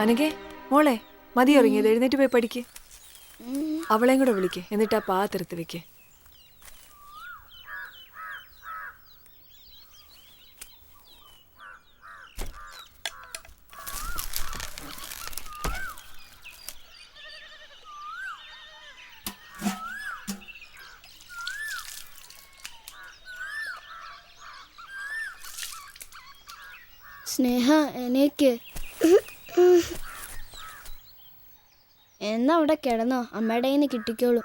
അനഘേ മോളെ മതി ഇറങ്ങിയത്, എഴുന്നേറ്റ് പോയി പഠിക്ക്. അവളെയും കൂടെ വിളിക്ക്, എന്നിട്ട് ആ പാത്രത്ത് വെക്ക്. സ്നേഹ എനിക്ക് എന്നാ അവിടെ കിടന്നോ, അമ്മയുടെ കയ്യിൽ നിന്ന് കിട്ടിക്കോളൂ.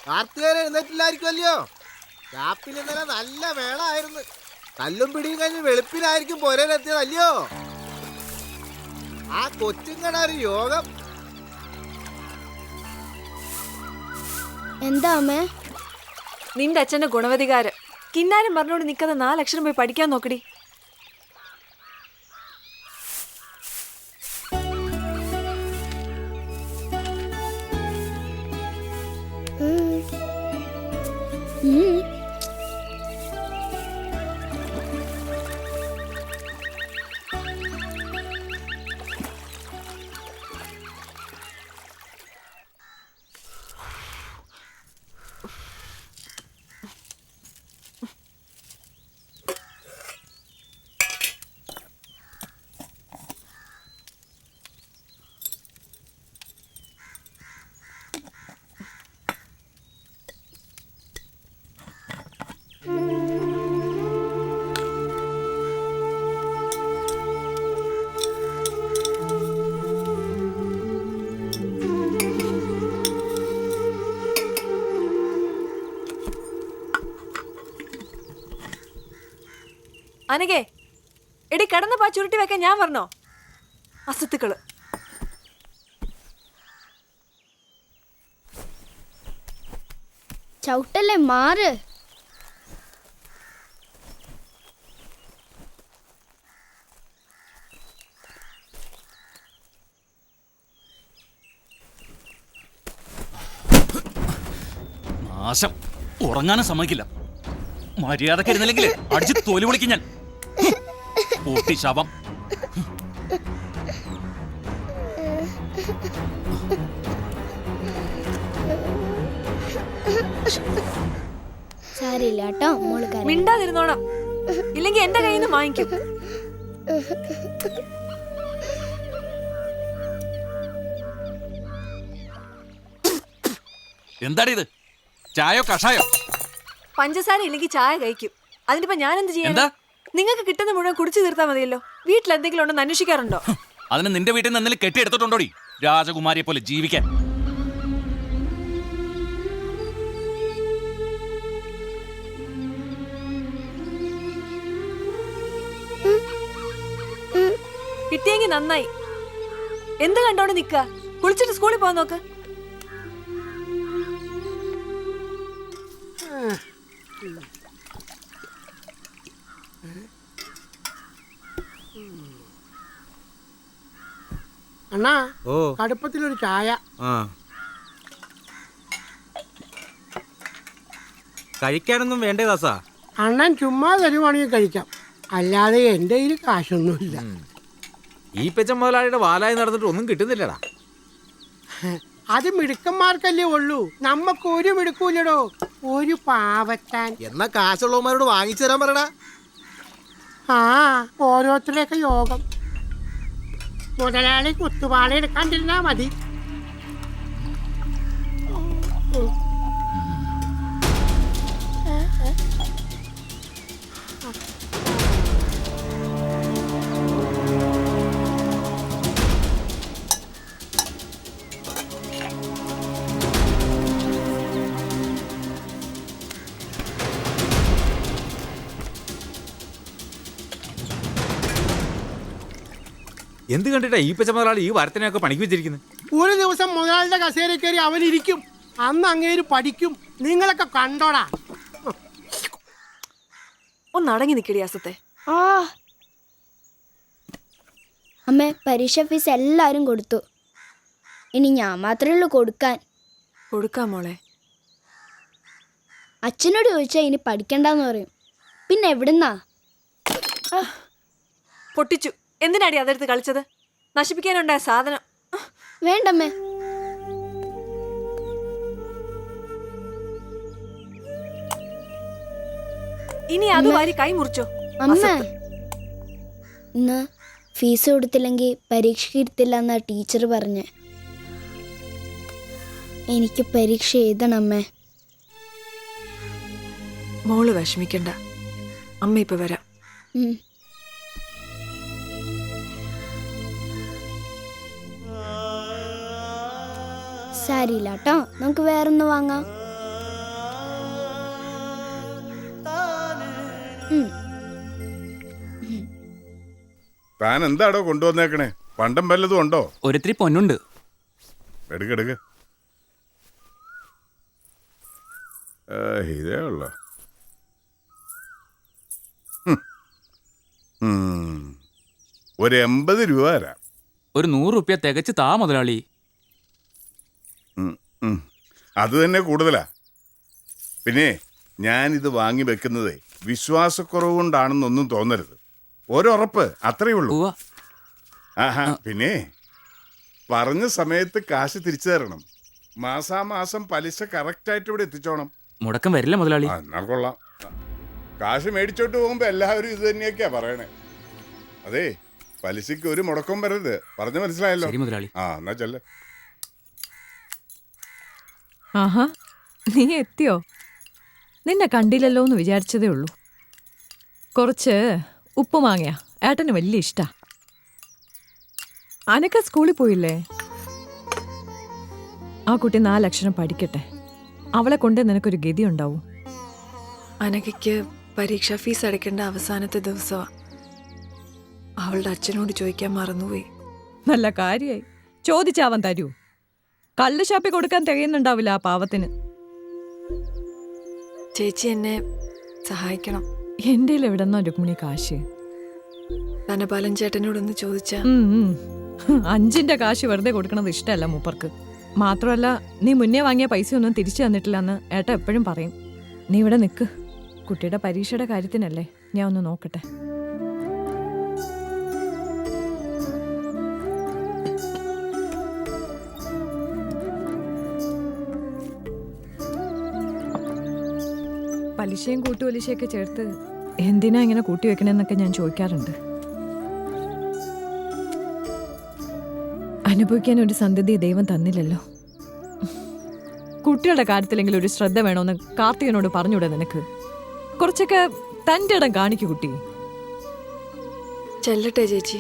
കാർത്തികേയൻ എഴുന്നേറ്റില്ലായിരിക്കുമല്ലോ. രാപ്പിൽ ഇന്നലെ നല്ല വേളായിരുന്നു. കല്ലും പിടിയും കഴിഞ്ഞ് വെളുപ്പിനായിരിക്കും പുരയിലെത്തിയതല്ലയോ. ആ കൊച്ചുങ്ങടെ ഒരു യോഗം. എന്താ അമ്മേ? നിന്റെ അച്ഛന്റെ ഗുണവധികാരം. കിന്നാരം പറഞ്ഞോണ്ട് നിൽക്കാതെ 4 അക്ഷരം പോയി പഠിക്കാൻ നോക്കടി. അനഘേ, എടി കിടന്ന പാ ചുരുട്ടി വെക്കാൻ ഞാൻ പറഞ്ഞോ? അസത്തുക്കള്. ചവിട്ടല്ലേ, മാറ്. നാശം, ഉറങ്ങാനും സമ്മതിക്കില്ല. മര്യാദക്ക് ഇരുന്നില്ലെങ്കിൽ അടിച്ച് തൊലി വിളിക്കും ഞാൻ. ഊട്ടി ശവം. സാരില്ല കേട്ടോ, മോള് കരയണ്ട. മിണ്ടാതിരുന്നോണം, ഇല്ലെങ്കിൽ എന്റെ കയ്യിൽ നിന്ന് വാങ്ങിക്കും. എന്താടി ഇത്? ചായോ കഷായോ? പഞ്ചസാര ഇല്ലെങ്കിൽ ചായ കഴിക്കും. അതിനിപ്പോ ഞാൻ എന്ത് ചെയ്യാം? നിങ്ങൾക്ക് കിട്ടുന്ന മുഴുവൻ കുടിച്ചു തീർത്താൽ മതിയല്ലോ. വീട്ടിൽ എന്തെങ്കിലും ഉണ്ടെന്ന് അന്വേഷിക്കാറുണ്ടോ? അതിന് നിന്റെ വീട്ടിൽ നിന്ന് എന്തെങ്കിലും കെട്ടിയെടുത്തിട്ടുണ്ടോടി രാജകുമാരിയെ പോലെ ജീവിക്കാൻ? കിട്ടിയെങ്കിൽ നന്നായി. എന്ത് കണ്ടോണ്ട് നിക്ക? കുളിച്ചിട്ട് സ്കൂളിൽ പോകാൻ നോക്ക്. അണ്ണാ, കടുപ്പത്തിലൊരു ചായ. കഴിക്കാനൊന്നും വേണ്ടേ ദാസാ? അണ്ണൻ ചുമ്മാ തരുവാണെങ്കിൽ കഴിക്കാം, അല്ലാതെ എൻ്റെ കയ്യിൽ കാശൊന്നുമില്ല. ഈ പെച്ച മുതലാളിയുടെ വാലായി നടന്നിട്ട് ഒന്നും കിട്ടുന്നില്ലടാ. അത് മിടുക്കന്മാർക്കല്ലേ ഉള്ളൂ, നമ്മക്ക് ഒരു മിടുക്കൂല്ലടോ. ഒരു പാവത്താൻ. എന്നാ കാശുള്ളവന്മാരോട് വാങ്ങിച്ചു തരാൻ പറയടാ. ആ, ഓരോരുത്തരുടെയൊക്കെ യോഗം. മുതലാളി കുത്തുവാള എടുക്കാണ്ടിരുന്നാ മതി. എന്ത് കണ്ടിട്ടാ ഈ പെച്ച മുതലാളി ഈ വരത്തിനെയൊക്കെ പണിക്ക് വെച്ചിരിക്കുന്നത്? ഒരു ദിവസം മുതലാളിയുടെ കസേര കയറി അവനിരിക്കും, അന്ന് അങ്ങേര് പഠിക്കും. നിങ്ങളൊക്കെ കണ്ടോടാ. ഒന്ന് അടങ്ങി നിക്കടി അസത്തെ. ആ അമ്മേ, പരീക്ഷ ഫീസ് എല്ലാവരും കൊടുത്തു. ഇനി ഞാൻ മാത്രമേ ഉള്ളൂ കൊടുക്കാൻ. കൊടുക്കാം മോളെ. അച്ഛനോട് ചോദിച്ചാൽ ഇനി പഠിക്കണ്ടെന്ന് പറയും. പിന്നെ എവിടുന്നാ? പൊട്ടിച്ചു. എന്തിനാടി അതെടുത്ത് കളിച്ചത്? നശിപ്പിക്കാനുണ്ടായ സാധനം. വേണ്ടമ്മേ. ഇനി അത് വാരി കൈ മുറിച്ചോ. അമ്മ, ഇന്ന് ഫീസ് കൊടുത്തില്ലെങ്കിൽ പരീക്ഷയ്ക്ക് ഇരുത്തില്ല എന്നാ ടീച്ചർ പറഞ്ഞ്. എനിക്ക് പരീക്ഷ എഴുതണമ്മേ. മോള് വിഷമിക്കണ്ട, അമ്മ ഇപ്പൊ വരാം. ഉം. സാരിയില്ല കേട്ടോ, നമുക്ക് വേറൊന്ന് വാങ്ങാം. താൻ എന്താടോ കൊണ്ടുവന്നേക്കണേ? പണ്ടം വല്ലതും ഉണ്ടോ? ഒരിത്തിരി പൊന്നുണ്ട്. എടുക്കെടുക്ക്. ഇതേ ഉള്ള ഒരു 80 രൂപ തരാം. ഒരു 100 രൂപ തികച്ച് താ മുതലാളി. അത് തന്നെ കൂടുതലാ. പിന്നെ ഞാനിത് വാങ്ങി വെക്കുന്നത് വിശ്വാസക്കുറവ് കൊണ്ടാണെന്നൊന്നും തോന്നരുത്. ഒരുറപ്പ് അത്രയേ ഉള്ളൂ. ആഹാ, പിന്നെ പറഞ്ഞ സമയത്ത് കാശ് തിരിച്ചു തരണം. മാസാമാസം പലിശ കറക്റ്റായിട്ട് ഇവിടെ എത്തിച്ചോണം. മുടക്കം വരില്ല മുതലാളി. എന്നാ കൊള്ളാം. കാശ് മേടിച്ചോട്ട് പോകുമ്പോ എല്ലാവരും ഇത് തന്നെയൊക്കെയാ പറയണേ. അതെ, പലിശക്ക് ഒരു മുടക്കം വരരുത്. പറഞ്ഞു മനസ്സിലായല്ലോ? ശരി മുതലാളി. ആ, എന്നാ ചെല്ല. ആഹാ, നീ എത്തിയോ? നിന്നെ കണ്ടില്ലല്ലോ എന്ന് വിചാരിച്ചതേ ഉള്ളൂ. കുറച്ച് ഉപ്പ് മാങ്ങയാ ഏട്ടന് വലിയ ഇഷ്ടാ. അനക്ക സ്കൂളിൽ പോയില്ലേ? ആ കുട്ടി 4 അക്ഷരം പഠിക്കട്ടെ. അവളെ കൊണ്ട് നിനക്കൊരു ഗതി ഉണ്ടാവും. അനഘയ്ക്ക് പരീക്ഷാ ഫീസ് അടയ്ക്കേണ്ട അവസാനത്തെ ദിവസമാ. അവളുടെ അച്ഛനോട് ചോദിക്കാൻ മറന്നുപോയി. നല്ല കാര്യായി. ചോദിച്ചാവൻ തരൂ. കള്ള് ഷാപ്പി കൊടുക്കാൻ തികയുന്നുണ്ടാവില്ല ആ പാവത്തിന്. ചേച്ചി എന്നെ സഹായിക്കണം. എൻ്റെ എവിടെന്നോ രുക്മിണി കാശ്? ധനപാലൻ ചേട്ടനോടൊന്ന് ചോദിച്ചാ. 5ന്റെ കാശ് വെറുതെ കൊടുക്കണത് ഇഷ്ടമല്ല മൂപ്പർക്ക്. മാത്രമല്ല, നീ മുന്നേ വാങ്ങിയ പൈസ ഒന്നും തിരിച്ചു തന്നിട്ടില്ലെന്ന് ഏട്ട എപ്പോഴും പറയും. നീ ഇവിടെ നിൽക്ക്. കുട്ടിയുടെ പരീക്ഷയുടെ കാര്യത്തിനല്ലേ, ഞാൻ ഒന്ന് നോക്കട്ടെ. പലിശയും കൂട്ടുപലിശയൊക്കെ ചേർത്ത് എന്തിനാ ഇങ്ങനെ കൂട്ടി വെക്കണെന്നൊക്കെ ഞാൻ ചോദിക്കാറുണ്ട്. അനുഭവിക്കാൻ ഒരു സന്തതി ദൈവം തന്നില്ലല്ലോ. കുട്ടികളുടെ കാര്യത്തിലെങ്കിലും ഒരു ശ്രദ്ധ വേണമെന്ന് കാർത്തികനോട് പറഞ്ഞൂടെ നിനക്ക്? കുറച്ചൊക്കെ തൻ്റെ ഇടം കാണിക്കു കുട്ടി. ചെല്ലട്ടെ ചേച്ചി.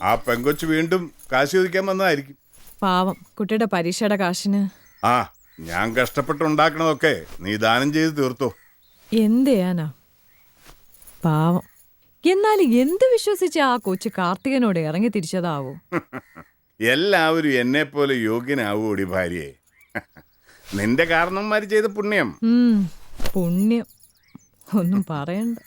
ആ പെങ്കൊച്ച് വീണ്ടും കാശ് ചോദിക്കാൻ വന്നതായിരിക്കും. പാവം, കുട്ടിയുടെ പരീക്ഷയുടെ കാശിന്. ഞാൻ കഷ്ടപ്പെട്ടുണ്ടാക്കണതൊക്കെ നീ ദാനം ചെയ്ത് തീർത്തോ. എന്ത് ചെയ്യാനാ, പാവം. എന്നാലും എന്ത് വിശ്വസിച്ച ആ കൊച്ചു കാർത്തികനോട് ഇറങ്ങി തിരിച്ചതാവോ? എല്ലാവരും എന്നെ പോലെ യോഗ്യനാവൂടി ഭാര്യയെ. നിന്റെ കാരണന്മാര് ചെയ്ത പുണ്യം. പുണ്യം ഒന്നും പറയണ്ട.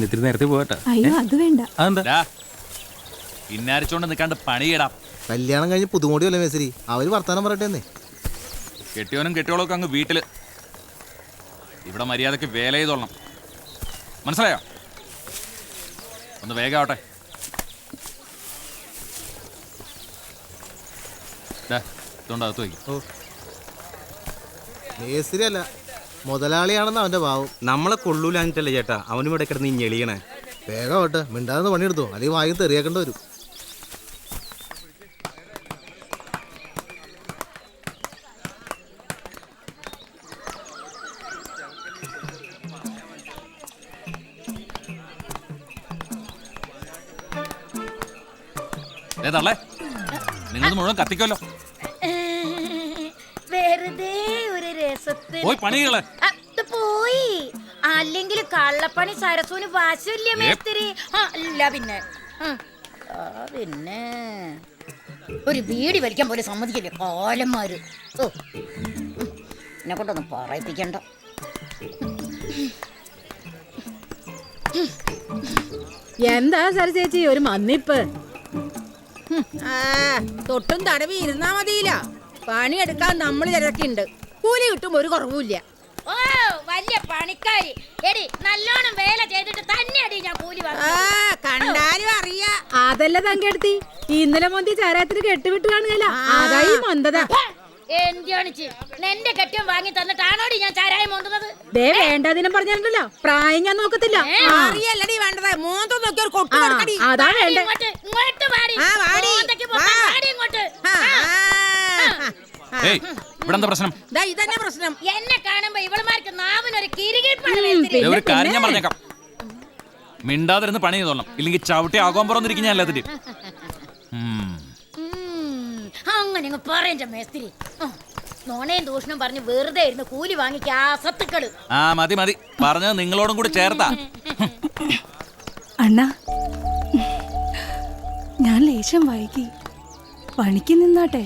ഇത്തിരി നേരത്തെ പോകട്ടെ. അയ്യോ, അത് വേണ്ട. അതെന്താ ഇന്നാരിച്ചോണ്ട് നിൽക്കാണ്ട് പണിയിടാം. കല്യാണം കഴിഞ്ഞ് പുതുമോടിയല്ലേ മേശരി, അവര് വർത്താനം പറയട്ടെ. കെട്ടിയോനും കെട്ടിയോളൊക്കെ അങ്ങ് വീട്ടില്. ഇവിടെ മര്യാദക്ക് വേല ചെയ്തോളണം, മനസ്സിലായോ? ഒന്ന് വേഗാവട്ടെ. ഇതുകൊണ്ട് അകത്ത് വയ്ക്കും. മേശരി അല്ല, മുതലാളിയാണെന്ന് അവന്റെ ഭാവം. നമ്മളെ കൊള്ളൂലാഞ്ഞിട്ടല്ലേ ചേട്ടാ അവനും ഇവിടെ കിടന്ന് ഞെളിയണേ. വേഗമാവട്ടെ, മിണ്ടാതെ പണിയെടുത്തോ, അല്ലെങ്കിൽ വായി തെറിയാക്കേണ്ടി വരും. ഏതല്ലേ നിങ്ങൾ മുഴുവൻ കത്തിക്കല്ലോ. വെറുതെ ഒരു രസത്തിന് പോയി പണികളെ. അത് പോയി. അല്ലെങ്കിൽ കള്ളപ്പണി സരസുവിന് വാശില്ല മേസ്തിരി. അല്ല പിന്നെ പിന്നെ ഒരു ബീഡി വലിക്കാൻ പോലെ സമ്മതിക്കില്ലേ കാലന്മാര്. ഓ എന്നെ കൊണ്ടൊന്നും പറയിപ്പിക്കണ്ട. എന്താ സര ചേച്ചി ഒരു മന്നിപ്പ്? തൊട്ടും തടവി ഇരുന്നാ മതിയില്ല. പണിയെടുക്കാൻ നമ്മൾ തിരക്കുണ്ട്. കൂലി കിട്ടും ഒരു കുറവുമില്ല. ഓ വലിയ പണിക്കാരി. എടി നല്ലോണം വേല ചെയ്തിട്ട് തന്നെ അടി ഞാൻ കൂലി കണ്ടാലും അറിയാ. അതല്ല തങ്കെടുത്തി, ഇന്നലെ മന്തി ചാരായത്തിന് കെട്ടുവിട്ട് കാണുകയല്ല. അതായി മന്ദത. എന്റെ കെട്ടിയം വാങ്ങി തന്നിട്ടാണോടി ഞാൻ ചാരായം കൊണ്ടുവന്നത്? ദേ വേണ്ടതിനും പറഞ്ഞിട്ടുണ്ടല്ലോ, പ്രായം ഞാൻ നോക്കത്തില്ല. അറിയല്ലടി വേണ്ടത്. മോന്തം നോക്കി ഒരു കൊട്ടു കൊടുക്കടി. അതാ വേണ്ടേ. ഇങ്ങോട്ട് വാടി. ഇങ്ങോട്ട്. ഏയ്, ഇവിടെ എന്താ പ്രശ്നം? ഇതന്നെ പ്രശ്നം. എന്നെ കാണുമ്പോ ഇവളുമാർക്ക് നാവിനൊരു കിരികിരിപ്പാണ്. ഒരു കാര്യം ഞാൻ പറഞ്ഞേക്കാം, മിണ്ടാതിരുന്ന് പണി ചെയ്തോളാം, ഇല്ലെങ്കിൽ ചവിട്ടി ആകാൻ പുറന്നിരിക്കും ഞാൻ എല്ലാത്തിനും. അങ്ങനെ പറയണ്ട മേസ്തിരി. നോണയും ദൂഷണം പറഞ്ഞ് വെറുതെ ഇരുന്ന് കൂലി വാങ്ങിക്ക സത്തുക്കള്. ആ മതി മതി, പറഞ്ഞത് നിങ്ങളോടും കൂടി ചേർത്താ. അണ്ണാ, ഞാൻ ലേശം വൈകി. പണിക്ക് നിന്നാട്ടെ.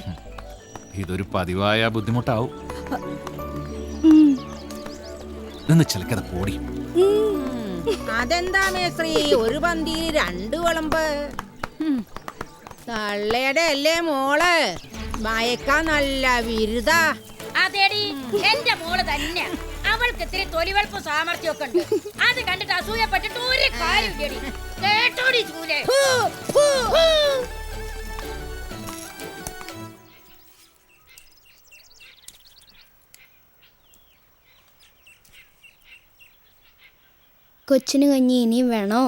ഇതൊരു പതിവായ ബുദ്ധിമുട്ടാവും. നിന്ന് ചിലക്കത് പോടി. അതെന്താ മേസ്ത്രി, ഒരു പന്തി രണ്ട് വിളമ്പ്? തള്ളയുടെ അല്ലേ മോള്, മയക്കാൻ നല്ല വിരുദ. അതേടി എന്റെ മോള് തന്നെ. അവൾക്ക് ഇത്തിരി തൊലിവെളുപ്പ് സാമർഥ്യമൊക്കെ ഉണ്ട്. അത് കണ്ടിട്ട് അസൂയപ്പെട്ടിട്ട് ഒരു കാര്യം കേട്ടോടി ചൂലേ. കൊച്ചിന് കഞ്ഞി ഇനിയും വേണോ?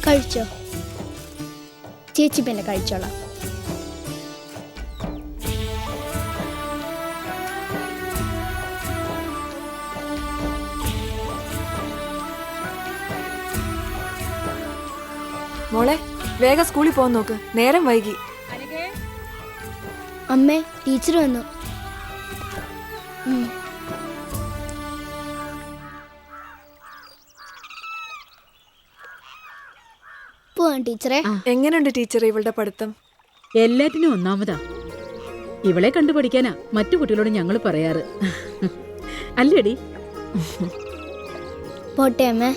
കഴിച്ചോ ചേച്ചി, പിന്നെ കഴിച്ചോളാം. മോളെ, വേഗം സ്കൂളിൽ പോകാൻ നോക്ക്, നേരം വൈകി. അമ്മേ, ടീച്ചർ വന്നു. പോവാം ടീച്ചറെ. എങ്ങനെയുണ്ട് ടീച്ചർ ഇവളുടെ പഠിത്തം? എല്ലാറ്റിനും ഒന്നാമതാ. ഇവളെ കണ്ടു പഠിക്കാനാ മറ്റു കുട്ടികളോട് ഞങ്ങൾ പറയാറ്. അല്ലേടി? പോട്ടെ അമ്മേ.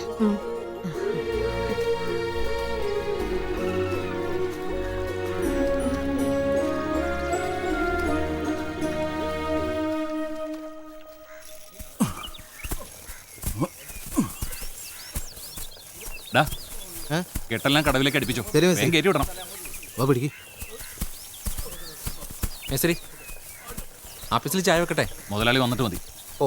കെട്ടെല്ലാം കടവിലേക്ക് അടുപ്പിച്ചോ, കയറ്റി വിടണം. മേസ്തിരി, ആഫീസിൽ ചായ വെക്കട്ടെ? മുതലാളി വന്നിട്ട് മതി. ഓ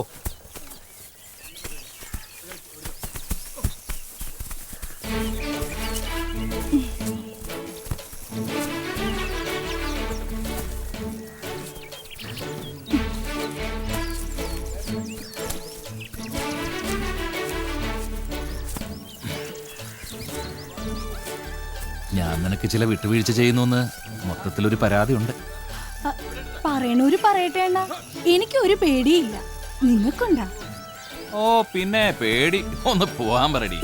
ഞാൻ നിനക്ക് ചില വിട്ടുവീഴ്ച ചെയ്യുന്നു മൊത്തത്തിലൊരു പരാതിയുണ്ട്. പറയണൂര് പറയട്ടെ അണ്ണാ, എനിക്കൊരു പേടിയില്ല. നിങ്ങൾക്കുണ്ടാ? ഓ പിന്നെ പേടി. ഒന്ന് പോവാൻ പറയടി.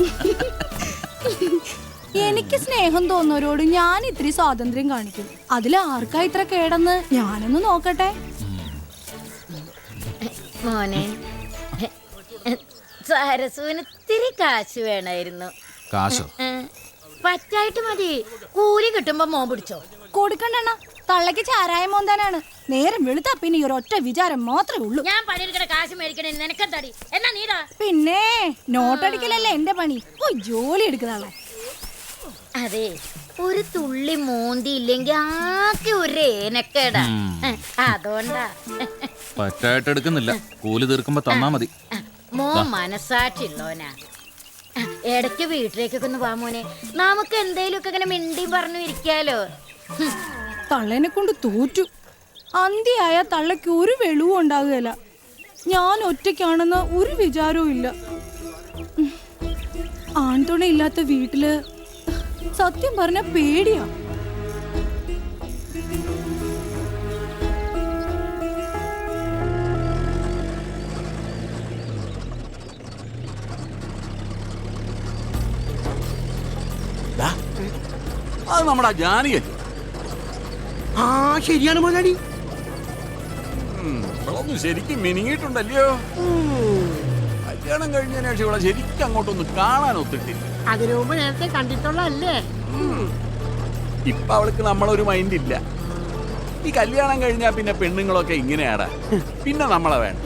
എനിക്ക് സ്നേഹം തോന്നുന്നവരോട് ഞാൻ ഇത്തിരി സ്വാതന്ത്ര്യം കാണിക്കും. അതിൽ ആർക്കാ ഇത്ര കേടെന്ന് ഞാനൊന്ന് നോക്കട്ടെ. മോനെ, സരസുവിന് ഇത്തിരി കാശ് വേണമായിരുന്നു. കാശോ? പറ്റായിട്ട് മതി. കൂലി കിട്ടുമ്പോ മോൻ പിടിച്ചോ. കൊടുക്കണ്ട, തള്ളക്ക് ചാരായം മോന്താനാണ്. നേരം വെളുത്താ പിന്നെ ഈ ഒരൊറ്റ വിചാരം മാത്രമേ ഉള്ളൂ. ഞാൻ പണിയെടുക്കണ കാശ് മേടിക്കണേ നിനക്കെന്താടി? എന്നാ നീടാ. പിന്നെ നോട്ടടിക്കലല്ലേ എന്റെ പണി. പോയി ജോലി എടുക്കുന്നതാളെ. അതെ, ഒരു തുള്ളി മോന്തി ഇല്ലെങ്കിൽ ആകെ ഒരു ഏനക്കേടാ. അതുകൊണ്ടാ പറ്റായിട്ട് എടുക്കുന്നില്ല. കൂലി തീർക്കുമ്പോ തന്നാ മതി. മോൻ മനസ്സാക്ഷിയുള്ളോനാ. ഇടയ്ക്ക് വീട്ടിലേക്കൊക്കെ ഒന്ന് വാ മോനെ. നമുക്ക് എന്തേലും ഒക്കെ ഇങ്ങനെ മിണ്ടിയും പറഞ്ഞു ഇരിക്കാലോ. തള്ളേനെ കൊണ്ട് തോറ്റു. അന്തിയായ തള്ളയ്ക്ക് ഒരു വെളിവും ഉണ്ടാകുകയില്ല. ഞാൻ ഒറ്റയ്ക്കാണെന്ന് ഒരു വിചാരവും ഇല്ല. ആൺതുണയില്ലാത്ത വീട്ടില് സത്യം പറഞ്ഞ പേടിയാ. അത് നമ്മുടെ ജാനിയല്ലേ? ആ ശരിയാണ് മുതലാളി. ഇവളൊന്നും ശരിക്കും മിനിങ്ങിയിട്ടുണ്ടല്ലോ. കല്യാണം കഴിഞ്ഞതിന് ശേഷം ഇവിടെ ശരിക്കും അങ്ങോട്ടൊന്ന് കാണാൻ ഒത്തിട്ടില്ല. അതിനു മുമ്പ് നേരത്തെ കണ്ടിട്ടുള്ളതല്ലേ? ഇപ്പൊ അവൾക്ക് നമ്മളൊരു മൈൻഡ് ഇല്ല. ഈ കല്യാണം കഴിഞ്ഞാ പിന്നെ പെണ്ണുങ്ങളൊക്കെ ഇങ്ങനെയാടാ. പിന്നെ നമ്മളെ വേണ്ട.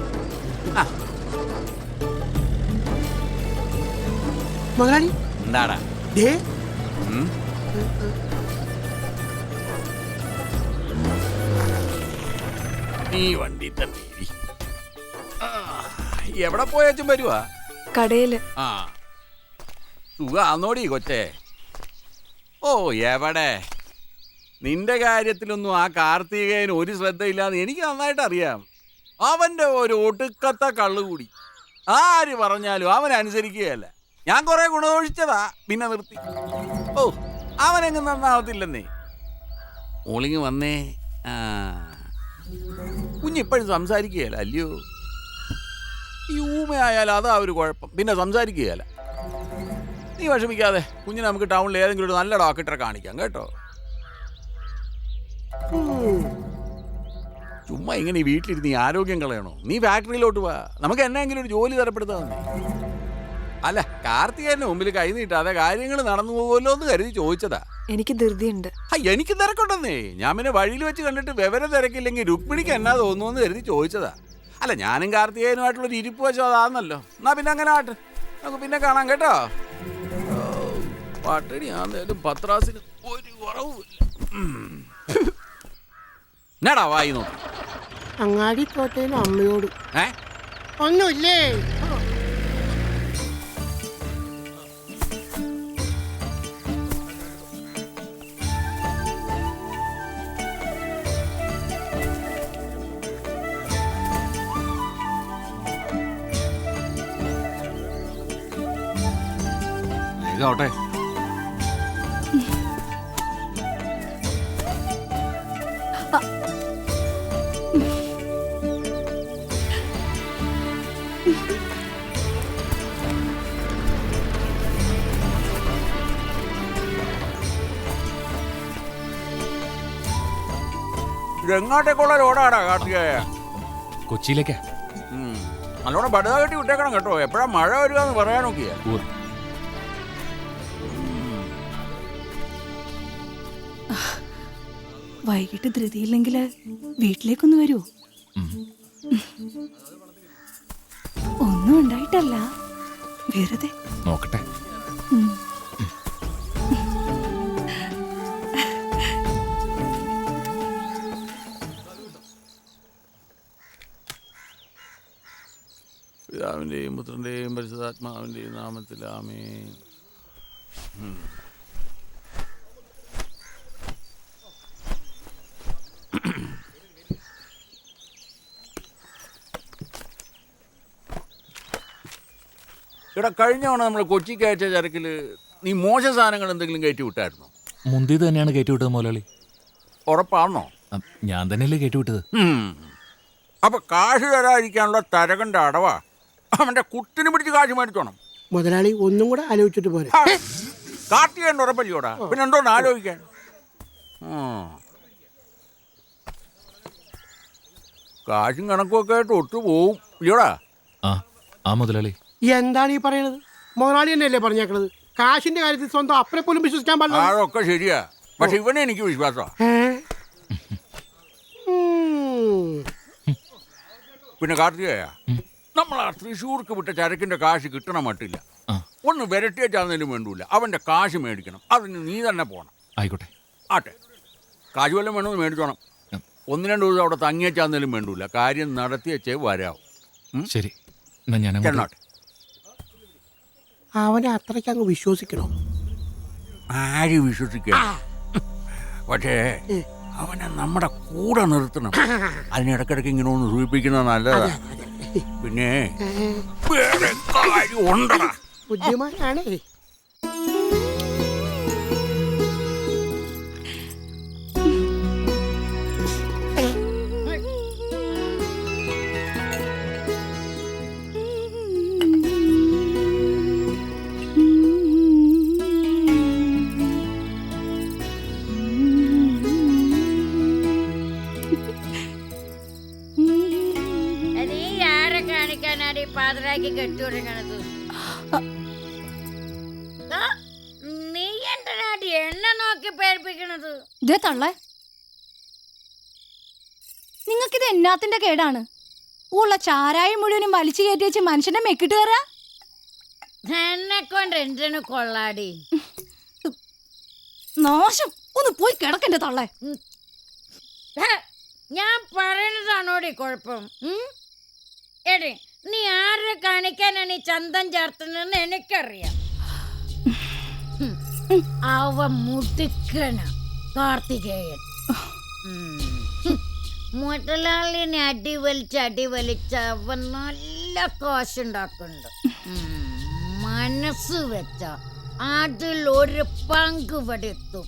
മുതലാളി എന്താടാ? നീ വണ്ടി തന്നെ എവിടെ പോയാച്ചും വരുവാ? കടയില്. ആ സുഖാന്നോടി കൊച്ചേ. ഓ എവിടെ? നിന്റെ കാര്യത്തിലൊന്നും ആ കാർത്തികേയന് ഒരു ശ്രദ്ധയില്ലാന്ന് എനിക്ക് നന്നായിട്ട് അറിയാം. അവന്റെ ഒരു ഒടുക്കത്തെ കള്ളുകൂടി. ആര് പറഞ്ഞാലും അവൻ അനുസരിക്കുകയല്ല. ഞാൻ കുറെ ഗുണദോഷിച്ചതാ, പിന്നെ നിർത്തി. ഓ അവനെങ്ങും നന്നാവത്തില്ലെന്നേ. ഓളിങ് വന്നേ. ആ കുഞ്ഞിപ്പോഴും സംസാരിക്കുകയല്ല അല്ലയോ? ഈ ഊമയായാലും അതാ ഒരു കുഴപ്പം, പിന്നെ സംസാരിക്കുകയല്ല. നീ വിഷമിക്കാതെ, കുഞ്ഞിനെ നമുക്ക് ടൗണിൽ ഏതെങ്കിലും ഒരു നല്ല ഡോക്ടറെ കാണിക്കാം കേട്ടോ. ചുമ്മാ ഇങ്ങനെ ഈ വീട്ടിലിരുന്ന് ഈ ആരോഗ്യം കളയണോ? നീ ഫാക്ടറിയിലോട്ട് പോവാ, നമുക്ക് എന്നെങ്കിലും ഒരു ജോലി തരപ്പെടുത്താന്നേ. അല്ല കാർത്തികേയന്റെ മുമ്പിൽ കൈ നീട്ടാതെ കാര്യങ്ങൾ നടന്നു പോകുമല്ലോ എന്ന് കരുതി ചോദിച്ചതാ. എനിക്ക് ധൃതിയുണ്ട്. എനിക്ക് തിരക്കുണ്ടെന്നേ. ഞാൻ പിന്നെ വഴിയിൽ വെച്ച് കണ്ടിട്ട് വിവരം തിരക്കില്ലെങ്കിൽ രുക്മിണിക്ക് എന്നാ തോന്നുന്നു കരുതി ചോദിച്ചതാ. അല്ല ഞാനും കാർത്തികേയനുമായിട്ടുള്ളൊരു ഇരിപ്പ് വെച്ചോ അതാന്നല്ലോ. എന്നാ പിന്നെ അങ്ങനെ ആട്ടെ, നമുക്ക് പിന്നെ കാണാം കേട്ടോ. പട്ടിണി ആന്നേലും പത്രാസിന് ഒരു കുറവുമില്ല. എന്നാടാ വായി നോക്കി? അങ്ങാടി കോട്ടയിൽ അമ്മയോട്. ഒന്നുമില്ലേ? ഇതാവട്ടെ. എങ്ങോട്ടേക്കുള്ള റോഡാടാ കാർത്തികേയ? കൊച്ചിയിലേക്കാ. നല്ലോണം ബടുക കെട്ടി വിട്ടേക്കണം കേട്ടോ. എപ്പോഴാ മഴ വരിക എന്ന് പറയാൻ നോക്കിയാ. വൈകിട്ട് ധൃതിയില്ലെങ്കിൽ വീട്ടിലേക്കൊന്ന് വരുമോ? ഒന്നും ഉണ്ടായിട്ടല്ല, വെറുതെ നോക്കട്ടെ. പിതാവിൻ്റെയും പുത്രൻ്റെയും പരിശുദ്ധാത്മാവിൻ്റെയും നാമത്തിൽ ആമേൻ. ഇവിടെ കഴിഞ്ഞവണ നമ്മൾ കൊച്ചിക്ക് അയച്ച ചരക്കിൽ നീ മോശം സാധനങ്ങൾ എന്തെങ്കിലും കയറ്റി വിട്ടായിരുന്നോ? മുന്തിയത് തന്നെയാണ് കയറ്റി വിട്ടത് മുതലാളി. ഉറപ്പാണോ? ഞാൻ തന്നെയല്ലേ കയറ്റി വിട്ടത്. അപ്പൊ കാശ് തരാതിരിക്കാനുള്ള തരകന്റെ അടവാ. അവന്റെ കുട്ടിന് പിടിച്ച് കാശ് മേടിച്ചോണം. മുതലാളി ഒന്നും കൂടെ ആലോചിച്ചിട്ട് പോരെ. കാർത്തികേയൻ ഉറപ്പല്ലോടാ, പിന്നെ എന്തോന്ന് ആലോചിക്കാൻ? കാശും കണക്കുമൊക്കെ ആയിട്ട് ഒത്തു പോവും ഇല്ലയോടാ? ആ മുതലാളി. എന്താണ് ഈ പറയണത്? മുതലാളി തന്നെയല്ലേ പറഞ്ഞേക്കണത്? കാശിന്റെ കാര്യത്തിൽ സ്വന്തം അപ്പനെ പോലും വിശ്വസിക്കാൻ പാടില്ല. അതൊക്കെ ശരിയാ, പക്ഷെ ഇവനെ എനിക്ക് വിശ്വാസമാണ്. പിന്നെ കാർത്തികേയ, നമ്മൾ ആ തൃശ്ശൂർക്ക് വിട്ട ചരക്കിന്റെ കാശ് കിട്ടണം മട്ടില്ല. ഒന്ന് വിരട്ടിയാച്ചാന്നേലും വേണ്ടൂല, അവന്റെ കാശ് മേടിക്കണം. അതിന് നീ തന്നെ പോണം. ആയിക്കോട്ടെ. ആട്ടെ, കാശ് വല്ലതും വേണമെന്ന് മേടിച്ചോണം. 1-2 ദിവസം അവിടെ തങ്ങിയച്ചാന്നേലും വേണ്ടൂല, കാര്യം നടത്തിയച്ചേ വരാവും. ശരി, ഞാൻ ചെന്നോട്ടെ. അവനെ അത്രയ്ക്ക് അങ്ങ് വിശ്വസിക്കണോ? ആര് വിശ്വസിക്കുക? പക്ഷേ അവനെ നമ്മുടെ കൂടെ നിർത്തണം. അതിനിടക്കിടക്ക് ഇങ്ങനെ ഒന്ന് സൂചിപ്പിക്കുന്നത് നല്ലതാ. പിന്നെ വേറെ കാര്യം ഉണ്ടടാ. ബുദ്ധിമാനാണേ. കാണിക്കാനാണ് ഈ പാതിരാക്കി കെട്ടുടങ്ങണത്? നീ എന്റെ നാട്ടി എന്നെ നോക്കി പേടിപ്പിക്കണത്? ഇതേ തള്ളേ, നിങ്ങൾക്കിത് എന്നാത്തിന്റെ കേടാണ്? ഉള്ള ചാരായം മുഴുവനും വലിച്ചു കയറ്റി വെച്ച് മനുഷ്യന്റെ മെക്കിട്ട് കയറാ. എന്നെ കൊണ്ട് എന്തിനു കൊള്ളാടി? നാശം, ഒന്ന് പോയി കിടക്കന്റെ തള്ളേ. ഞാൻ പറയണതാണോടി കുഴപ്പം? എടി, നീ ആരെ കാണിക്കാനാണ് ഈ ചന്തം ചേർത്തുന്നതെന്ന് എനിക്കറിയാം. അവ മുടുക്കണ കാർത്തികേയൻ. മുതലാളിനെ അടിവലിച്ച് അവൻ നല്ല കാശുണ്ടാക്കുന്നുണ്ട്. മനസ്സ് വെച്ച അതിലൊരു പങ്ക് വെടുത്തു.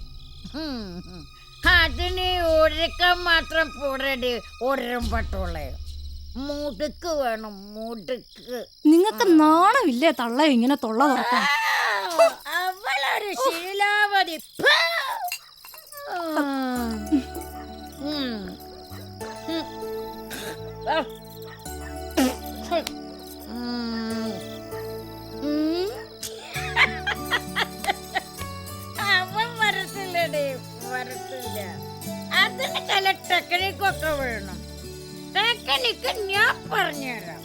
അതിനെ ഒരുക്കാൻ മാത്രം പോരടി ഒരമ്പട്ടുള്ളേ. മുടുക്ക് വേണം, മുടുക്ക്. നിങ്ങൾക്ക് നാണമില്ലേ തള്ള ഇങ്ങനെ തൊള്ള തുറക്കാൻ? അവളൊരു ശീലാവതി. അവൻ വരത്തില്ലടേ, വരത്തില്ല. അതിന് ചില ടെക്നിക്കൊക്കെ വേണം. ടെക്നിക്ക് ഞാൻ പറഞ്ഞുതരാം.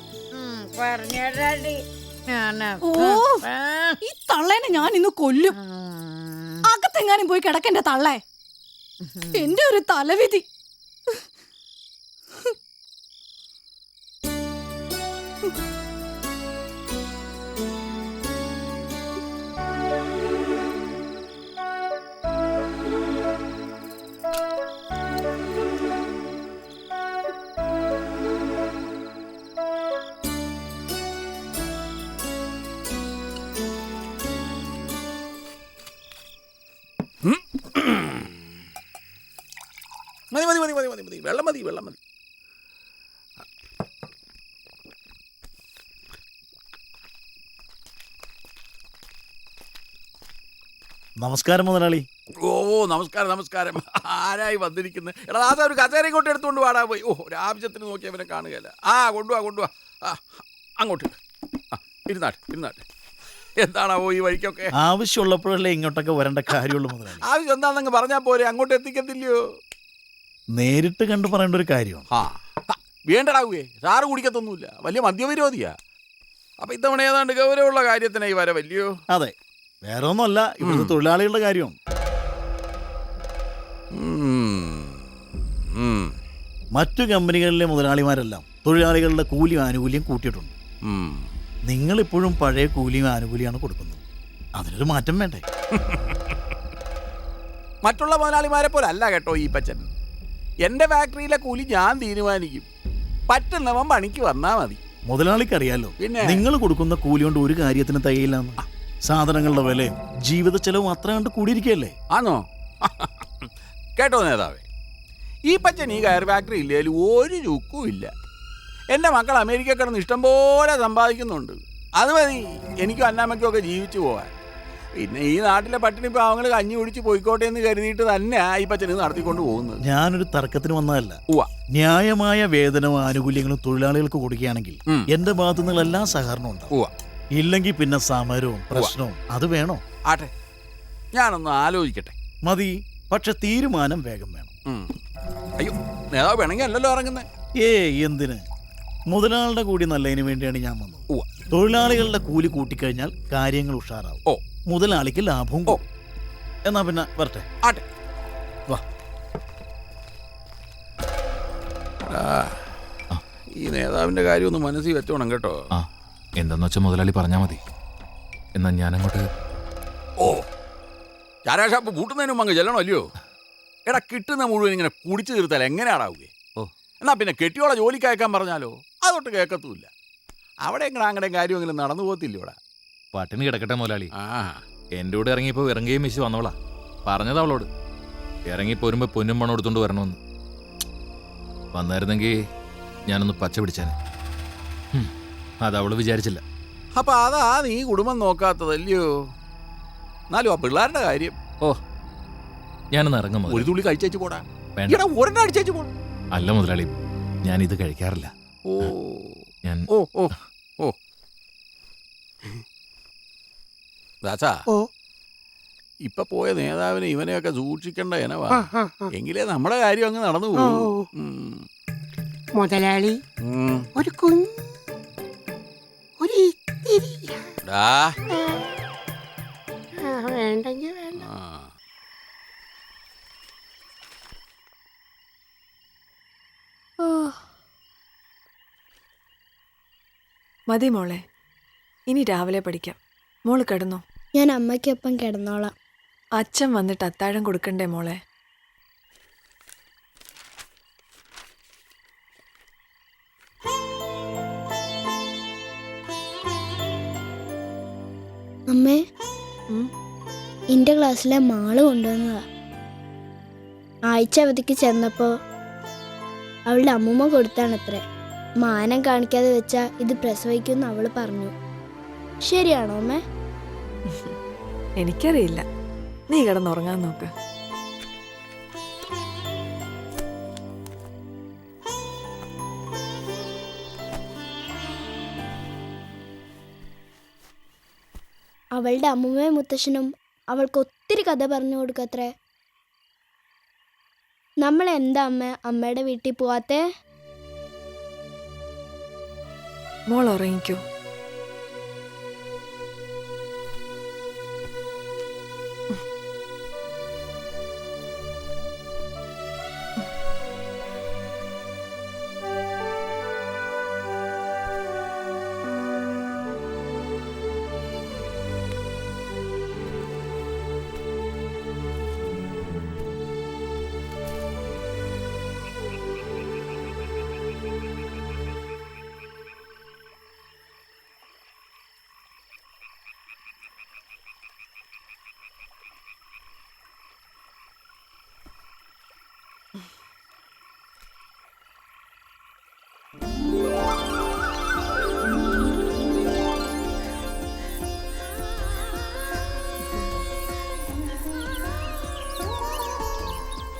പറഞ്ഞുതരാടി. ഈ തള്ളേനെ ഞാൻ ഇന്ന് കൊല്ലും. അകത്തെങ്ങാനും പോയി കിടക്കന്റെ തള്ളേ. എന്റെ ഒരു തലവിധി. മതി മതി മതി മതി മതി മതി വെള്ളം മതി, വെള്ളം മതി. നമസ്കാരം മുതലാളി. ഓ നമസ്കാരം നമസ്കാരം. ആരായി വന്നിരിക്കുന്നത്? എടാ ദാസ, ഒരു കസേര ഇങ്ങോട്ട് എടുത്തുകൊണ്ട് വാടാ പോയി. ഓ, ഒരു ആവശ്യത്തിന് നോക്കിയവനെ കാണുകയല്ല. കൊണ്ടുപോവാ. അങ്ങോട്ട് ഇരുന്നാട്ടെ. എന്താണാവോ ഈ വഴിക്കൊക്കെ? ആവശ്യമുള്ളപ്പോഴല്ലേ ഇങ്ങോട്ടൊക്കെ വരേണ്ട കാര്യമുള്ളൂ മുതലാളി. ആവശ്യം എന്താണെന്നങ്ങ് പറഞ്ഞാൽ പോരെ, അങ്ങോട്ട് എത്തിക്കത്തില്ലയോ? നേരിട്ട് കണ്ടു പറയേണ്ട ഒരു കാര്യമാണ്. വേണ്ടടാവുകയെ, സാറ് കുടിക്കത്തൊന്നുമില്ല, വലിയ മദ്യവിരോധിയാ. അപ്പൊ ഇത്തവണ ഏതാണ്ട് ഗൗരവമുള്ള കാര്യത്തിനായി വരവല്ലയോ? അതെ, വേറെ ഒന്നുമല്ല, ഇവിടുത്തെ തൊഴിലാളികളുടെ കാര്യമാണ്. മറ്റു കമ്പനികളിലെ മുതലാളിമാരെല്ലാം തൊഴിലാളികളുടെ കൂലിയും ആനുകൂല്യം കൂട്ടിയിട്ടുണ്ട്. നിങ്ങളിപ്പോഴും പഴയ കൂലിയും ആനുകൂല്യമാണ് കൊടുക്കുന്നത്. അതിനൊരു മാറ്റം വേണ്ടേ? മറ്റുള്ള മുതലാളിമാരെ പോലെ അല്ല കേട്ടോ ഈ പച്ചൻ. എൻ്റെ ഫാക്ടറിയിലെ കൂലി ഞാൻ തീരുമാനിക്കും. പറ്റുന്നവൻ പണിക്ക് വന്നാൽ മതി. മുതലാളിക്കറിയാലോ, നിങ്ങൾ കൊടുക്കുന്ന കൂലി കൊണ്ട് ഒരു കാര്യത്തിന് തികയില്ലെന്ന്. സാധനങ്ങളുടെ വിലയും ജീവിത ചെലവും അത്ര കണ്ട് കൂടിയിരിക്കുകയല്ലേ? ആണോ? കേട്ടോ നേതാവേ, ഈ പച്ചൻ ഈ കയർ ഫാക്ടറി ഇല്ലേലും ഒരു ചുക്കും ഇല്ല. എൻ്റെ മക്കൾ അമേരിക്ക കിടന്ന് ഇഷ്ടംപോലെ സമ്പാദിക്കുന്നുണ്ട്. അത് മതി എനിക്കും അന്നാമ്മയ്ക്കും ഒക്കെ ജീവിച്ചു പോകാൻ. പിന്നെ ഈ നാട്ടിലെ പട്ടിണി പാവങ്ങൾ കഞ്ഞി കുടിച്ച് പോയിക്കോട്ടെ എന്ന് കരുതിയിട്ട് തന്നെ ഈ പച്ചന് നടത്തിക്കൊണ്ട് പോകുന്നത്. ഞാനൊരു തർക്കത്തിന് വന്നതല്ല. ന്യായമായ വേതനവും ആനുകൂല്യങ്ങളും തൊഴിലാളികൾക്ക് കൊടുക്കുകയാണെങ്കിൽ എന്റെ ഭാഗത്തു നിന്നുള്ള എല്ലാ സഹകരണവും ഉണ്ടാവും. ഇല്ലെങ്കിൽ പിന്നെ സമരവും പ്രശ്നവും അത് വേണോ? ആട്ടെ, ഞാനൊന്ന് ആലോചിക്കട്ടെ. മതി, പക്ഷെ തീരുമാനം വേഗം വേണം. അയ്യോ, നേതാവ് വേണമെങ്കിൽ അല്ലല്ലോ ഇറങ്ങുന്നത്. എന്തിന്? മുതലാളിയുടെ കൂടി നല്ലതിന് വേണ്ടിയാണ് ഞാൻ വന്നത്. തൊഴിലാളികളുടെ കൂലി കൂട്ടിക്കഴിഞ്ഞാൽ കാര്യങ്ങൾ ഉഷാറാവും. മുതലാളിക്ക് ലാഭവും. എന്നാ പിന്നെ വരട്ടെ. ആട്ടെ, വാ. ഈ നേതാവിന്റെ കാര്യം ഒന്ന് മനസ്സിൽ വെച്ചോണം കേട്ടോ. എന്താന്ന് വെച്ചാൽ മുതലാളി പറഞ്ഞാൽ മതി. എന്നാ ഞാനങ്ങോട്ട്. ചാരാ ഷാപ്പ് പൂട്ടുന്നതിന് മുമ്പ് അങ്ങ് ചെല്ലണോ അല്ലയോ? എടാ, കിട്ടുന്ന മുഴുവൻ ഇങ്ങനെ കുടിച്ചു തീർത്താൽ എങ്ങനെയാടാവുകയെ? എന്നാ പിന്നെ കെട്ടിയോളെ ജോലിക്ക് അയക്കാൻ പറഞ്ഞാലോ? അതൊട്ട് കേൾക്കത്തുമില്ല. അവിടെ എങ്ങനെ അങ്ങനെ കാര്യമെങ്കിലും നടന്നു പോകത്തില്ല. ഇവിടെ പട്ടിണി കിടക്കട്ടെ മുതലാളി. എൻ്റെ കൂടെ ഇറങ്ങിയപ്പോൾ ഇറങ്ങുകയും മിശി വന്നോളാ. പറഞ്ഞത് അവളോട് ഇറങ്ങിപ്പോരുമ്പോൾ പൊന്നും പണം എടുത്തോണ്ട് വരണമെന്ന്. വന്നായിരുന്നെങ്കിൽ ഞാനൊന്ന് പച്ച പിടിച്ചേനെ. അതവള് വിചാരിച്ചില്ല. അപ്പൊ അതാ നീ കുടുംബം നോക്കാത്തതല്ലയോ? എന്നാലും ആ പിള്ളേരുടെ കാര്യം. ഞാനൊന്ന് ഇറങ്ങും. ഒരു തുള്ളി കഴിച്ചേച്ച് പോടാ. വേണ്ട, ഒരെണ്ണം അടിച്ചേച്ച് പോടാ. അല്ല മുതലാളി, ഞാൻ ഇത് കഴിക്കാറില്ല. ഞാൻ ഓ ഓ ഓ ദാസാ ഓ ഇപ്പൊ പോയ നേതാവിനെ ഇവനെയൊക്കെ സൂക്ഷിക്കേണ്ട ഇനവാ. ആ, ആ, ആ. എങ്കിലേ നമ്മുടെ കാര്യം അങ്ങ് നടന്നു ഓ, പോകും. ഓ. മുതലാളി ഒരു കുഞ്ഞ് ഒരു ഇത്തിരി വേണ്ടെങ്കിൽ വേണ്ട. മതി മോളെ, ഇനി രാവിലെ പഠിക്കാം. മോള് കിടന്നോ? ഞാൻ അമ്മയ്ക്കൊപ്പം കിടന്നോളാം. അച്ഛൻ വന്നിട്ട് അത്താഴം കൊടുക്കണ്ടേ മോളെ? അമ്മേ, എന്റെ ക്ലാസ്സിലെ മാള് കൊണ്ടുവന്നതാ. ആഴ്ച അവധിക്ക് ചെന്നപ്പോ അവളുടെ അമ്മൂമ്മ കൊടുത്താണത്രേ. മാനം കാണിക്കാതെ വെച്ചാ ഇത് പ്രസവിക്കുമെന്ന് അവള് പറഞ്ഞു. ശരിയാണോ അമ്മേ? എനിക്കറിയില്ല. നീ കിടന്നുറങ്ങാൻ നോക്ക്. അവളുടെ അമ്മൂമ്മയും മുത്തശ്ശനും അവൾക്ക് ഒത്തിരി കഥ പറഞ്ഞു കൊടുക്കത്രേ. നമ്മൾ എന്താ അമ്മയുടെ വീട്ടിൽ പോവാത്തേ? മോൾ ഉറങ്ങിക്കോ.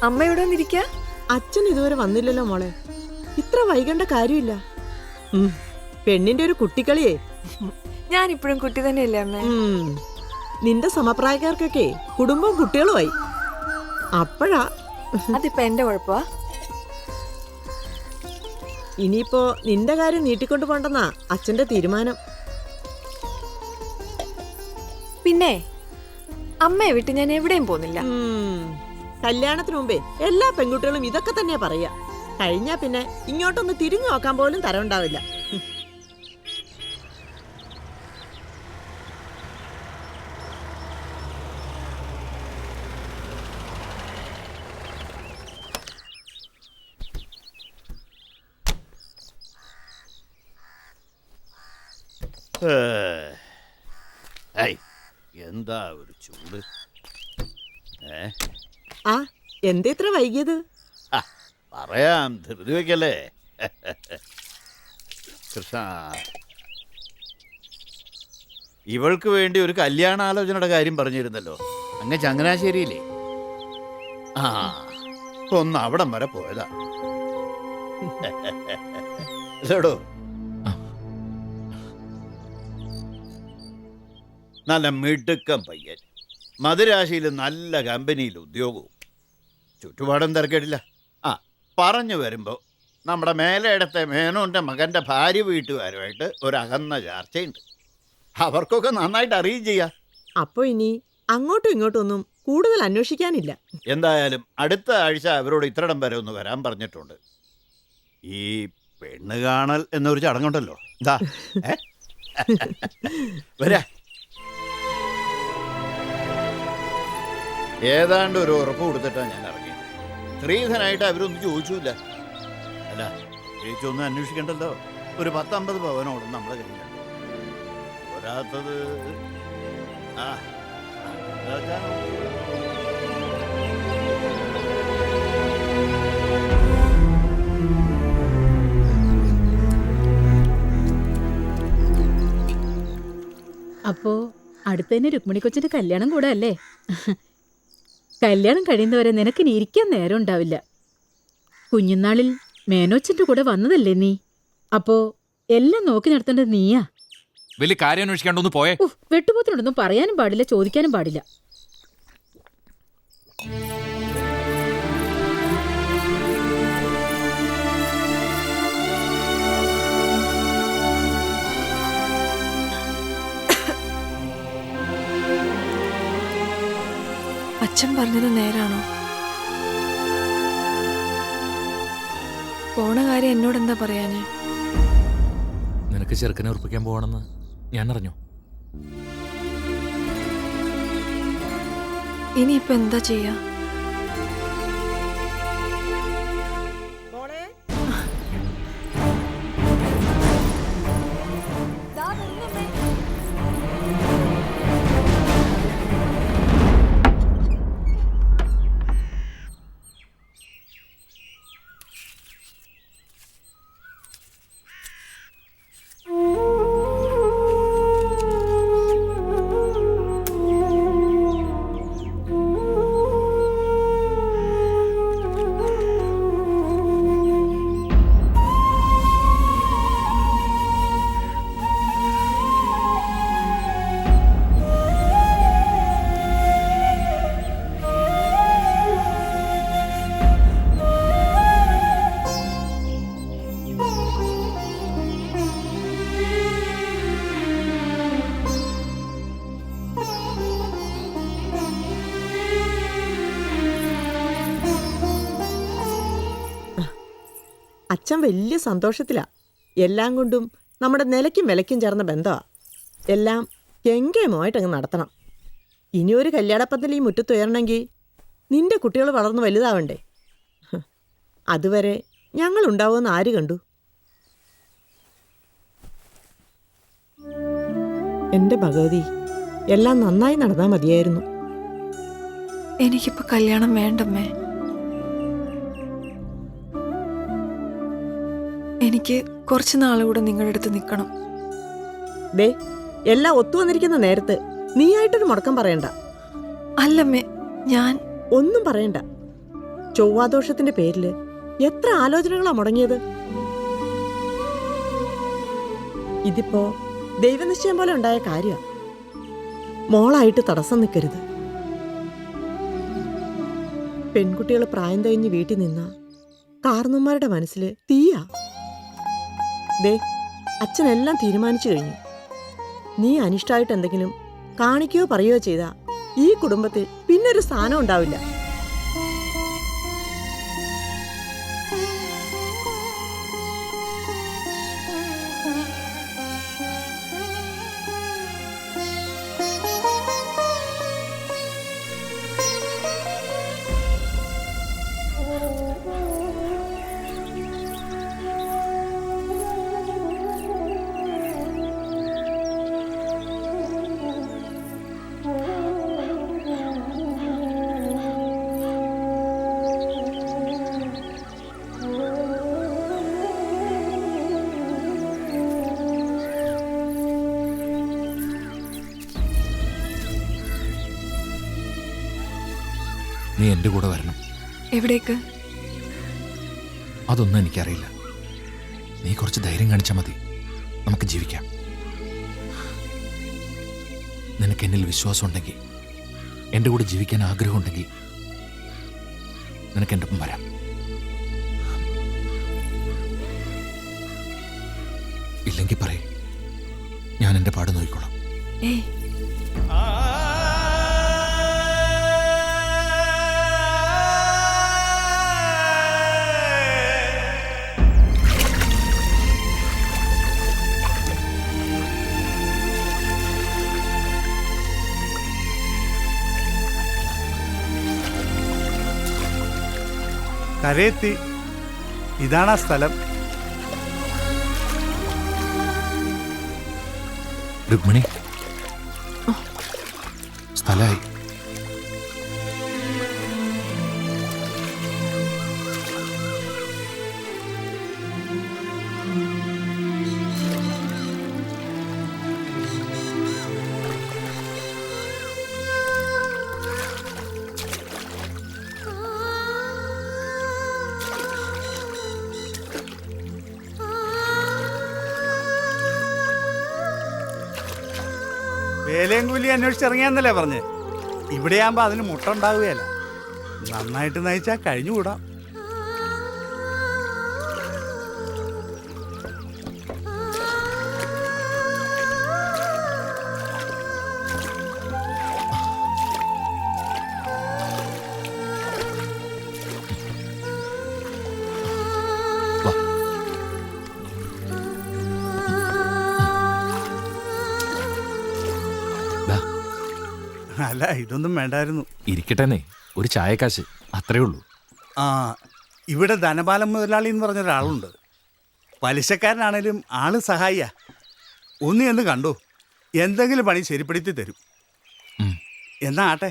അമ്മ ഇവിടെ വന്നിരിക്ക. അച്ഛൻ ഇതുവരെ വന്നില്ലല്ലോ മോളെ. ഇത്ര വൈകേണ്ട കാര്യമില്ല. പെണ്ണിന്റെ ഒരു കുട്ടിക്കളിയേ. ഞാൻ ഇപ്പോഴും കുട്ടി തന്നെയല്ലേ അമ്മ? നിന്റെ സമപ്രായക്കാർക്കൊക്കെ കുടുംബവും കുട്ടികളുമായി. അപ്പോഴാ അതിപ്പോ എന്റെ കുഴപ്പമാ? ഇനിയിപ്പോ നിന്റെ കാര്യം നീട്ടിക്കൊണ്ടു പോണ്ടെന്നാ അച്ഛന്റെ തീരുമാനം. പിന്നെ അമ്മയെ വിട്ട് ഞാൻ എവിടെയും പോന്നില്ല. കല്യാണത്തിന് മുമ്പേ എല്ലാ പെൺകുട്ടികളും ഇതൊക്കെ തന്നെ പറയാ. കഴിഞ്ഞാ പിന്നെ ഇങ്ങോട്ടൊന്ന് തിരിഞ്ഞു നോക്കാൻ പോലും തരവുണ്ടാവില്ല. എന്താ ഒരു ചൂട്. ആ എന്താ ഇത്ര വൈകിയത്? പറയാം, ധൃതി വയ്ക്കല്ലേ. കൃഷ്ണ, ഇവൾക്ക് വേണ്ടി ഒരു കല്യാണാലോചനയുടെ കാര്യം പറഞ്ഞിരുന്നല്ലോ, അങ്ങ് ചങ്ങനാശ്ശേരിയില്ലേ? ആ, ഒന്ന് അവിടം വരെ പോയതാ. അല്ലേടോ? നല്ല മിടുക്കം പയ്യൻ, മധുരാശിയിൽ നല്ല കമ്പനിയിൽ ഉദ്യോഗവും, ചുറ്റുപാടും തിരക്കേടില്ല. ആ, പറഞ്ഞു വരുമ്പോൾ നമ്മുടെ മേലയിടത്തെ മേനോൻ്റെ മകൻ്റെ ഭാര്യ വീട്ടുകാരുമായിട്ട് ഒരു അകന്ന ചർച്ചയുണ്ട്. അവർക്കൊക്കെ നന്നായിട്ട് അറിയുകയും ചെയ്യാം. അപ്പൊ ഇനി അങ്ങോട്ടും ഇങ്ങോട്ടും ഒന്നും കൂടുതൽ അന്വേഷിക്കാനില്ല. എന്തായാലും അടുത്ത ആഴ്ച അവരോട് ഇത്രടം വരെ ഒന്ന് വരാൻ പറഞ്ഞിട്ടുണ്ട്. ഈ പെണ്ണ് കാണൽ എന്നൊരു ചടങ്ങുണ്ടല്ലോ, എന്താ വരാ. ഏതാണ്ട് ഒരു ഉറപ്പ് കൊടുത്തിട്ടാണ് ഞാൻ ഇറങ്ങിയത്. സ്ത്രീധനായിട്ട് അവരൊന്നും ചോദിച്ചില്ല. അല്ല, ചേച്ചൊന്നും അന്വേഷിക്കണ്ടല്ലോ. ഒരു 10-50 പവനോടും നമ്മളെ കയ്യിലുണ്ട്. ഒരാത്തത് ആ അപ്പോ അടുത്തന്നെ രുക്മിണി കൊച്ചിന്റെ കല്യാണം കൂടെ അല്ലേ? കല്യാണം കഴിയുന്നവരെ നിനക്കിനി ഇരിക്കാൻ നേരം ഉണ്ടാവില്ല. കുഞ്ഞുനാളിൽ മേനോച്ചന്റെ കൂടെ വന്നതല്ലേ നീ? അപ്പോ എല്ലാം നോക്കി നടത്തേണ്ടത് നീയാ. വലിയ കാര്യം അന്വേഷിക്കാണ്ടൊന്ന് പോയേ. വെട്ടുപോത്തിനോടൊന്നും പറയാനും പാടില്ല, ചോദിക്കാനും പാടില്ല. അച്ഛൻ പറഞ്ഞത് നേരാണോ? പോണ കാര്യം എന്നോട് എന്താ പറയാഞ്ഞേ? നിനക്ക് ചെറുക്കനെ ഉറപ്പിക്കാൻ പോവാണെന്ന് ഞാൻ അറിഞ്ഞു. ഇനിയിപ്പോ എന്താ ചെയ്യാ? അച്ഛൻ വലിയ സന്തോഷത്തിലാ. എല്ലാം കൊണ്ടും നമ്മുടെ നിലയ്ക്കും വിലയ്ക്കും ചേർന്ന ബന്ധമാ. എല്ലാം കെങ്കേമമായിട്ടങ്ങ് നടത്തണം. ഇനിയൊരു കല്യാണപ്പന്തൽ ഈ മുറ്റത്തുയരണമെങ്കിൽ നിന്റെ കുട്ടികൾ വളർന്ന് വലുതാവണ്ടേ? അതുവരെ ഞങ്ങളുണ്ടാവുമെന്ന് ആര് കണ്ടു? എൻ്റെ ഭഗവതി, എല്ലാം നന്നായി നടന്നാൽ മതിയായിരുന്നു. എനിക്കിപ്പോ കല്യാണം വേണ്ടമ്മേ. എനിക്ക് കുറച്ച് നാളുകൂടെ നിങ്ങളുടെ അടുത്ത് നിൽക്കണം. ദേ, എല്ലാം ഒത്തുവന്നിരിക്കുന്ന നേരത്ത് നീയായിട്ടൊരു മുടക്കം പറയണ്ട. അല്ലമ്മേ, ഞാൻ ഒന്നും പറയണ്ട. ചൊവ്വാദോഷത്തിന്റെ പേരില് എത്ര ആലോചനകളാ മുടങ്ങിയത്. ഇതിപ്പോ ദൈവനിശ്ചയം പോലെ ഉണ്ടായ കാര്യ. മോളായിട്ട് തടസ്സം നിൽക്കരുത്. പെൺകുട്ടികൾ പ്രായം കഴിഞ്ഞ് വീട്ടിൽ നിന്ന കാർന്നന്മാരുടെ മനസ്സില് തീയാ. ദേ, അച്ഛനെല്ലാം തീരുമാനിച്ചു കഴിഞ്ഞു. നീ അനിഷ്ടമായിട്ട് എന്തെങ്കിലും കാണിക്കുകയോ പറയുകയോ ചെയ്താ ഈ കുടുംബത്തിൽ പിന്നൊരു സ്ഥാനം ഉണ്ടാവില്ല. നീ എൻ്റെ കൂടെ വരണം. എവിടേക്ക്? അതൊന്നും എനിക്കറിയില്ല. നീ കുറച്ച് ധൈര്യം കാണിച്ചാൽ മതി. നമുക്ക് ജീവിക്കാം. നിനക്ക് എന്നിൽ വിശ്വാസം ഉണ്ടെങ്കിൽ, എൻ്റെ കൂടെ ജീവിക്കാൻ ആഗ്രഹമുണ്ടെങ്കിൽ നിനക്ക് എൻ്റെ ഒപ്പം വരാം. ഇല്ലെങ്കിൽ പറയും, ഞാൻ എൻ്റെ പാട് നോക്കിക്കോളാം. ഏയ്, കരയെത്തി. ഇതാണ് ആ സ്ഥലം. രുക്മിണി, സ്ഥലമായി. വേലയും കൂലി അന്വേഷിച്ചിറങ്ങിയാന്നല്ലേ പറഞ്ഞ്. ഇവിടെയാകുമ്പോ അതിന് മുട്ട ഉണ്ടാവുകയല്ല. നന്നായിട്ട് നയിച്ചാ കഴിഞ്ഞുകൂടാം. അല്ല, ഇതൊന്നും വേണ്ടായിരുന്നു. ഇരിക്കട്ടെന്നേ, ഒരു ചായക്കാശ് അത്രേ ഉള്ളൂ. ആ, ഇവിടെ ധനപാലം മുതലാളി എന്ന് പറഞ്ഞൊരാളുണ്ട്. പലിശക്കാരനാണേലും ആള് സഹായിയാ. ഒന്ന് എന്ന് കണ്ടു, എന്തെങ്കിലും പണി ശരിപ്പെടുത്തി തരും. എന്നാ ആട്ടെ.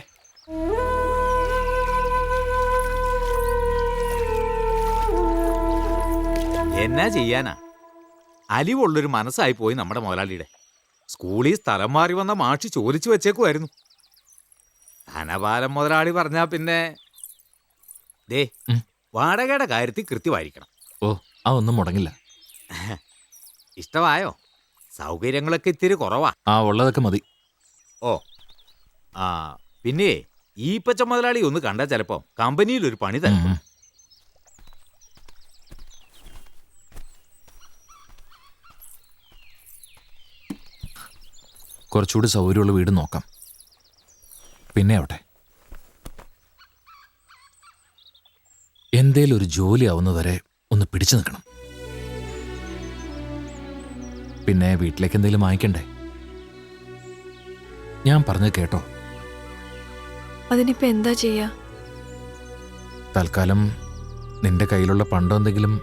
എന്നാ ചെയ്യാനാ, അലിവുള്ളൊരു മനസ്സായി പോയി നമ്മുടെ മുതലാളിയുടെ. സ്കൂളിൽ സ്ഥലം മാറി വന്ന മാഷി ചോദിച്ചു വെച്ചേക്കുമായിരുന്നു. ധനപാലം മുതലാളി പറഞ്ഞാ പിന്നെ ദേ വാടകയുടെ കാര്യത്തിൽ കൃത്യമായിരിക്കണം. ഓ, അതൊന്നും മുടങ്ങില്ല. ഇഷ്ടമായോ? സൗകര്യങ്ങളൊക്കെ ഇത്തിരി കുറവാ. ഉള്ളതൊക്കെ മതി. ഓ ആ, പിന്നെ ഈ പച്ച മുതലാളി ഒന്ന് കണ്ടാൽ ചിലപ്പോ കമ്പനിയിൽ ഒരു പണി തരും. കുറച്ചുകൂടി സൗകര്യമുള്ള വീട് നോക്കാം. പിന്നെ ആവട്ടെ, എന്തേലും ഒരു ജോലി ആവുന്നവരെ ഒന്ന് പിടിച്ചു നിൽക്കണം. പിന്നെ വീട്ടിലേക്ക് എന്തെങ്കിലും വാങ്ങിക്കണ്ടേ? ഞാൻ പറഞ്ഞത് കേട്ടോ? അതിനിപ്പോ എന്താ ചെയ്യാ? തൽക്കാലം നിന്റെ കയ്യിലുള്ള പണ്ടോ എന്തെങ്കിലും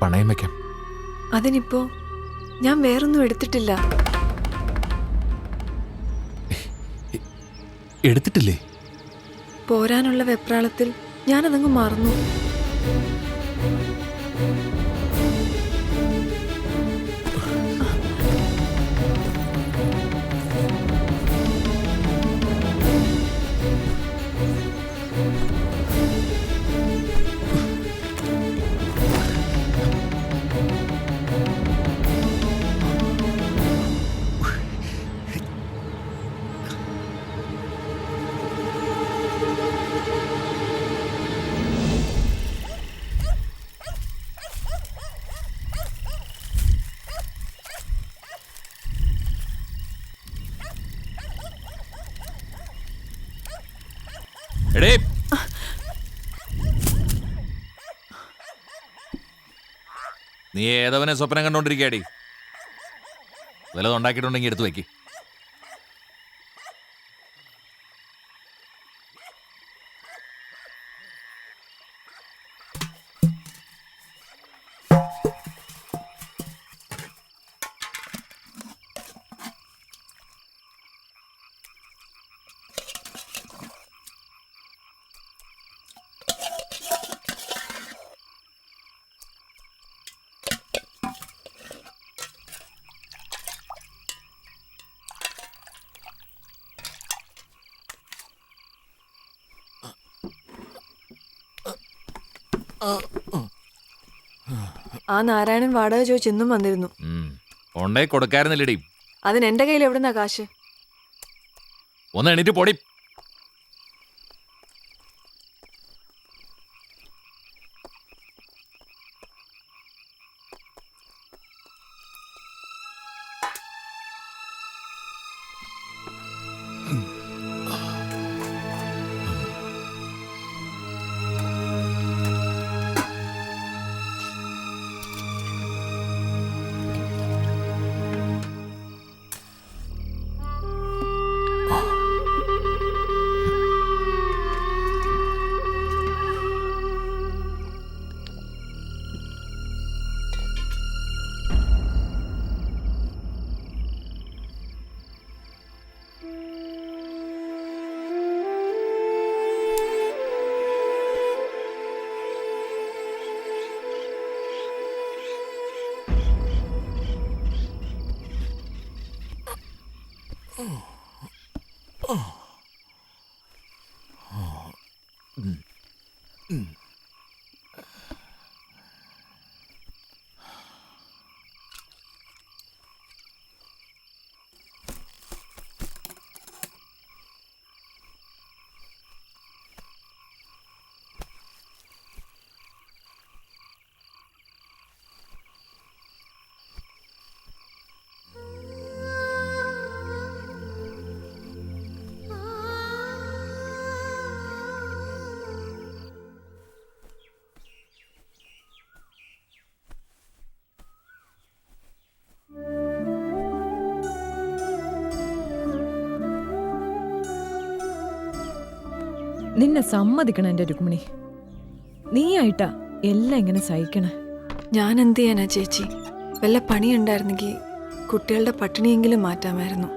പണയം വെക്കാം. അതിനിപ്പോ ഞാൻ വേറൊന്നും എടുത്തിട്ടില്ല. എടുത്തിട്ടില്ലേ? പോരാനുള്ള വെപ്രാളത്തിൽ ഞാനതങ്ങ് മറന്നു. നീ ഏതവനെ സ്വപ്നം കണ്ടോണ്ടിരിക്കാടി? വല്ലതും ഉണ്ടാക്കിയിട്ടുണ്ടെങ്കിൽ എടുത്തു വയ്ക്ക്. ആ നാരായണൻ വാടക ചോദിച്ച് ഇന്നും വന്നിരുന്നു. കൊണ്ടേ കൊടുക്കാറുന്നില്ലടി. അതിന് എന്റെ കയ്യിൽ എവിടുന്നാ കാശ്? ഒന്ന് എണീറ്റ് പൊടി. നിന്നെ സമ്മതിക്കണം എൻ്റെ രുക്മിണി. നീയായിട്ടാ എല്ലാം ഇങ്ങനെ സഹിക്കണേ. ഞാൻ എന്ത് ചെയ്യാനാ ചേച്ചി? വല്ല പണിയുണ്ടായിരുന്നെങ്കിൽ കുട്ടികളുടെ പട്ടിണിയെങ്കിലും മാറ്റാമായിരുന്നു.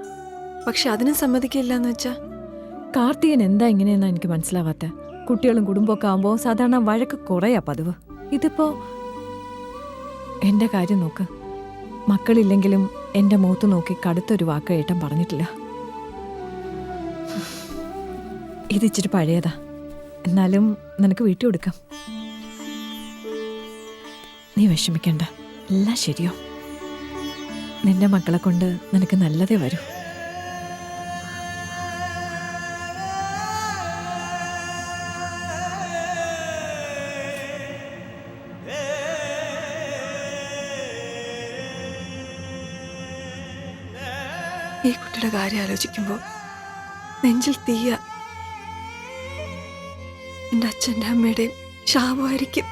പക്ഷെ അതിനും സമ്മതിക്കില്ല എന്ന് വെച്ചാ. കാർത്തികൻ എന്താ ഇങ്ങനെയെന്നാ എനിക്ക് മനസ്സിലാവാത്ത. കുട്ടികളും കുടുംബമൊക്കെ ആകുമ്പോൾ സാധാരണ വഴക്ക് കുറയാ പതിവ്. ഇതിപ്പോ എൻ്റെ കാര്യം നോക്ക്. മക്കളില്ലെങ്കിലും എൻ്റെ മുഖത്ത് നോക്കി കടുത്തൊരു വാക്ക് ഏട്ടൻ പറഞ്ഞിട്ടില്ല. ഇതിച്ചിരി പഴയതാ, എന്നാലും നിനക്ക് വീട്ടിൽ കൊടുക്കാം. നീ വിഷമിക്കണ്ട, എല്ലാം ശരിയോ. നിന്റെ മക്കളെ കൊണ്ട് നിനക്ക് നല്ലതേ വരൂ. ഈ കുട്ടിയുടെ കാര്യം ആലോചിക്കുമ്പോൾ നെഞ്ചിൽ തീയ. എൻ്റെ അച്ഛൻ്റെ അമ്മയുടെയും ശാപമായിരിക്കും.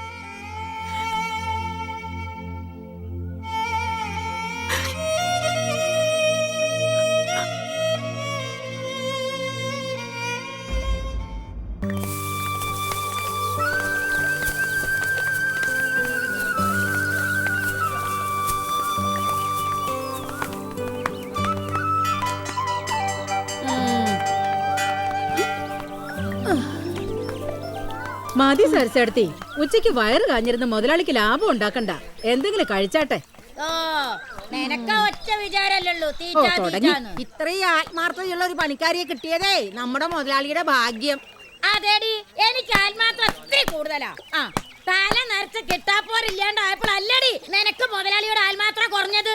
മതി സരസെടുത്തി. ഉച്ചയ്ക്ക് വയറ് കാഞ്ഞിരുന്ന മുതലാളിക്ക് ലാഭം ഉണ്ടാക്കണ്ട, എന്തെങ്കിലും കഴിച്ചാട്ടെ. ഓ, നിനക്ക് ഒറ്റ വിചാരല്ലോ ഇത്രയും ആത്മാർത്ഥതയുള്ള ഒരു പണിക്കാരിയെ കിട്ടിയതേ നമ്മുടെ മുതലാളിയുടെ ഭാഗ്യം. അതേടി, എനിക്ക് ആത്മാർത്ഥം ഒത്തിരി കൂടുതലാ. ആ, തല നിറച്ച് കിട്ടാപ്പോരില്ലാണ്ടായപ്പോഴല്ലടി നിനക്ക് മുതലാളിയുടെ ആത്മാത്രം കുറഞ്ഞത്.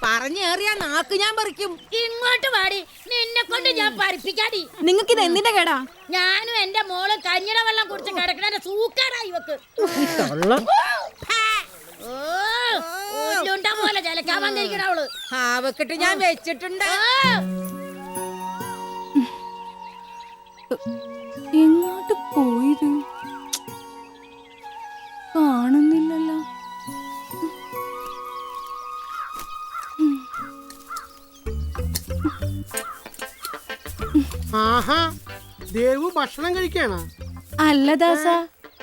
പറഞ്ഞേറിയ നാക്ക് ഞാൻ പറിക്കും. ഇങ്ങോട്ട് പാടി, നിന്നെ കൊണ്ട് ഞാൻ പരിപ്പിക്കാടി. നിങ്ങൾക്ക് ഇത് എന്തിന്റെ കേടാ? ഞാനും എന്റെ മോള് കഞ്ഞിട വെള്ളം കുടിച്ച് കിടക്കണ സൂക്കാറായി ഇവക്ക്. പോലെ ജലക്കാൻ വന്നിരിക്കണ അവള്. അവക്കിട്ട് ഞാൻ വെച്ചിട്ടുണ്ട്. എങ്ങോട്ട് പോയത് കാണുന്നില്ലല്ലോ. ആഹാ, ദേവു ഭക്ഷണം കഴിക്കാണ്. അല്ല ദാസ,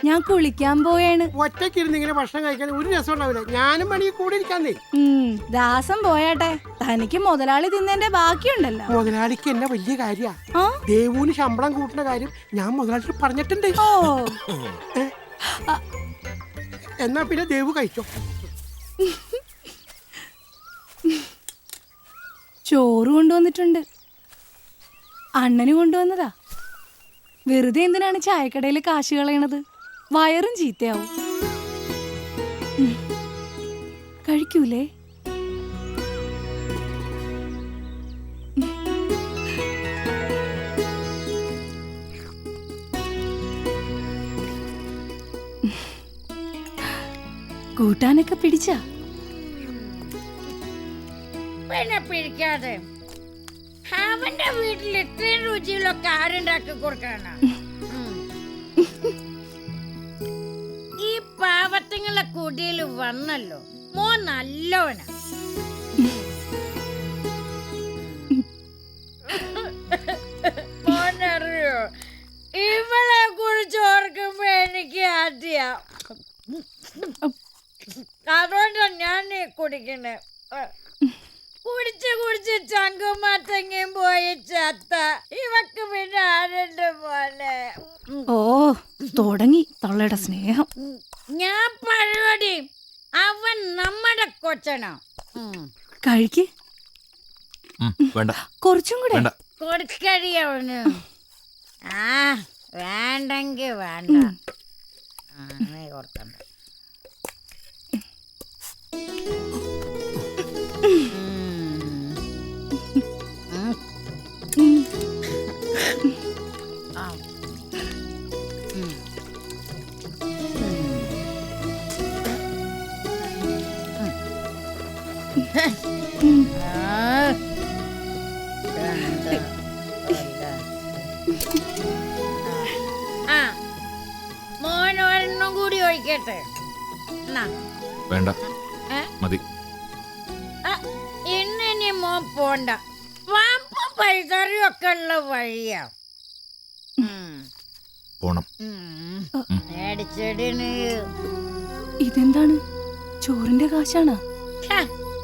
ഞാൻ കുളിക്കാൻ പോയാണ്. ഒറ്റയ്ക്കിരുന്ന് ഇങ്ങനെ ഭക്ഷണം കഴിക്കാൻ ഒരു രസം ഉണ്ടാവില്ല. ഞാനും പണി കൂടി ഇരിക്കാന്നേ. ദാസം പോയാട്ടെ, തനിക്ക് മുതലാളി തിന്നതിന്റെ ബാക്കിയുണ്ടല്ലോ. മുതലാളിക്ക് എന്നെ വലിയ കാര്യ. ദേവുവിന് ശമ്പളം കൂട്ടുന്ന കാര്യം ഞാൻ മുതലാളി പറഞ്ഞിട്ടുണ്ട്. എന്നാ പിന്നെ ദേവു കഴിച്ചോ. ചോറ് കൊണ്ടുവന്നിട്ടുണ്ട്. അണ്ണന് കൊണ്ടുവന്നതാ. വെറുതെ എന്തിനാണ് ചായക്കടയിൽ കാശ് കളയണത്? വയറും ചീത്തയാവും. കഴിക്കൂലേ? കൂട്ടാനൊക്കെ പിടിച്ചാ? പിന്നെ പിടിക്കാതെ. അവന്റെ വീട്ടിൽ ഇത്രയും രുചിയുള്ളൊക്കെ ആരുണ്ടാക്കി കൊടുക്കണ? ഈ പാവത്തിങ്ങളെ കുടിയിൽ വന്നല്ലോ. മോൻ നല്ലവനാ. മോനറിയോ, ഇവളെ കുറിച്ച് ഓർക്കുമ്പോ എനിക്ക് ആദ്യ. അതുകൊണ്ടാ ഞാൻ കുടിക്കണേ. കുടിച്ച് കുടിച്ച് ചങ്കുമാറ്റങ്ങയും പോയി ചത്ത. ഇവക്ക് പിന്നെ ആരുണ്ട് പോലെ. ഓ, തുടങ്ങി തള്ളയുടെ സ്നേഹം. ഞാൻ പരിപാടി. അവൻ നമ്മുടെ കൊച്ചനാ. കഴിക്ക്. വേണ്ട, കുറച്ചും കൂടെ കൊടുക്കടി അവന്. ആ, വേണ്ടെങ്കി വേണ്ട. നീ കൊടുക്കണ്ട. മോൻ ഒരെണ്ണം കൂടി ഒഴിക്കട്ടെ. വേണ്ട, മതി. ഇനി മോൻ പോണ്ട. പാമ്പും പൈതറിയൊക്കെ ഉള്ള വഴിയാ. പോണം. ഇതെന്താണ് ചോറിന്റെ കാശാണ്?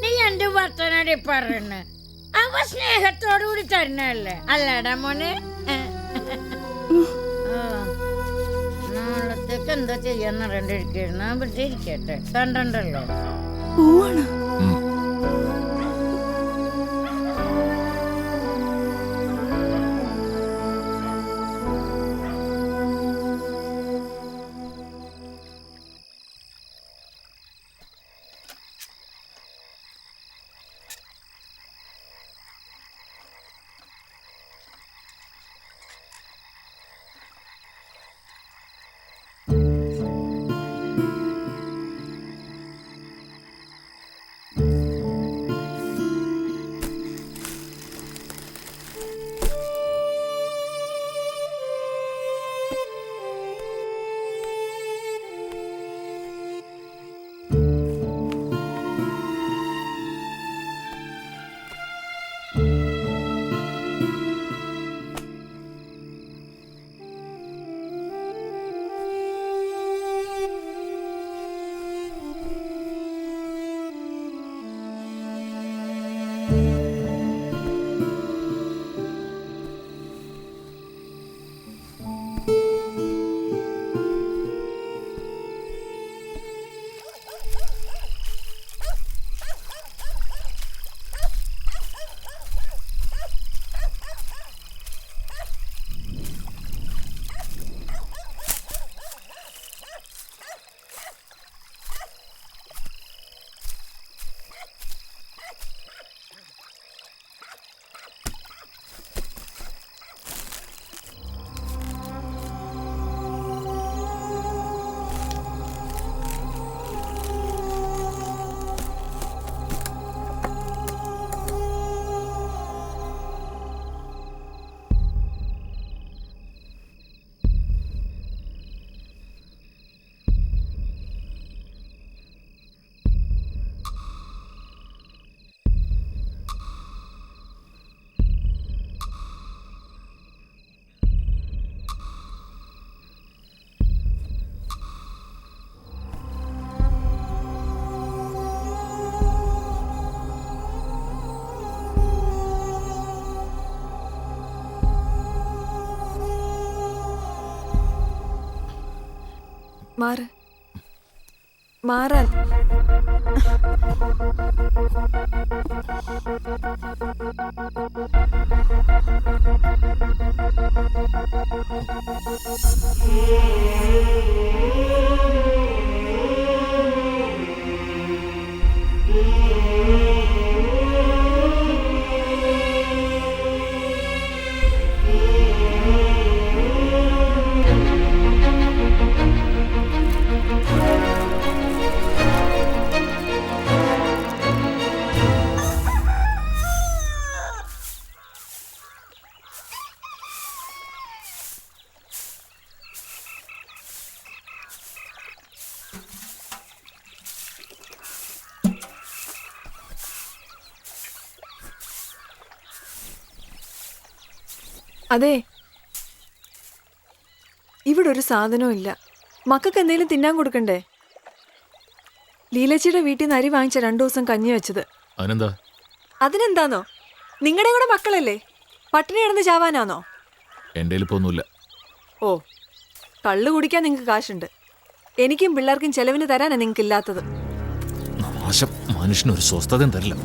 നീ എന്റെ വർത്തനാടി പറയണ അവ സ്നേഹത്തോടു കൂടി തരുന്നല്ലേ അല്ലടാ മോനെ. നാളത്തേക്ക് എന്താ ചെയ്യാന്ന് അറിയണ്ടിരിക്കുന്നു. അവിടെ ഇരിക്കട്ടെ, കണ്ടല്ലോ. പോവാണ്. മാറ്, മാറാൻ. അതെ, ഇവിടെ ഒരു സാധനവും ഇല്ല. മക്കൾക്ക് എന്തെങ്കിലും തിന്നാൻ കൊടുക്കണ്ടേ? ലീലച്ചിയുടെ വീട്ടിൽ നിന്ന് അരി വാങ്ങിച്ച 2 ദിവസം കഞ്ഞി വെച്ചത്. അതിനെന്താന്നോ, നിങ്ങളുടെ കൂടെ മക്കളല്ലേ, പട്ടിണി കിടന്ന് ചാവാനാന്നോ? എൻ്റെ ഒന്നുമില്ല. ഓ, കള്ളു കുടിക്കാൻ നിങ്ങൾക്ക് കാശുണ്ട്, എനിക്കും പിള്ളേർക്കും ചെലവിന് തരാനാ നിങ്ങൾക്ക് ഇല്ലാത്തത്. നാശം, മനുഷ്യനൊരു സ്വസ്ഥതയും തരില്ല.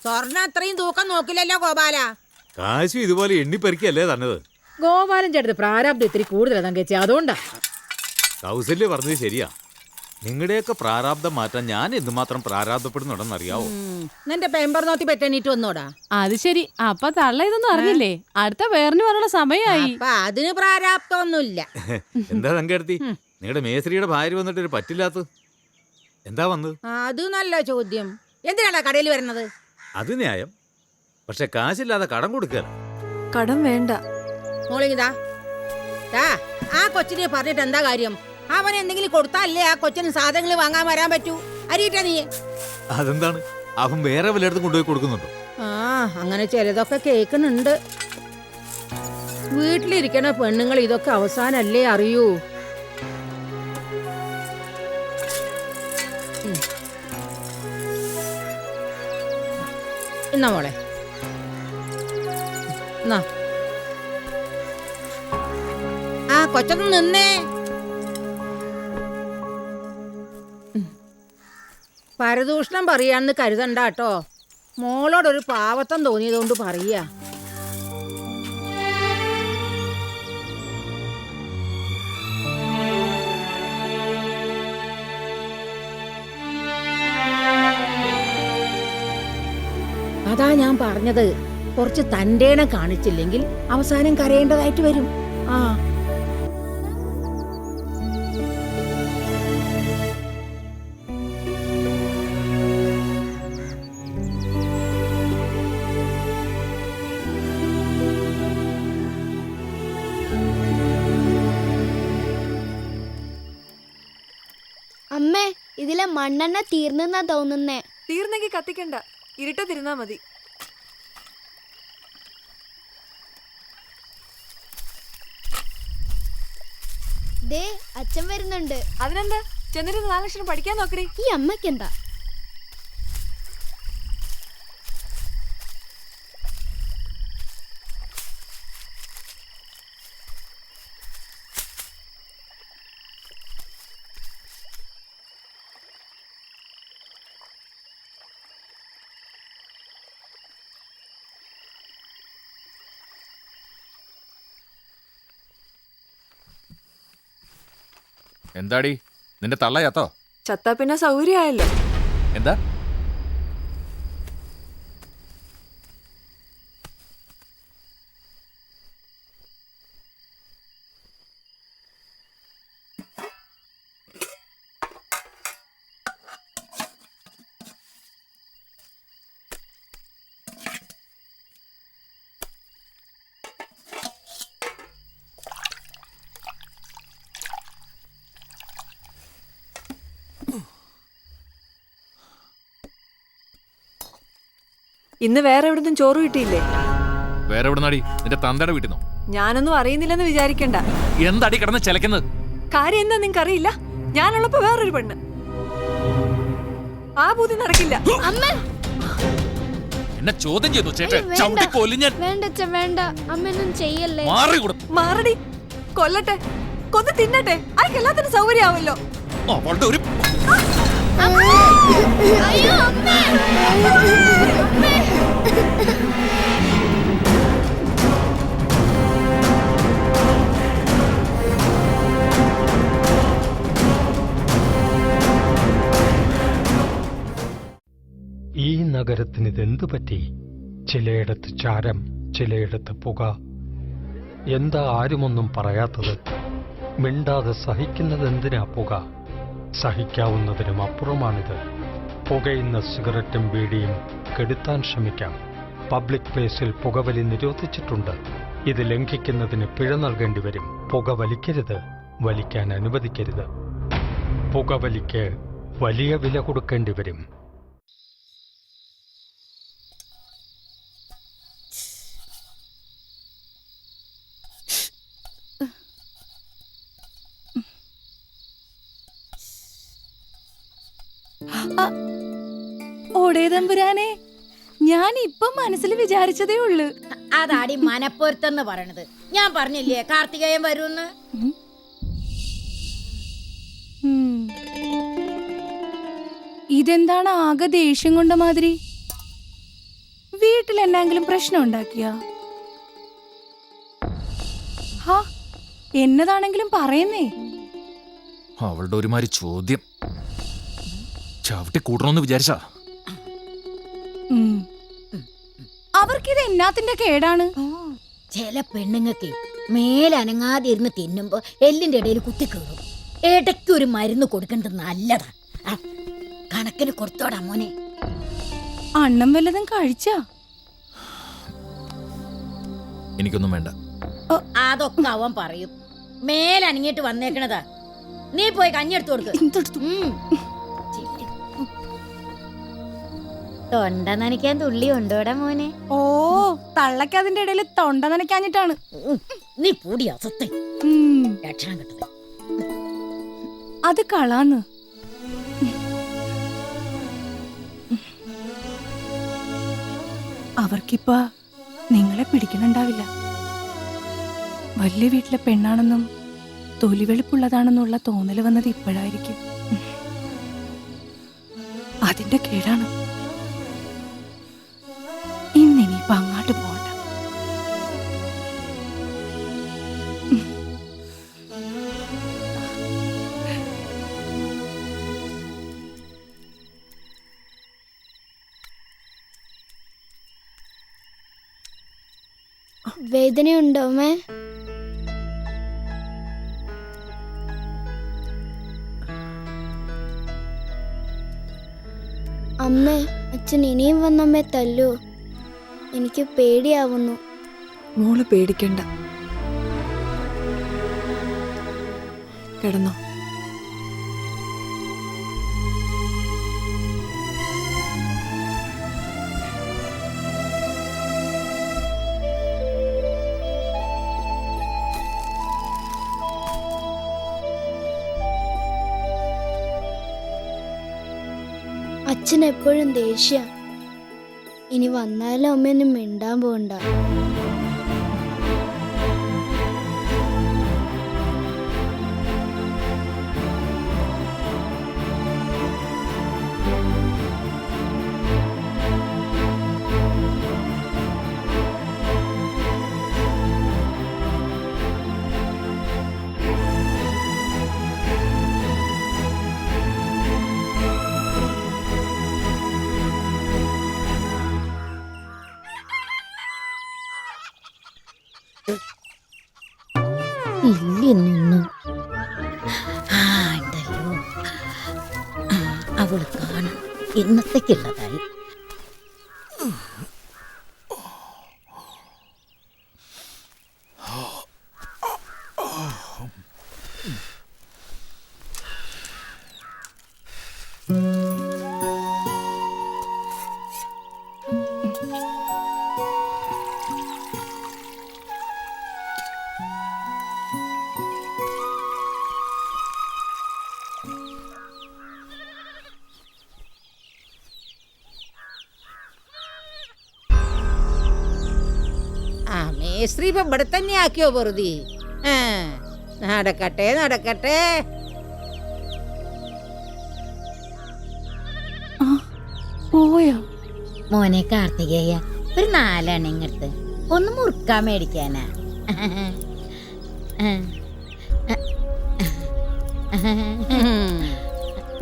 സ്വർണ്ണ അത്രയും തൂക്കം നോക്കില്ലല്ലോ ഗോപാല. കാശും ഇതുപോലെ എണ്ണിപ്പെറുക്കിയല്ലേ തന്നത്. ഗോപാലന്റെ അടുത്ത് പ്രാരാബ്ദം ഇത്തിരി കൂടുതലാ തങ്കച്ചി, അതുകൊണ്ടാ. കൗസല്യ പറഞ്ഞത് ശരിയാ. നിങ്ങളുടെയൊക്കെ പ്രാരാബ്ദം മാറ്റാൻ ഞാൻ എന്തുമാത്രം പ്രാരാബ്ദപ്പെടുന്നുണ്ടെന്നറിയാവോ? നിന്റെ പെമ്പർ നോത്തി പെറ്റണീറ്റ് വന്നോടാ. അത് ശരി. അപ്പൊ തള്ള ഇതൊന്നും അറിഞ്ഞില്ലേ? അടുത്ത വേറിന് വരാനുള്ള സമയമായി. അപ്പൊ അതിന് പ്രാരാബ്ദമൊന്നുമില്ല. എന്താ തങ്കടുത്തി, നിങ്ങളുടെ മേസ്ത്രിയുടെ ഭാര്യ വന്നിട്ട് ഒരു പറ്റില്ലാത്ത എന്താ വന്നത്? അത് നല്ല ചോദ്യം. എന്തിനാടാ കടയിൽ വരുന്നത്? അത് ന്യായം. പക്ഷെ കാശില്ലാതെ കടം കൊടുക്കുക. കടം വേണ്ട. മോളിങ്ങിതാ ആ കൊച്ചിനെ പറഞ്ഞിട്ട് എന്താ കാര്യം? അവൻ എന്തെങ്കിലും കൊടുത്താലേ ആ കൊച്ചിന് സാധനങ്ങൾ വാങ്ങാൻ വരാൻ പറ്റൂ. അരിയിട്ടാ നീ. അതെന്താണ്, അവൻ വേറെ വല്ലയിടത്തും കൊണ്ടുപോയി കൊടുക്കുന്നുണ്ടോ? ആ അങ്ങനെ ചിലതൊക്കെ കേൾക്കുന്നുണ്ട്. വീട്ടിലിരിക്കണ പെണ്ണുങ്ങൾ ഇതൊക്കെ അവസാനല്ലേ അറിയൂ. എന്നാ മോളെ, എന്നാ ആ കൊച്ചൊന്ന് നിന്നേ. പരദൂഷണം പറയാന്ന് കരുതണ്ട കേട്ടോ. മോളോടൊരു പാവത്തം തോന്നിയതുകൊണ്ട് പറയാ. അതാ ഞാൻ പറഞ്ഞത്, കുറച്ച് തന്റേണം കാണിച്ചില്ലെങ്കിൽ അവസാനം കരയേണ്ടതായിട്ട് വരും. ആ അമ്മേ, ഇതിലെ മണ്ണെണ്ണ തീർന്നെന്നാ തോന്നുന്നേ. തീർന്നെങ്കിൽ കത്തിക്കണ്ട, ഇരുട്ടത്തിരുന്നാ മതി. ദേ അച്ഛൻ വരുന്നുണ്ട്. അതിനെന്താ, ചെന്നിരുന്ന് 4 അക്ഷരം പഠിക്കാൻ നോക്കടി. ഈ അമ്മയ്ക്കെന്താ? എന്താടി, നിന്റെ തള്ള ചത്തോ? ചത്താ പിന്നെ സൗകര്യമായല്ലോ. എന്താ? ഇന്ന് വേറെ എവിടുന്നും ചോറ് കിട്ടിയില്ലേ? വേറെ എവിടെ നടി? നിന്റെ തന്തയുടെ വീട്ടിൽ നിന്നോ? ഞാനൊന്നും അറിയുന്നില്ലെന്ന് വിചാരിക്കണ്ട. എന്താടി കിടന്ന് ചിലക്കുന്നത്? കാര്യം എന്താ നിനക്ക് അറിയില്ല? ഞാനുള്ളപ്പോ വേറൊരു പെണ്ണ്. ആ ബുദ്ധി നടക്കില്ല. എന്നെ ചോദ്യം ചെയ്തു ചേട്ടൻ. ചവിട്ടി കൊല്ലും ഞാൻ. വേണ്ട അമ്മയൊന്നും ചെയ്യല്ലേ. മാറടി, കൊല്ലട്ടെ, കൊന്ന് തിന്നട്ടെ. അയാൾക്ക് എല്ലാത്തിനും സൗകര്യമാവല്ലോ. അവളുടെ ഒരു ഈ നഗരത്തിന് ഇതെന്തു പറ്റി? ചിലയിടത്ത് ചാരം, ചിലയിടത്ത് പുക. എന്താ ആരുമൊന്നും പറയാത്തത്? മിണ്ടാതെ സഹിക്കുന്നതെന്തിനാ പുക? സഹിക്കാവുന്നതിനും അപ്പുറമാണിത്. പുകയുന്ന സിഗരറ്റും ബീഡിയും കെടുത്താൻ ശ്രമിക്കാം. പബ്ലിക് പ്ലേസിൽ പുകവലി നിരോധിച്ചിട്ടുണ്ട്. ഇത് ലംഘിക്കുന്നതിന് പിഴ നൽകേണ്ടി വരും. പുക വലിക്കരുത്, വലിക്കാൻ അനുവദിക്കരുത്. പുകവലിക്ക് വലിയ വില കൊടുക്കേണ്ടി വരും. ഓടേതമ്പുരാനെ, ഞാൻ ഇപ്പം മനസ്സിൽ വിചാരിച്ചതേ ഉള്ളു. അതാടി മനപ്പൊരുത്തെന്ന് പറയണത്. ഞാൻ പറഞ്ഞില്ലേ കാർത്തികേയൻ വരുമെന്ന്. ഇതെന്താണ് ആകെ ദേഷ്യം കൊണ്ട മാതിരി? വീട്ടിൽ എന്തെങ്കിലും പ്രശ്നം ഉണ്ടാക്കിയ? എന്നതാണെങ്കിലും പറയുന്നേ. അവളുടെ ഒരുമാതിരി ചോദ്യം ചവിട്ടി കൂട്ടണമെന്ന് വിചാരിച്ചാ. അവർക്കിത് എന്നാത്തിന്റെ കേടാണ്? ചില പെണ്ണുങ്ങൾക്ക് മേലനങ്ങാതെ ഇരുന്ന് തിന്നുമ്പോ എല്ലിന്റെ ഇടയിൽ കുത്തിക്കേറും. ഇടയ്ക്ക് ഒരു മരുന്ന് കൊടുക്കേണ്ടത് നല്ലതാ. കണക്കിന് കൊടുത്തോടാ മോനെ. അണ്ണം വല്ലതും കഴിച്ചാ? എനിക്കൊന്നും വേണ്ട. അതൊക്കെ അവൻ പറയും. മേലനങ്ങിട്ട് വന്നേക്കണതാ. നീ പോയി കഞ്ഞെടുത്തു കൊടുക്ക്. തൊണ്ട നനയ്ക്കാൻ തുള്ളി ഉണ്ടോടാ മോനെ? ഓ, തള്ളക്ക് അതിന്റെ ഇടയിൽ തൊണ്ട നനയ്ക്കാഞ്ഞിട്ടാണ്. നീ പൂടിയാ സത്യം. ലക്ഷണം കിട്ടത് അത് കളാന്ന്. അവർക്കിപ്പ നിങ്ങളെ പിടിക്കണുണ്ടാവില്ല. വലിയ വീട്ടിലെ പെണ്ണാണെന്നും തൊലിവെളുപ്പുള്ളതാണെന്നുള്ള തോന്നല് വന്നത് ഇപ്പോഴായിരിക്കും. അതിന്റെ കേടാണ്. ഇന്നിനിയിപ്പോ അങ്ങോട്ട് പോകണ്ട. വേദനയുണ്ടോ അമ്മേ? അമ്മേ, അച്ഛൻ ഇനിയും വന്നമ്മേ തല്ലൂ. എനിക്ക് പേടിയാവുന്നു. മോള് പേടിക്കണ്ട, കിടന്നോ. അച്ഛൻ എപ്പോഴും ദേഷ്യ. ഇനി വന്നാലും അമ്മയൊന്നും മിണ്ടാൻ പോകണ്ട. ഇല്ലെന്നു ഉണ്ടല്ലോ. അവള് കാണും ഇന്നത്തേക്കുള്ളതായി. മേസ്ത്രി ഇപ്പൊ ഇവിടെ തന്നെ ആക്കിയോ വെറുതെ? നടക്കട്ടെ നടക്കട്ടെ. പോയോ മോനെ കാർത്തികേയ? ഒരു 4 ഇങ്ങടുത്ത് ഒന്ന് മുറുക്കാൻ മേടിക്കാനാ.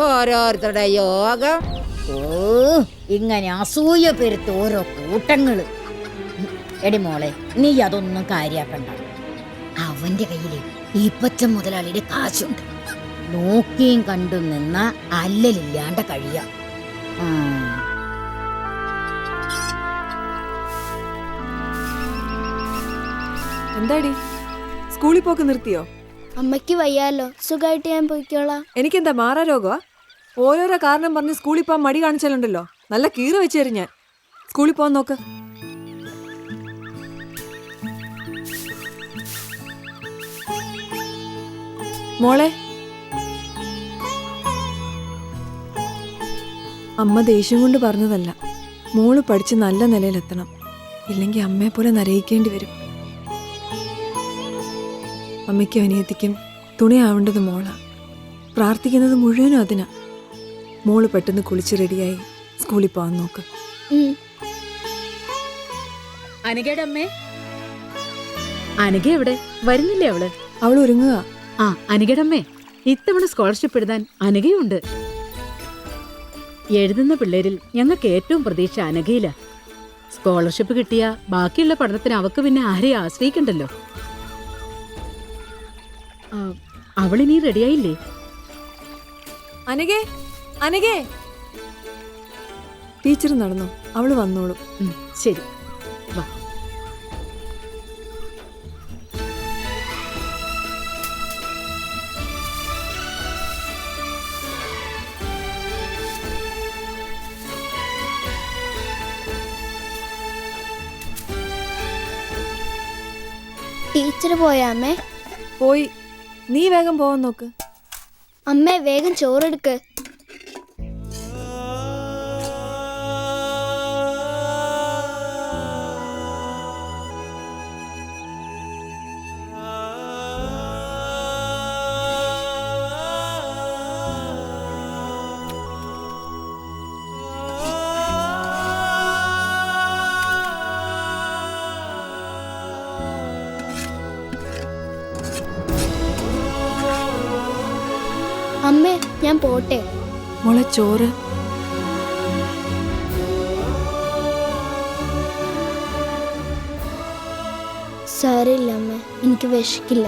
ഓരോരുത്തരുടെ യോഗം. ഓ, ഇങ്ങനെ അസൂയ പെരുത്ത് ഓരോ കൂട്ടങ്ങള്. എടി മോളെ, നീ അതൊന്നും കാര്യാക്കണ്ട. അവന്റെ കയ്യില് ഈപ്പച്ച മുതലാളിയുടെ കാശുണ്ട്. നോക്കിയും കണ്ടും നിന്ന അല്ലലില്ലാണ്ട കഴിയാം. എന്താടി, സ്കൂളിൽ പോക്ക് നിർത്തിയോ? അമ്മയ്ക്ക് വയ്യാലോ, സുഖമായിട്ട് ഞാൻ പോയിക്കോളാം. എനിക്കെന്താ മാറാ രോഗമാ? ഓരോരോ കാരണം പറഞ്ഞ് സ്കൂളിൽ പോകാൻ മടി കാണിച്ചാലുണ്ടല്ലോ, നല്ല കീറ് വെച്ച് തരും ഞാൻ. സ്കൂളിൽ പോകാൻ നോക്ക്. മോളെ, അമ്മ ദേഷ്യം കൊണ്ട് പറഞ്ഞതല്ല. മോള് പഠിച്ച് നല്ല നിലയിലെത്തണം. ഇല്ലെങ്കിൽ അമ്മയെ പോലെ നരയിക്കേണ്ടി വരും. അമ്മയ്ക്കും അനിയത്തിക്കും തുണയാവേണ്ടത് മോളാ. പ്രാർത്ഥിക്കുന്നത് മുഴുവനും അതിനാ. മോള് പെട്ടെന്ന് കുളിച്ച് റെഡിയായി സ്കൂളിൽ പോകാൻ നോക്ക്. അനഘയുടെ അമ്മേ, അനഘ എവിടെ? വരുന്നില്ലേ അവള്? അവൾ ഒരുങ്ങുക. ആ, അനഘയുടെ അമ്മേ, ഇത്തവണ സ്കോളർഷിപ്പ് എഴുതാൻ അനഘയുണ്ട്. എഴുതുന്ന പിള്ളേരിൽ ഞങ്ങൾക്ക് ഏറ്റവും പ്രതീക്ഷ അനഘയില. സ്കോളർഷിപ്പ് കിട്ടിയ ബാക്കിയുള്ള പഠനത്തിന് അവക്ക് പിന്നെ ആരെയും ആശ്രയിക്കണ്ടല്ലോ. അവളിനി റെഡിയായില്ലേ? അനഘേ, അനഘേ, ടീച്ചർ നടന്നു, അവള് വന്നോളും. ശരി, വാ. ടീച്ചർ പോയാ അമ്മേ? പോയി. നീ വേഗം പോവാൻ നോക്ക്. അമ്മേ വേഗം ചോറെടുക്ക്. അമ്മേ ഞാൻ പോട്ടെ. മോളെ ചോറ്. സാരമില്ല അമ്മേ, എനിക്ക് വിശക്കില്ല.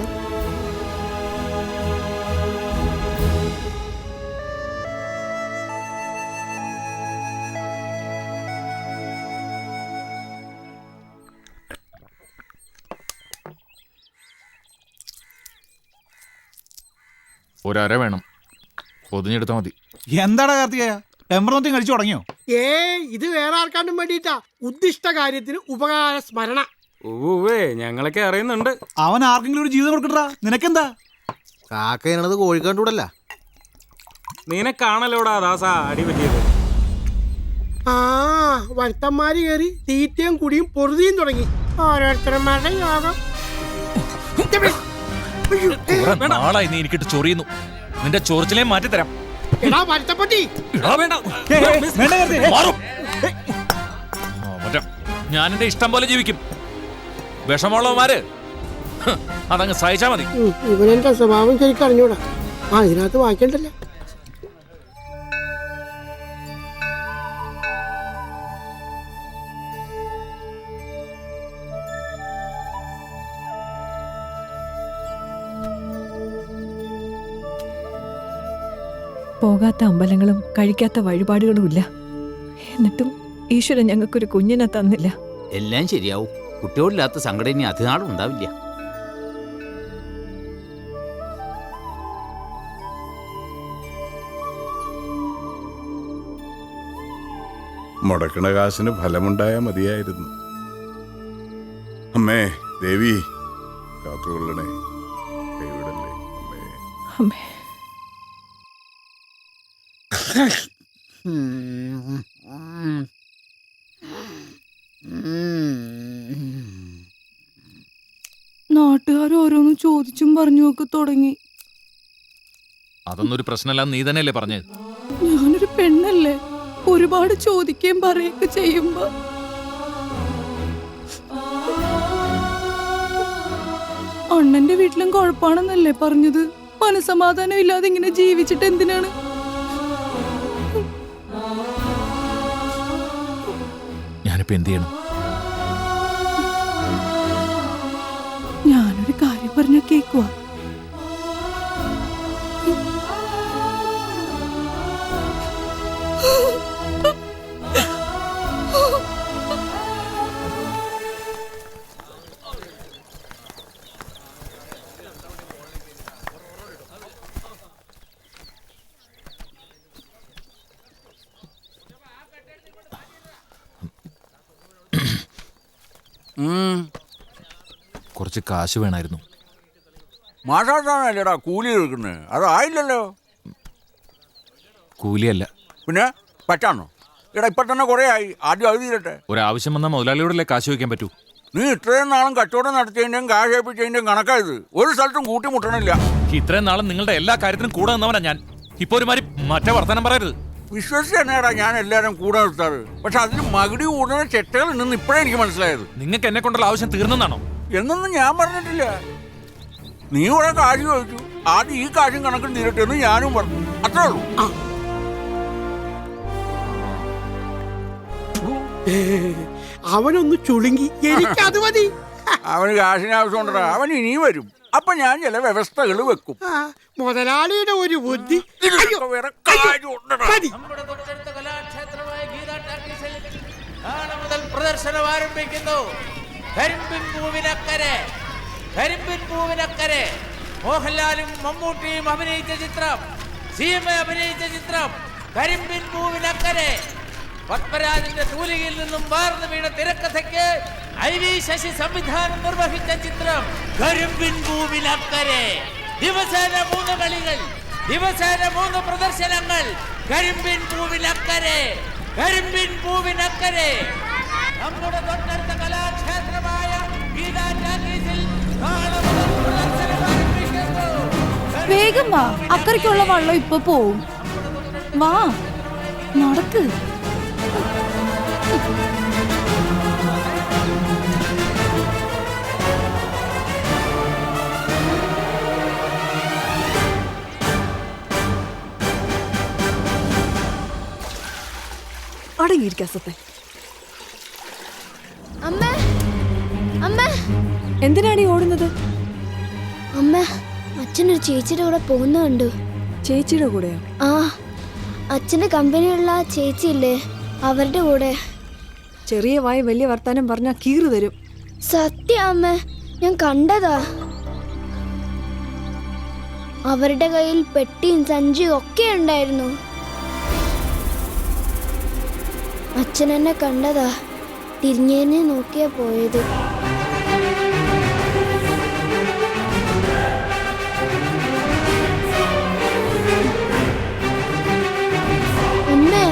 ഒരര വേണം, പൊതിഞ്ഞെടുത്താ മതി. എന്താടാ കാർത്തികേയ, ടെമ്പറൊന്നും കഴിച്ചു തുടങ്ങിയോ? ഇത് വേറെ ആർക്കാണ്ടും വേണ്ടിയിട്ടാ. ഉദ്ദിഷ്ട കാര്യത്തിന് ഉപകാര സ്മരണ. ഞങ്ങളൊക്കെ അറിയുന്നുണ്ട്. അവൻ ആർക്കെങ്കിലും ഒരു ജീവിതം കൊടുക്കട്ടാ, നിനക്കെന്താ? കാക്കയണത് കോഴിക്കണ്ടൂടല്ല. നിനക്കാണല്ലോടാ ദാസ അടി പറ്റിയത്. വരുത്തന്മാര് കയറി തീറ്റയും കുടിയും പൊറുതിയും തുടങ്ങി. ഓരോരുത്തരന്മാരുടെ യോഗം. നാളായി നീ എനിക്കിട്ട് ചൊറിയുന്നു. നിന്റെ ചൊറിച്ചിലേ മാറ്റി തരാം. ഞാൻ എന്റെ ഇഷ്ടം പോലെ ജീവിക്കും. വിഷമുള്ളവന്മാര് അതങ്ങ് സഹിച്ചാ മതി. ഇവനെന്റെ സ്വഭാവം ശരിക്കും അറിഞ്ഞൂടാ. ഇതിനകത്ത് വായിക്കണ്ടല്ലോ. പോകാത്ത അമ്പലങ്ങളും കഴിക്കാത്ത വഴിപാടുകളുമില്ല. എന്നിട്ടും ഈശ്വരൻ ഞങ്ങൾക്കൊരു കുഞ്ഞിനെ തന്നില്ല. എല്ലാം ശരിയാവും. കുട്ടിയോടില്ലാത്ത സങ്കടം ഇനി അധികനാളും ഉണ്ടാവില്ല. മുടക്കണ കാശിന് ഫലമുണ്ടായാൽ മതിയായിരുന്നു. അമ്മേ ദേവി കാത്തുകൊള്ളണേ, കൈവിടല്ലേ അമ്മേ. അമ്മേ, നാട്ടുകാർ ഓരോന്ന് ചോദിച്ചും പറഞ്ഞു ഒക്കെ തുടങ്ങി. അതൊന്നും ഒരു പ്രശ്നമല്ല, നീ തന്നെയല്ലേ പറഞ്ഞത്. ഞാനൊരു പെണ്ണല്ലേ, ഒരുപാട് ചോദിക്കുകയും പറയുകയൊക്കെ ചെയ്യുമ്പോ അണ്ണന്റെ വീട്ടിലും കുഴപ്പമാണെന്നല്ലേ പറഞ്ഞത്. മനസമാധാനം ഇല്ലാതെ ഇങ്ങനെ ജീവിച്ചിട്ട് എന്തിനാണ്? ഞാനിപ്പോ എന്ത് ചെയ്യണം? ഞാനൊരു കാര്യം പറഞ്ഞ കേക്കുവാ. കുറച്ച് കാശ് വേണമായിരുന്നു. മാസാണല്ലേടാ കൂലി എടുക്കുന്നത്? അതായില്ലല്ലോ. കൂലിയല്ല പിന്നെ പറ്റാണോ? എടാ ഇപ്പൊ തന്നെ കുറെ ആയി. ആദ്യം അത് തീരട്ടെ. ഒരാവശ്യം വന്നാൽ മുതലാളിയോടല്ലേ കാശ് വയ്ക്കാൻ പറ്റൂ. നീ ഇത്രയും നാളും കച്ചവടം നടത്തിയതിന്റെയും കാശ് ഏൽപ്പിച്ചതിന്റെയും കണക്കായത്. ഒരു സ്ഥലത്തും കൂട്ടിമുട്ടണില്ല. ഇത്രയും നാളും നിങ്ങളുടെ എല്ലാ കാര്യത്തിനും കൂടെ നിന്നവനാ ഞാൻ. ഇപ്പൊ ഒരുമാതിരി മറ്റേ വർത്തമാനം പറയരുത്. വിശ്വസിച്ച് തന്നെയാടാ ഞാൻ എല്ലാവരും കൂടെ നിർത്താറ്. പക്ഷെ അതിന് മകുടി കൂടുന്ന ചെറ്റകൾ ഉണ്ടെന്ന് ഇപ്പോഴേ എനിക്ക് മനസ്സിലായത്. നിങ്ങൾക്ക് എന്നെ കൊണ്ടുള്ള ആവശ്യം തീർന്നെന്നാണോ? എന്നൊന്നും ഞാൻ പറഞ്ഞിട്ടില്ല. നീ ഇവിടെ കാശ് ചോദിച്ചു, ആദ്യം ഈ കാശും കണക്കും തീരട്ടെ എന്ന് ഞാനും പറഞ്ഞു. അത്രേ ഉള്ളൂ. അവനൊന്ന് ചുളുങ്ങി, എനിക്കത് മതി. അവന് കാശിന് ആവശ്യമുണ്ടാ, അവൻ ഇനിയും വരും. അപ്പൊ ഞാൻ ചില വ്യവസ്ഥകൾ വെക്കും. മുതലാളിയുടെ ഒരു ബുദ്ധി. വേറെ കാര്യമുണ്ടെടാ. മതി. മുതൽ പ്രദർശനം ആരംഭിക്കുന്നു. കരിമ്പിൻ പൂവിനക്കരെ, കരിമ്പിൻ പൂവിനക്കരെ. മോഹൻലാലും മമ്മൂട്ടിയും അഭിനയിച്ച ചിത്രം, സീമ അഭിനയിച്ച ചിത്രം കരിമ്പിൻ പൂവിനക്കരെ. പത്മരാജന്റെ തൂലികയിൽ നിന്നും വാർന്നു വീണ തിരക്കഥയ്ക്ക് IV ശശി സംവിധാനം നിർവഹിച്ച ചിത്രം കരിമ്പിൻ പൂവിനക്കരെ. ദിവസേന 3 കളികൾ, ദിവസേന 3 പ്രദർശനങ്ങൾ. കരിമ്പിൻ പൂവിനക്കരെ, കരിമ്പിൻ പൂവിനക്കരെ. നമ്മുടെ തൊട്ടടുത്ത കലാക്ഷേത്രമായ ഗീതാ ടാക്കീസിൽ നാളെ മുതൽ പ്രദർശനം ആരംഭിക്കുന്നു. വേഗം വാ, അക്കരയ്ക്കുള്ള വള്ളം ഇപ്പൊ പോവും. വാ, നടക്ക്. അടങ്ങിയിരിക്കാം സത്തെ. അമ്മ, അമ്മ, എന്തിനാണ് ഈ ഓടുന്നത്? അമ്മ, അച്ഛനൊരു ചേച്ചിയുടെ കൂടെ പോകുന്നുണ്ട്. ചേച്ചിയുടെ കൂടെയോ? ആ, അച്ഛന്റെ കമ്പനിയുള്ള ചേച്ചിയില്ലേ, അവരുടെ കൂടെ. ചെറിയ വായി വലിയ വർത്താനം പറഞ്ഞാ കീറ് തരും. സത്യം അമ്മ, ഞാൻ കണ്ടതാ. അവരുടെ കയ്യിൽ പെട്ടിയും സഞ്ചിയും ഒക്കെ ഉണ്ടായിരുന്നു. അച്ഛൻ എന്നെ കണ്ടതാ, തിരിഞ്ഞേനെ നോക്കിയാ പോയത്. അമ്മേ,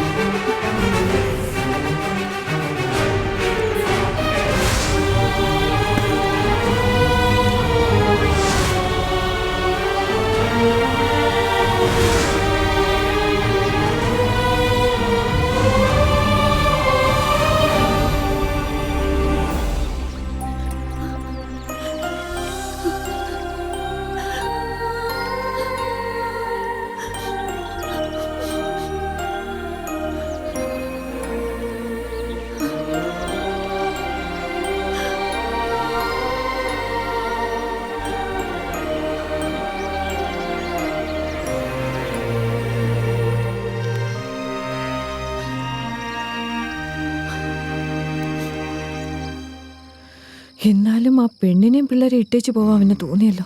എന്നാലും ആ പെണ്ണിനെയും പിള്ളേരെ ഇട്ടേച്ച് പോവാൻ അവന് തോന്നിയല്ലോ.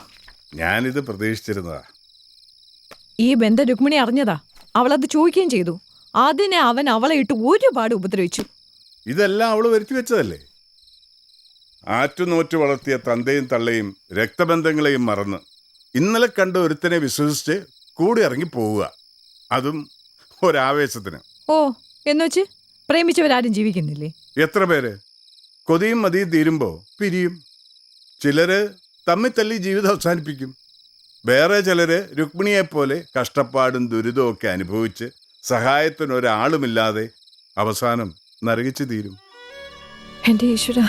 ഞാനിത് പ്രതീക്ഷിച്ചിരുന്നതാ. ഈ ബന്ധ രുക്മിണി അറിഞ്ഞതാ, അവളത് ചോദിക്കുകയും ചെയ്തു. അതിനെ അവൻ അവളെ ഇട്ട് ഒരുപാട് ഉപദ്രവിച്ചു. ഇതെല്ലാം അവള് വരുത്തി വെച്ചതല്ലേ. ആറ്റുനോറ്റ് വളർത്തിയ തന്തയും തള്ളയും രക്തബന്ധങ്ങളെയും മറന്ന് ഇന്നലെ കണ്ട ഒരുത്തനെ വിശ്വസിച്ച് കൂടി ഇറങ്ങി പോവുക, അതും ഒരാവേശത്തിന്. ഓ, എന്നുവെച്ച് പ്രേമിച്ചവരാരും ജീവിക്കുന്നില്ലേ? എത്ര പേര് കൊതിയും മതിയും തീരുമ്പോ പിരിയും. ചിലര് തമ്മിൽ തല്ലി ജീവിതം അവസാനിപ്പിക്കും. വേറെ ചിലര് രുക്മിണിയെപ്പോലെ കഷ്ടപ്പാടും ദുരിതവും ഒക്കെ അനുഭവിച്ച് സഹായത്തിനൊരാളുമില്ലാതെ അവസാനം നരകിച്ചു തീരും. എന്റെ ഈശ്വര,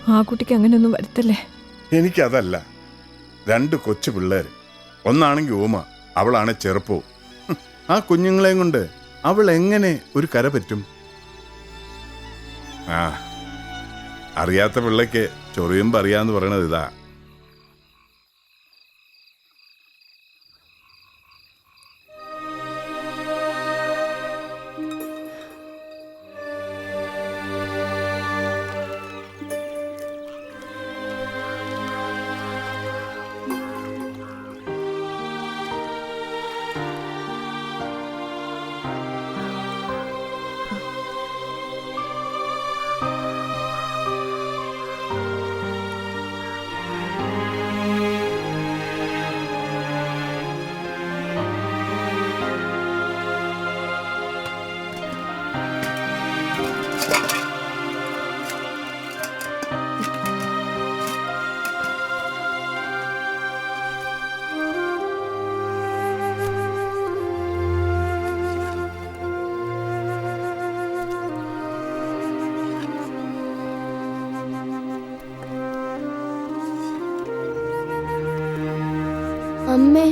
ആ കുട്ടിക്ക് അങ്ങനെയൊന്നും വരുത്തല്ലേ. എനിക്കതല്ല, 2 കൊച്ചു പിള്ളേര്. ഒന്നാണെങ്കിൽ ഓമ, അവളാണ് ചെറുപ്പവും. ആ കുഞ്ഞുങ്ങളെയും കൊണ്ട് അവൾ എങ്ങനെ ഒരു കര പറ്റും? ആ, അറിയാത്ത പിള്ളയ്ക്ക് ചൊറിയുമ്പോ അറിയാന്ന് പറയണത് ഇതാ. അമ്മേ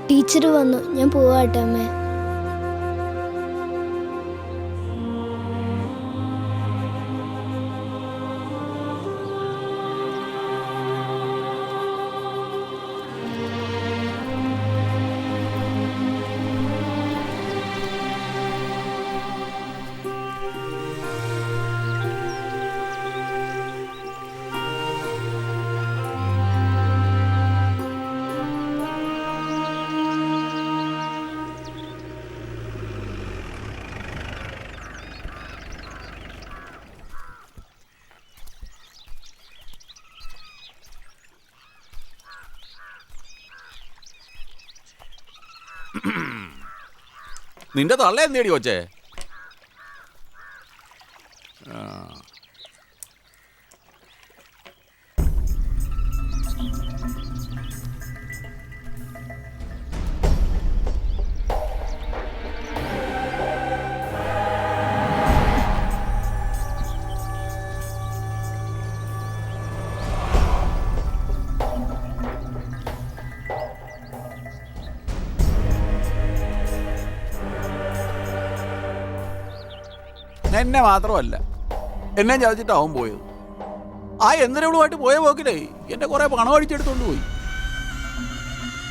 ടീച്ചർ വന്നു, ഞാൻ പോവാട്ടെ അമ്മേ. നിന്റെ തള്ള എന്തേടി കൊച്ചേ? എന്നെ മാത്രമല്ല എന്നെ ചതച്ചിട്ടാവും പോയത്. ആ എന്തിനവളുമായിട്ട് പോയ പോക്കിലേ എന്റെ കുറെ പണം അടിച്ചെടുത്തോണ്ട് പോയി.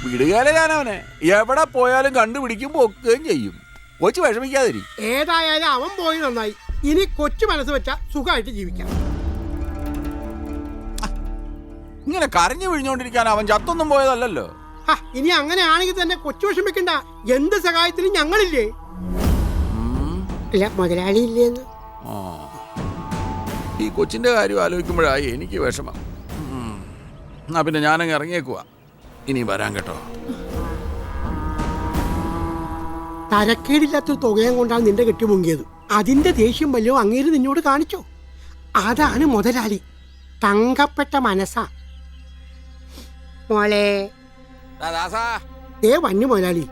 വിടുകാലെ ഞാനവനെ എവിടെ പോയാലും കണ്ടുപിടിക്കും, പൊക്കുകയും ചെയ്യും. കൊച്ചു വിഷമിക്കാതിരി. ഏതായാലും അവൻ പോയി നന്നായി. ഇനി കൊച്ചു മനസ്സ് വെച്ചാ സുഖമായിട്ട് ജീവിക്കാം. ഇങ്ങനെ കരഞ്ഞു വിഴിഞ്ഞോണ്ടിരിക്കാൻ അവൻ ചത്തൊന്നും പോയതല്ലല്ലോ. ഇനി അങ്ങനെയാണെങ്കിൽ തന്നെ കൊച്ചു വിഷമിക്കണ്ട. എന്ത് സഹായത്തിനും ഞങ്ങളില്ലേ? അല്ല, മുതലാളി ഇല്ലേന്ന്. ഈ കൊച്ചിന്റെ കാര്യം ആലോചിക്കുമ്പോഴായി എനിക്ക് വിഷമം. എന്നാ പിന്നെ ഞാനങ്ങ് ഇറങ്ങിയേക്കുവാ. ഇനി വരാൻ കേട്ടോ. തരക്കേടില്ലാത്ത തുകയും കൊണ്ടാണ് നിന്റെ കെട്ടി മുങ്ങിയത്. അതിന്റെ ദേഷ്യം വല്ലതും അങ്ങേര് നിന്നോട് കാണിച്ചോ? അതാണ് മുതലാളി. തങ്കപ്പെട്ട മനസ്സാ മോളെ. വന്നു മുതലാളി.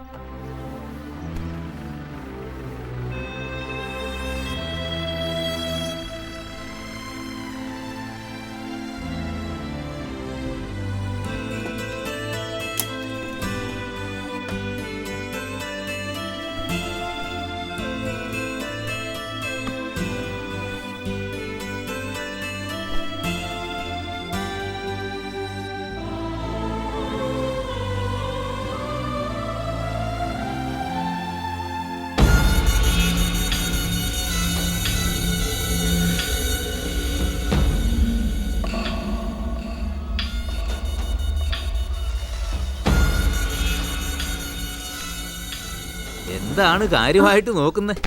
എന്താണ് കാര്യമായിട്ട് നോക്കുന്നത്?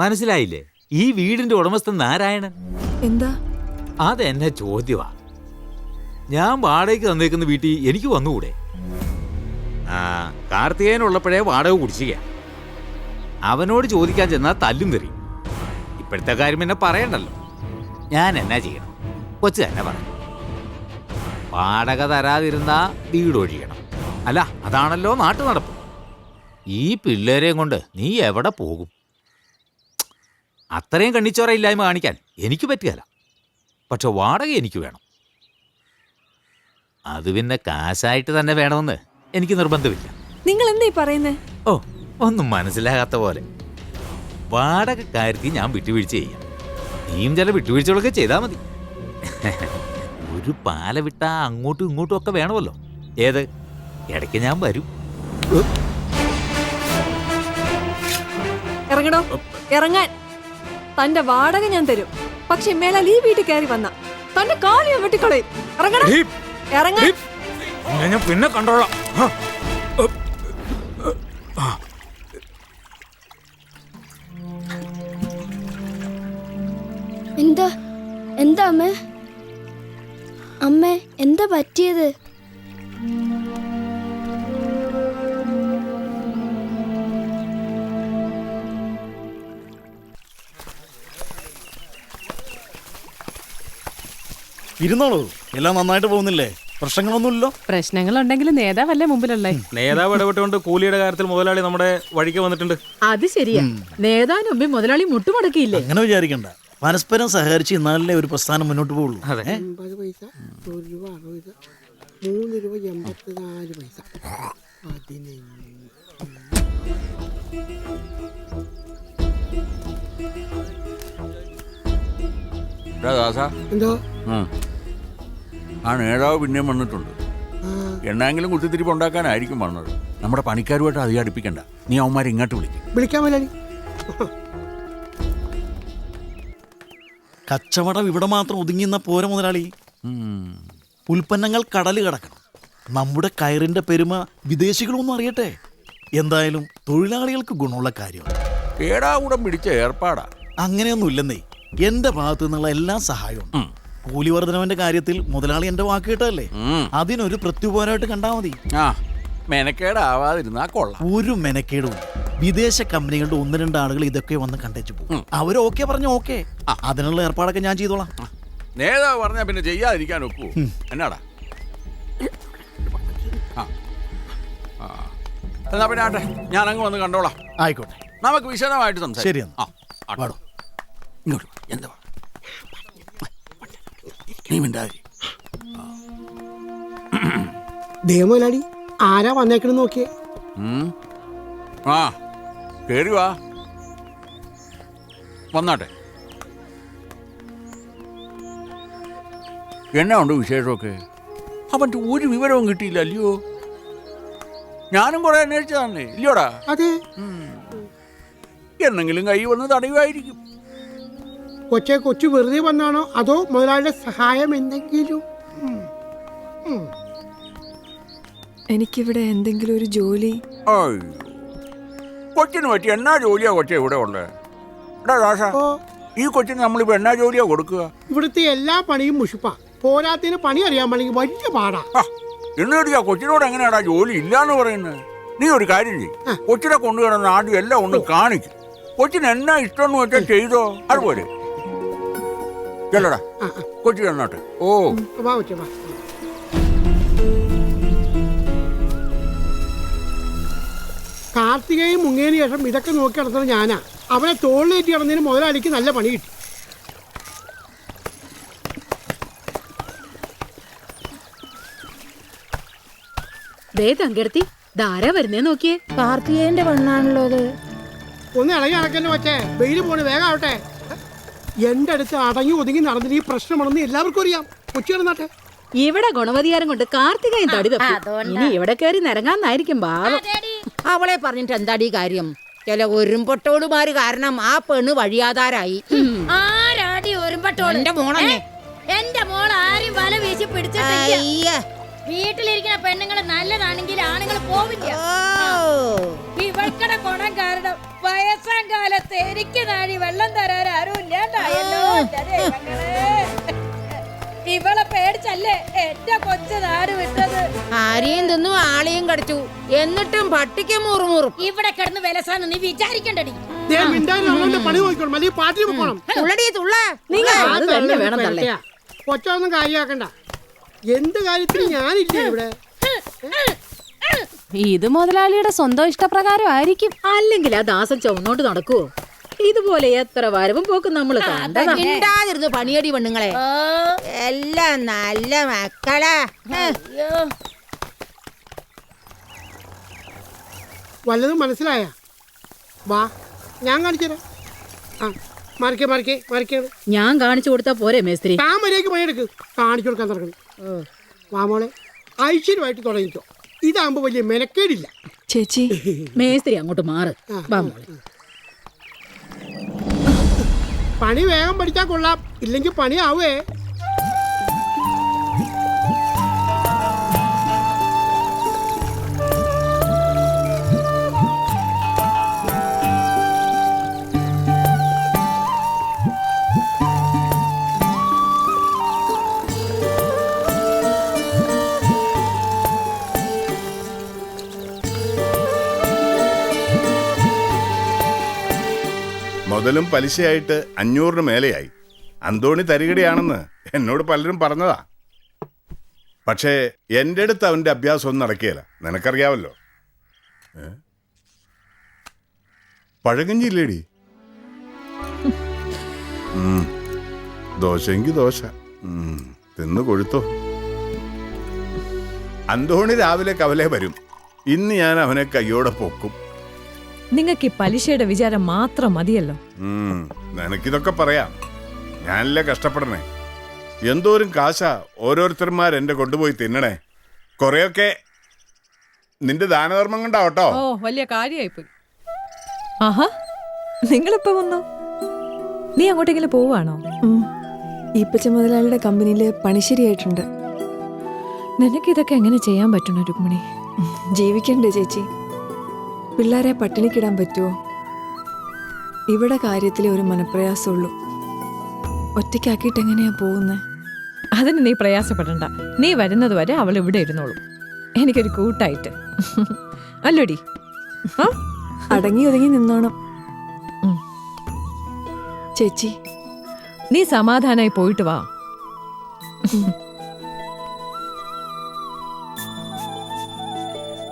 മനസ്സിലായില്ലേ? ഈ വീടിന്റെ ഉടമസ്ഥൻ നാരായണൻ. എന്താ? അതെന്നെ ചോദ്യമാ. ഞാൻ വാടകയ്ക്ക് തന്നേക്കുന്ന വീട്ടിൽ എനിക്ക് വന്നുകൂടെ? കാർത്തികേയനുള്ളപ്പോഴേ വാടക കുടിശ്ശിക. അവനോട് ചോദിക്കാൻ ചെന്നാൽ തല്ലും തെറി. ഇപ്പോഴത്തെ കാര്യം എന്നെ പറയണ്ടല്ലോ. ഞാൻ എന്നാ ചെയ്യണം? കൊച്ചു തന്നെ പറഞ്ഞു. വാടക തരാതിരുന്നാ വീട് ഒഴിയണം. അല്ല, അതാണല്ലോ നാട്ടു നടപ്പ്. ഈ പിള്ളേരെയും കൊണ്ട് നീ എവിടെ പോകും? അത്രയും കണ്ണിച്ചോറയില്ലായ്മ കാണിക്കാൻ എനിക്ക് പറ്റുകയില്ല. പക്ഷെ വാടക എനിക്ക് വേണം. അത് പിന്നെ കാശായിട്ട് തന്നെ വേണമെന്ന് എനിക്ക് നിർബന്ധമില്ല. നിങ്ങൾ എന്താ പറയുന്നേ? ഓ, ഒന്നും മനസ്സിലാകാത്ത പോലെ. വാടകക്കാർക്ക് ഞാൻ വിട്ടുവീഴ്ച ചെയ്യാം. നീയും ചില വിട്ടുവീഴ്ചകളൊക്കെ ചെയ്താൽ മതി. ഒരു പാല വിട്ടാ അങ്ങോട്ടും ഇങ്ങോട്ടും ഒക്കെ വേണമല്ലോ. ഏത് ഇടയ്ക്ക് ഞാൻ വരും. ഇറങ്ങണോ? ഇറങ്ങാൻ. തന്റെ വാടക ഞാൻ തരും. പക്ഷെ മേലാൽ ഈ വീട്ടിൽ കയറി വന്ന തന്റെ കാലി ഞാൻ വെട്ടിക്കളയും. ഇറങ്ങണം. ഇറങ്ങാൻ. ഞാൻ പിന്നെ കണ്ടോളാം. എന്താ എന്താ അമ്മേ? അമ്മേ, എന്താ പറ്റിയത്? ഇരുന്നോളൂ. എല്ലാം നന്നായിട്ട് പോകുന്നില്ലേ? പ്രശ്നങ്ങളൊന്നുമില്ലല്ലോ? പ്രശ്നങ്ങളുണ്ടെങ്കിൽ നേതാവല്ലേ മുമ്പിലല്ലേ? നേതാവ് ഇടപെട്ടുകൊണ്ട് കൂലിയുടെ കാര്യത്തിൽ മുതലാളി നമ്മുടെ വഴിക്ക് വന്നിട്ടുണ്ട്. അത് ശരിയാ. നേതാവിന് മുമ്പേ മുതലാളി മുട്ടുമടക്കിയില്ലേ? അങ്ങനെ വിചാരിക്കണ്ട. പരസ്പരം സഹകരിച്ച് എന്നാലല്ലേ ഒരു പ്രസ്ഥാനം മുന്നോട്ട് പോകുള്ളൂ. 50 പൈസ, 1 രൂപ 60, 3 രൂപ 84 പൈസ, 15. എന്തോ ആ നേതാവ് പിന്നെയും വന്നിട്ടുണ്ട്. എണ്ണാങ്കിലും കുത്തിത്തിരിപ്പ് ഉണ്ടാക്കാനായിരിക്കും വന്നത്. നമ്മുടെ പണിക്കാരുമായിട്ട് അധികം അടുപ്പിക്കണ്ട. നീ അവന്മാരെ ഇങ്ങോട്ട് വിളിക്കാൻ മുതലാളി. കച്ചവടം ഇവിടെ മാത്രം ഒതുങ്ങിന്ന പോര മുതലാളി. ഉൽപ്പന്നങ്ങൾ കടല് കടക്കണം. നമ്മുടെ കയറിന്റെ പെരുമ വിദേശികളൊന്നും അറിയട്ടെ. എന്തായാലും തൊഴിലാളികൾക്ക് ഗുണമുള്ള കാര്യമാണ്. കേടാകൂടം പിടിച്ച ഏർപ്പാടാ. അങ്ങനെയൊന്നും ഇല്ലെന്നേ. എന്റെ ഭാഗത്തു നിന്നുള്ള എല്ലാ സഹായവും. കൂലി വർധനവിന്റെ കാര്യത്തിൽ മുതലാളി എന്റെ വാക്ക് കേട്ടല്ലേ, അതിനൊരു പ്രത്യുപകാരമായിട്ട് കണ്ടാ മതി. മെനക്കേടാവാതിരുന്നാ കൊള്ളാം. ഒരു മെനക്കേടും. വിദേശ കമ്പനികളുടെ 1-2 ആളുകൾ ഇതൊക്കെ വന്ന് കണ്ടേച്ചു പോകും. അവർ ഓക്കെ പറഞ്ഞു ഓക്കെ, അതിനുള്ള ഏർപ്പാടൊക്കെ ഞാൻ ചെയ്തോളാം. നേതാവ് പറഞ്ഞാ പിന്നെ ചെയ്യാതിരിക്കാൻ ഒക്കൂ. എന്നാടാ എന്നാ പിന്നെ ആട്ടെ, ഞാൻ അങ്ങ് വന്ന് കണ്ടോളാം. ആയിക്കോട്ടെ, നമുക്ക് വിശദമായിട്ട് സംസാരിക്കാം. ശരി. ഇങ്ങോട്ട് എന്താ നീ മിണ്ടാതി. ദേവലാടി ആരാ വന്നേക്കണെന്ന് നോക്കിയേ. ആ കേറി വാ, വന്നാട്ടെ. എന്നാ ഉണ്ട് വിശേഷമൊക്കെ? അവൻ്റെ ഒരു വിവരവും കിട്ടിയില്ല അല്ലയോ? ഞാനും കുറെ അന്വേഷിച്ചതാണേ ഇല്ലയോടാ? അതെ. എന്നെങ്കിലും കൈ വന്ന് തടയുമായിരിക്കും. കൊച്ചു വെറുതെ വന്നാണോ അതോ മുതലാളിയുടെ സഹായം എന്തെങ്കിലും? എനിക്കിവിടെ എന്തെങ്കിലും ഒരു ജോലി. കൊച്ചിന് പറ്റി എന്നാ ജോലിയാ കൊച്ചെ ഇവിടെ ഉണ്ട്? ഈ കൊച്ചിന് നമ്മളിപ്പോ എന്നാ ജോലിയാ കൊടുക്കുക? ഇവിടുത്തെ എല്ലാ പണിയും മുഷിപ്പാ. പോരാത്തിന് പണി അറിയാൻ പാടില്ലെങ്കിൽ വലിയ പാടാ. എന്നിട്ട് കൊച്ചിനോട് എങ്ങനെയാടാ ജോലി ഇല്ലാന്ന് പറയുന്നത്? നീ ഒരു കാര്യം ചെയ്യും, കൊച്ചിനെ കൊണ്ടുവരുന്ന ആദ്യം എല്ലാം ഒന്ന് കാണിക്കും. കൊച്ചിന് എന്നാ ഇഷ്ടം എന്ന് വെച്ചാൽ ചെയ്തോ. അതുപോലെ ചെല്ലടാ, കൊച്ചി തന്നോട്ടെ. ഓ കാർത്തികയും മുങ്ങേന് ശേഷം ഇതൊക്കെ നോക്കി നടത്തുന്നത് ഞാനാ. അവനെ തോളിലേറ്റി നടന്നതിന് മുതലാളിക്ക് നല്ല പണി കിട്ടി. തങ്കെടുത്തി ധാരാ വരുന്നേ നോക്കിയേ. കാർത്തികേയന്റെ പെണ്ണാണല്ലോ അത്. ഒന്ന് ഇളകി നടക്കല്ലേ വച്ചേ, വെയിൽ പോണ് വേഗം ആവട്ടെ. എന്റെ അടുത്ത് അടങ്ങി ഒതുങ്ങി നടന്നിട്ട് ഈ പ്രശ്നമാണെന്ന് എല്ലാവർക്കും അറിയാം. കൊച്ചി നടന്നാട്ടെ. ഇവിടെ ഗുണവധികാരം കൊണ്ട് കാർത്തികയും തടി തപ്പി. ഇനി ഇവിടെ കയറി നിരങ്ങാന്നായിരിക്കും ഭാവം. അവളെ പറഞ്ഞിട്ട് എന്താടി കാര്യം? ചില ഒരുമ്പൊട്ടോടുമാര് കാരണം ആ പെണ്ണ് വഴിയാതാരായി. ആരാടി ഒരുമ്പട്ടോട്? എന്റെ മോളെ. എന്റെ മോൾ ആരും വല വീശി പിടിച്ചിട്ടില്ല. വീട്ടിലിരിക്കുന്ന പെണ്ണുങ്ങൾ നല്ലതാണെങ്കിൽ ആണുങ്ങൾ പോവില്ല. ഇവൾക്കടെ ഗുണം കാരണം വയസ്സാം കാലത്ത് എനിക്ക് നാഴി വെള്ളം തരാൻ ആരും ഇല്ലാണ്ടായല്ലോ. ഇവളെ പേടിച്ചല്ലേ എന്റെ കൊച്ചു നാട് വിട്ടത്. ആരെയും തിന്നു ആളെയും കടിച്ചു, എന്നിട്ടും പട്ടിക്ക് മുറുമുറും. ഇവിടെ കിടന്ന് വിലസാന്ന് നീ വിചാരിക്കണ്ടടി. കൊച്ചൊന്നും കാര്യമാക്കണ്ട. എന്ത് കാര്യത്തിന് ഞാനില്ല ഇവിടെ. ഇത് മുതലാളിയുടെ സ്വന്തം ഇഷ്ടപ്രകാരം ആയിരിക്കും. അല്ലെങ്കിൽ ആ ദാസൻ ചുവന്നോട്ട് നടക്കുവോ? ഇതുപോലെ എത്ര വരവും പോക്കും നമ്മള് കണ്ടാതിരുന്നു പണിയടി പെണ്ണുങ്ങളെ. എല്ലാം നല്ല മക്കളാ. വല്ലതും മനസ്സിലായ? വാ ഞാൻ കാണിച്ചുതരാം. ഞാൻ കാണിച്ചു കൊടുത്താ പോരെ മേസ്ത്രി? താൻ മര്യാദയ്ക്ക് പണിയെടുക്ക്. കാണിച്ചു കൊടുക്കാൻ തുടങ്ങണം. വാ മോളെ, ഐശ്വര്യമായിട്ട് തുടങ്ങിക്കോ. ഇതാകുമ്പോ വലിയ മെനക്കേടില്ല. ചേച്ചി മേസ്ത്രി അങ്ങോട്ട് മാറ്. വാ മോളെ. പണി വേഗം പഠിച്ചാൽ കൊള്ളാം, ഇല്ലെങ്കിൽ പണിയാവേ. മുതലും പലിശയായിട്ട് 500 മേലെയായി. അന്തോണി തരികടിയാണെന്ന് എന്നോട് പലരും പറഞ്ഞതാ. പക്ഷേ എൻ്റെ അടുത്ത് അവൻ്റെ അഭ്യാസം ഒന്നും നടക്കുകയില്ല. നിനക്കറിയാവല്ലോ. പഴകഞ്ഞില്ലേടി? ദോശയെങ്കി ദോശ. തിന്നു കൊഴുത്തോ. അന്തോണി രാവിലെ കവലെ വരും. ഇന്ന് ഞാൻ അവനെ കയ്യോടെ പൊക്കും. നിങ്ങൾക്ക് ഈ പലിശയുടെ വിചാരം മാത്രം മതിയല്ലോ. നിനക്കിതൊക്കെ പറയാം. ഞാനല്ലേ കഷ്ടപ്പെടണേ. എന്തോരം കാശാ ഓരോരുത്തന്മാരെന്റെ കൊണ്ടുപോയി തിന്നണേ. കൊറേയൊക്കെ നിന്റെ ദാനധർമ്മം കൊണ്ടാവട്ടോ. ഓ വലിയ കാര്യമായിപ്പോയി. ആഹാ, നിങ്ങളിപ്പോ വന്നോ? നീ അങ്ങോട്ടെങ്കിലും പോവാണോ? ഈപ്പച്ച മുതലാളിയുടെ കമ്പനിയില് പണി ശരിയായിട്ടുണ്ട്. നിനക്ക് ഇതൊക്കെ എങ്ങനെ ചെയ്യാൻ പറ്റണോ രുക്മിണി? ജീവിക്കണ്ടേ ചേച്ചി? പിള്ളേരെ പട്ടിണിക്കിടാൻ പറ്റുമോ? ഇവിടെ കാര്യത്തിലെ ഒരു മനപ്രയാസമുള്ളൂ. ഒറ്റയ്ക്കാക്കിയിട്ട് എങ്ങനെയാ പോകുന്നത്? അതിന് നീ പ്രയാസപ്പെടണ്ട. നീ വരുന്നത് വരെ അവൾ ഇവിടെ ഇരുന്നോളൂ, എനിക്കൊരു കൂട്ടായിട്ട്. അല്ലോടി? അടങ്ങി ഒതുങ്ങി നിന്നോണം ചേച്ചി. നീ സമാധാനായി പോയിട്ട് വാ.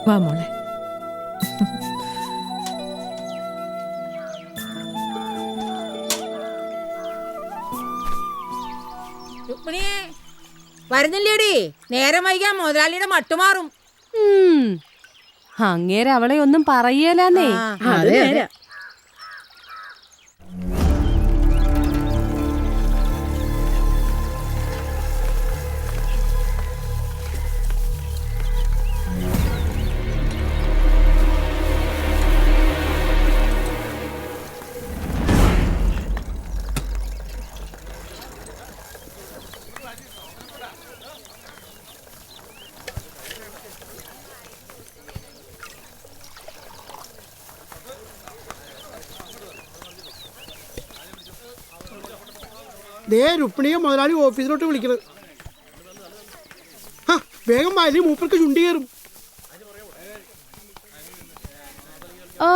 വാ മോളെ. രുക്മിണിയെ വരുന്നില്ലേടി? നേരം വൈകാൻ മുതലാളിയുടെ മട്ടുമാറും. അങ്ങേരെ അവളെ ഒന്നും പറയലാന്നേ. അതെ അതെ. ദേ രുക്മിണിയെ മുതലാളി ഓഫീസിലോട്ട് വിളിക്കണത്. വേഗം വാലി, മൂപ്പർക്ക് ചുണ്ടി കയറും. ഓ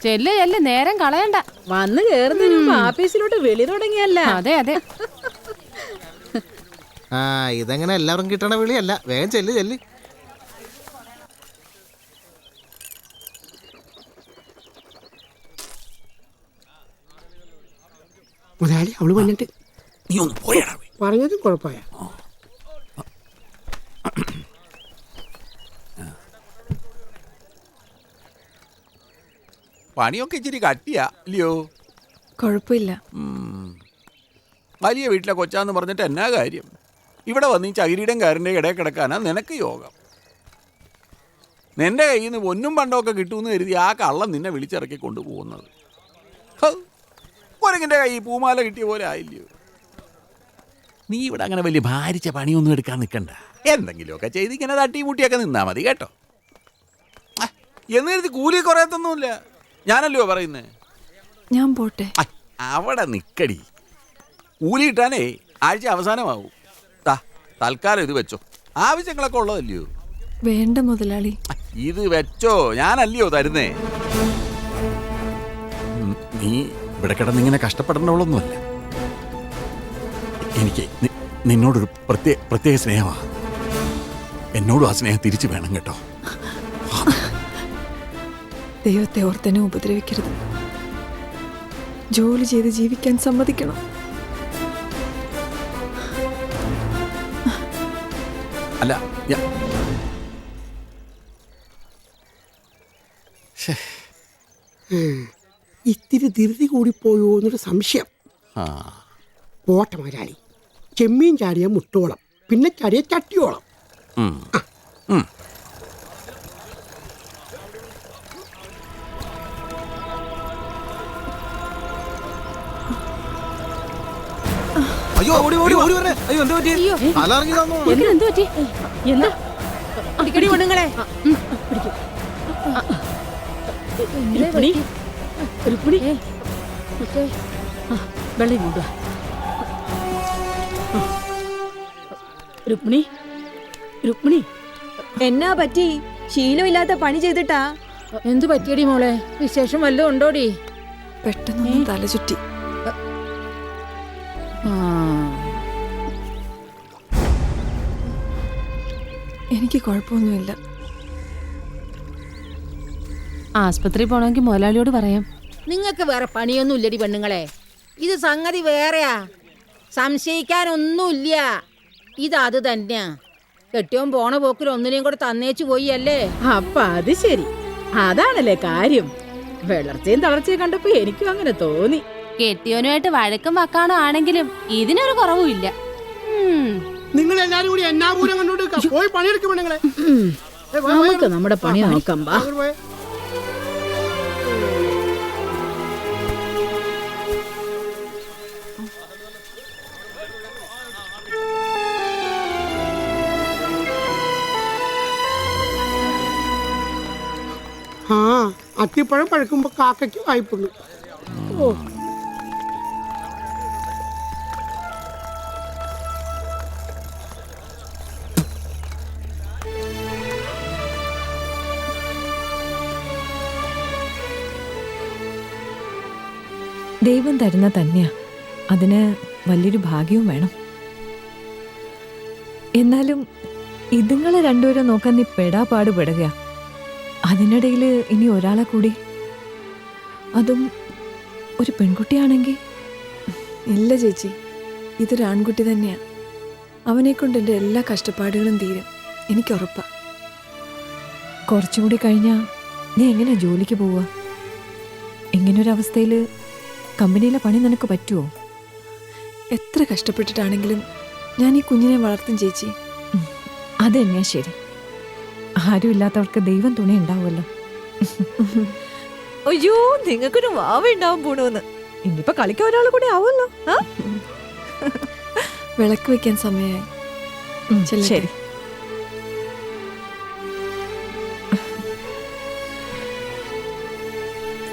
ചെല്ല് ചെല്ല്, നേരം കളയണ്ട. വന്ന് കേറുന്നതിന് മുമ്പ് ആഫീസിലോട്ട് വിളി തുടങ്ങിയല്ല. അതെ അതെ. ഇതെങ്ങനെ എല്ലാവരും കിട്ടണ വിളിയല്ല. വേഗം ചെല്ല് ചെല്ല്. മുതലാളി അവള് വന്നിട്ട്. നീ ഒന്ന് പോയടാ. പറഞ്ഞതും കുഴപ്പമായ. പണിയൊക്കെ ഇച്ചിരി കട്ടിയാ ഇല്ലയോ? കുഴപ്പമില്ല. വലിയ വീട്ടിലെ കൊച്ചാന്ന് പറഞ്ഞിട്ട് എന്നാ കാര്യം? ഇവിടെ വന്ന് ഈ ചകിരിയുടെയും കാരൻ്റെയും ഇടയിൽ കിടക്കാനാ നിനക്ക് യോഗം. നിന്റെ കയ്യിൽ നിന്ന് പൊന്നും പണ്ടമൊക്കെ കിട്ടുമെന്ന് കരുതി ആ കള്ളം നിന്നെ വിളിച്ചിറക്കി കൊണ്ടുപോകുന്നത്. കുരങ്ങിൻ്റെ കൈ പൂമാല കിട്ടിയ പോലെ ആയില്ലയോ? നീ ഇവിടെ അങ്ങനെ വലിയ ഭാരിച്ച പണിയൊന്നും എടുക്കാൻ നിൽക്കണ്ട. എന്തെങ്കിലുമൊക്കെ ചെയ്ത് ഇങ്ങനെ തട്ടി മുട്ടിയൊക്കെ നിന്നാ മതി കേട്ടോ. എന്ന് കരുതി കൂലി കുറയത്തൊന്നുമില്ല. ഞാനല്ലയോ പറയുന്നേ. ഞാൻ പോട്ടെ. അവിടെ നിക്കടി. കൂലി കിട്ടാനേ ആഴ്ച അവസാനമാവും. തൽക്കാലം ഇത് വെച്ചോ. ആവശ്യങ്ങളൊക്കെ ഉള്ളതല്ലയോ? വേണ്ട മുതലാളി. ഇത് വെച്ചോ, ഞാനല്ലയോ തരുന്നേ. നീ ഇവിടെ കിടന്നിങ്ങനെ കഷ്ടപ്പെടേണ്ടവളൊന്നുമല്ല. എനിക്ക് നിന്നോടൊരു പ്രത്യേക സ്നേഹമാണ്. എന്നോടും ആ സ്നേഹം തിരിച്ചു വേണം കേട്ടോ. ദൈവത്തെ ഓർത്തെന്നെ ഉപദ്രവിക്കരുത്. ജോലി ചെയ്ത് ജീവിക്കാൻ സമ്മതിക്കണം. അല്ല ഇത്തിരി ധൃതി കൂടിപ്പോയോ എന്നൊരു സംശയം. പോട്ടെ മുതലാളി. ചെമ്മീൻ ചാടിയ മുട്ടോളം, പിന്നെ ചാടിയ ചട്ടിയോളം. അയ്യോ ഓടി ഓടി ഓടി വരണേ. അയ്യോ എന്താ പറ്റി? തലറങ്ങി തന്നോ. എന്ത് പറ്റി? എന്താ അടിക്കടി പെണ്ണുങ്ങളെ. രുക്മിണി, രുക്മിണി, വെള്ളം കൊണ്ടുവാ. രുക്മിണി, രുക്മിണി, എന്നാ പറ്റി? ശീലമില്ലാത്ത പണി ചെയ്തിട്ടാ? എന്തു പറ്റിയടി മോളെ? വിശേഷം വല്ലതും ഉണ്ടോടി? പെട്ടെന്ന് തല ചുറ്റി. എനിക്ക് കുഴപ്പമൊന്നുമില്ല. ആസ്പത്രി പോണമെങ്കിൽ മുതലാളിയോട് പറയാം. നിങ്ങൾക്ക് വേറെ പണിയൊന്നും ഇല്ലടി പെണ്ണുങ്ങളെ. ഇത് സംഗതി വേറെയാ. സംശയിക്കാനൊന്നുമില്ല. ഇത് തന്നെയാ. കെട്ടിയോൻ പോണ പോക്കിൽ ഒന്നിനെയും കൂടെ തന്നേച്ചു പോയി അല്ലേ? അപ്പൊ അത് ശരി, അതാണല്ലേ കാര്യം. വളർച്ചയും തളർച്ചയും കണ്ടപ്പോ എനിക്കും അങ്ങനെ തോന്നി. കെട്ടിയോനുമായിട്ട് വഴക്കും വക്കാണോ ആണെങ്കിലും ഇതിനൊരു കുറവുമില്ല. നിങ്ങൾ എല്ലാരും കൂടി എന്നാപൂരം കണ്ടോണ്ട് പോയി പണിയെടുക്കും പെണ്ണുങ്ങളെ. നമുക്ക് നമ്മുടെ പണി നോക്കാം. ബാ. ആ, അത്തിപ്പഴം പഴുക്കുമ്പോ കാക്കയ്ക്ക് വായ്പുള്ളൂ. ഓ, ദൈവം തരുന്ന തന്നെയാ. അതിന് വലിയൊരു ഭാഗ്യവും വേണം. എന്നാലും ഇതുങ്ങളെ രണ്ടുപേരും നോക്കാൻ നീ പെടാപാട് പെടുക. അതിനിടയിൽ ഇനി ഒരാളെ കൂടി, അതും ഒരു പെൺകുട്ടിയാണെങ്കിൽ. ഇല്ല ചേച്ചി, ഇതൊരു ആൺകുട്ടി തന്നെയാ. അവനെ കൊണ്ട് എൻ്റെ എല്ലാ കഷ്ടപ്പാടുകളും തീരും, എനിക്കുറപ്പാ. കുറച്ചുകൂടി കഴിഞ്ഞാൽ നീ എങ്ങനെയാ ജോലിക്ക് പോവുക? ഇങ്ങനൊരവസ്ഥയിൽ കമ്പനിയിലെ പണി നിനക്ക് പറ്റുമോ? എത്ര കഷ്ടപ്പെട്ടിട്ടാണെങ്കിലും ഞാൻ ഈ കുഞ്ഞിനെ വളർത്തും ചേച്ചി. അത് തന്നെയാ ശരി. ആരും ഇല്ലാത്തവർക്ക് ദൈവം തുണി ഉണ്ടാവുമല്ലോ. അയ്യോ, നിങ്ങൾക്കൊരു വാവ ഉണ്ടാവും പോണോന്ന്. ഇനിയിപ്പോ കളിക്കാൻ ഒരാൾ കൂടി ആവുമല്ലോ. വിളക്ക് വെക്കാൻ സമയമായി. ശരി.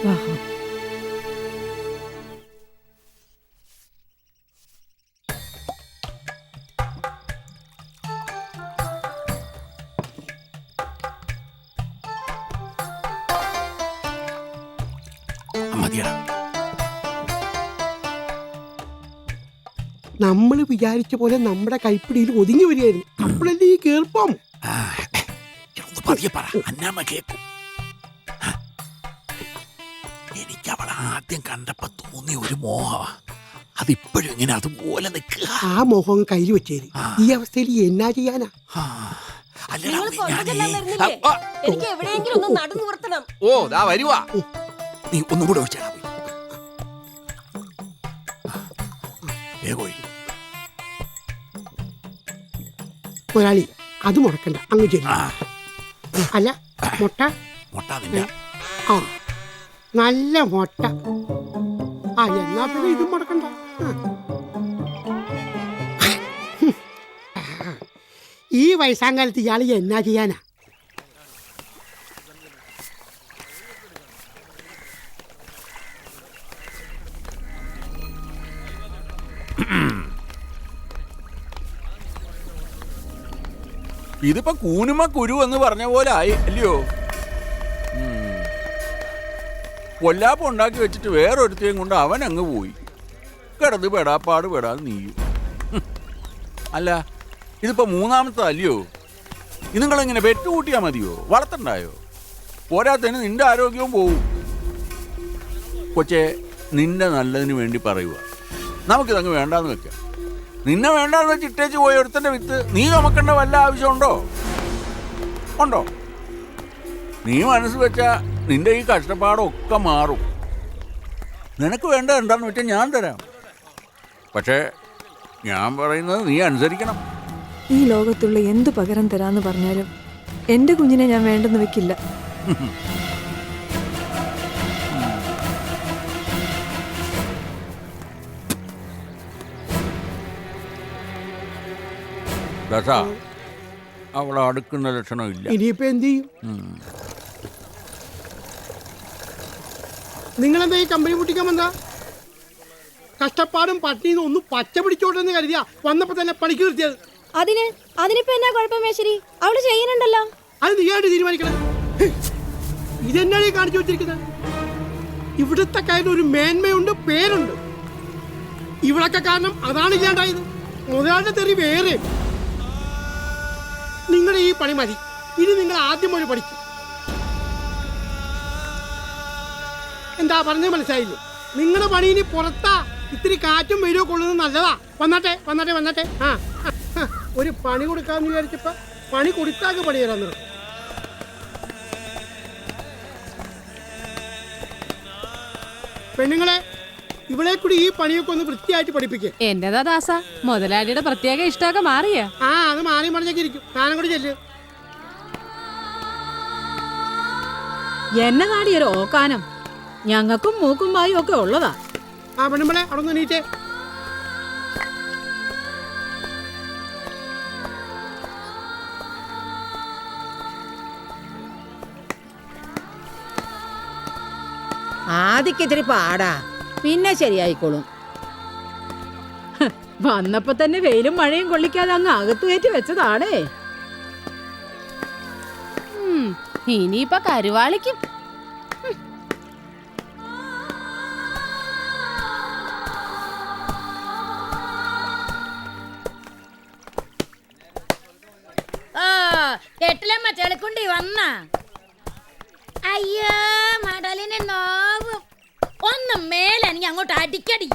വാഹോ. നമ്മൾ വിചാരിച്ച പോലെ നമ്മുടെ കൈപ്പിടിയിൽ ഒതുങ്ങി വരികയായിരുന്നു. അപ്പോഴല്ലേ ഈ കേൾപ്പം. എനിക്ക് അവൾ ആദ്യം കണ്ടപ്പോ തോന്നിയ ഒരു മോഹമാ. അതിപ്പോഴും ഇങ്ങനെ അതുപോലെ നിൽക്കുക. ആ മോഹം കയ്യിൽ വെച്ചേര്. ഈ അവസ്ഥയിൽ എന്നാ ചെയ്യാനാ? എനിക്ക് എവിടെയെങ്കിലും ഒന്ന് നടന്നു നിർത്തണം. ഓ, ദാ വരുവാ. നീ ഒന്നും കൂടെ ഒഴിച്ചാ പോയി. മുതലാളി, അത് മുടക്കണ്ട, അങ്ങ് ചെല്ലു. അല്ല, മുട്ട ആ, നല്ല മുട്ട. ആ, എന്നാ പിന്നെ ഇതും മുടക്കണ്ട. ഈ വയസ്സാങ്കാലത്ത് ഇയാൾ എന്നാ ചെയ്യാനാ? ഇതിപ്പോ കൂനുമ കുരു എന്ന് പറഞ്ഞ പോലെ ആയി അല്ലയോ? കൊല്ലാപ്പ് ഉണ്ടാക്കി വെച്ചിട്ട് വേറൊരുത്തേയും കൊണ്ട് അവൻ അങ്ങ് പോയി. കിടന്ന് പെടാപ്പാട് പെടാതെ നീയും. അല്ല, ഇതിപ്പോ മൂന്നാമത്തെ അല്ലയോ? ഇത് നിങ്ങളിങ്ങനെ പെറ്റുകൂട്ടിയാ മതിയോ? വളർത്തണ്ടായോ? പോരാത്തതിന് നിന്റെ ആരോഗ്യവും പോവും. കൊച്ചെ, നിന്റെ നല്ലതിന് വേണ്ടി പറയുക. നമുക്കിതങ്ങ് വേണ്ടാന്ന് വെക്കാം. നിന്നെ വേണ്ടാന്ന് വെച്ച് ഇട്ടേച്ച് പോയ ഒരുത്തൻ്റെ വിത്ത് നീ ചുമക്കേണ്ട വല്ല ആവശ്യമുണ്ടോ? ഉണ്ടോ? നീ മനസ്സ് വെച്ചാ നിന്റെ ഈ കഷ്ടപ്പാടൊക്കെ മാറും. നിനക്ക് വേണ്ട എന്താന്ന് വെച്ചാൽ ഞാൻ തരാം. പക്ഷേ ഞാൻ പറയുന്നത് നീ അനുസരിക്കണം. ഈ ലോകത്തുള്ള എന്ത് പകരം തരാന്ന് പറഞ്ഞാലും എൻ്റെ കുഞ്ഞിനെ ഞാൻ വേണ്ടെന്ന് വെക്കില്ല. ദശ, അവളെ അടുക്കുന്ന ലക്ഷണമില്ല. ഇനിയിപ്പോ എന്ത് ചെയ്യും? നിങ്ങളെന്താ ഈ കമ്പനി പൊട്ടിക്കാൻ വന്നാ? കഷ്ടപ്പാടും പട്ടിന്ന് ഒന്ന് പച്ച പിടിച്ചോട്ടെന്ന് കരുതിയാ വന്നപ്പോ തന്നെ പണിക്ക് നിർത്തിയത്. അതിനിപ്പോ എന്നാ കുഴപ്പം മേശ്ശേരി? അവള് ചെയ്യുന്നുണ്ടല്ലോ. അത് നീയായിട്ട് തീരുമാനിക്കണം. ഇതെന്നാണ് ഈ കാണിച്ചു വെച്ചിരിക്കുന്നത്? ഇവിടുത്തെ കാര്യം ഒരു മേന്മയുണ്ട്, പേരുണ്ട്. ഇവിടൊക്കെ കാരണം അതാണ് ഇല്ലാണ്ടായത്. മുതലാളിയുടെ തെറി വേറെ. നിങ്ങളുടെ ഈ പണി മതി. ഇനി നിങ്ങൾ ആദ്യം ഒരു പഠിക്കും. എന്താ പറഞ്ഞത് മനസ്സിലായില്ലേ? നിങ്ങളുടെ പണി ഇനി പുറത്താ. ഇത്തിരി കാറ്റും വെയിലും കൊള്ളുന്നത് നല്ലതാ. വന്നാട്ടെ വന്നാട്ടെ വന്നാട്ടെ. ആ ഒരു പണി കൊടുക്കാന്ന് വിചാരിച്ചപ്പോ പണി കൊടുത്താക്ക് പണി തരാൻ നിർത്തും. പെണ്ണുങ്ങളെ, ഇവളെ കൂടി ഈ പണിയൊക്കെ ഒന്ന് വൃത്തിയായിട്ട് പഠിപ്പിക്കേ. എന്റേതാ ദാസ, മുതലാളിയുടെ പ്രത്യേക ഇഷ്ടമൊക്കെ മാറിയ. ആ അത് മാറി മറിഞ്ഞൊക്കെ ഇരിക്കും. താനും കൂടി ചെല്ലു. എന്നതാടി ഒരു ഓക്കാനം? ഞങ്ങൾക്കും മൂക്കും വായും ഒക്കെ ഉള്ളതാ. ആ പെണ്ണുമ്പളെ അവിടെ നിന്ന് എണീറ്റേ. ആദ്യക്കിത്തിരി പാടാ, പിന്നെ ശരിയായിക്കോളും. വന്നപ്പോ തന്നെ വെയിലും മഴയും കൊള്ളിക്കാതെ അങ്ങ് അകത്ത് കയറ്റി വെച്ചതാണേ. ഇനിയിപ്പൊ കരുവാളിക്കും. കെട്ടിലമ്മ ചെളിക്കുണ്ടി വന്ന. അയ്യോ മടലിന് നോവും. ഒന്ന് മേലെനിക്ക് അങ്ങോട്ട് അടിക്കടി.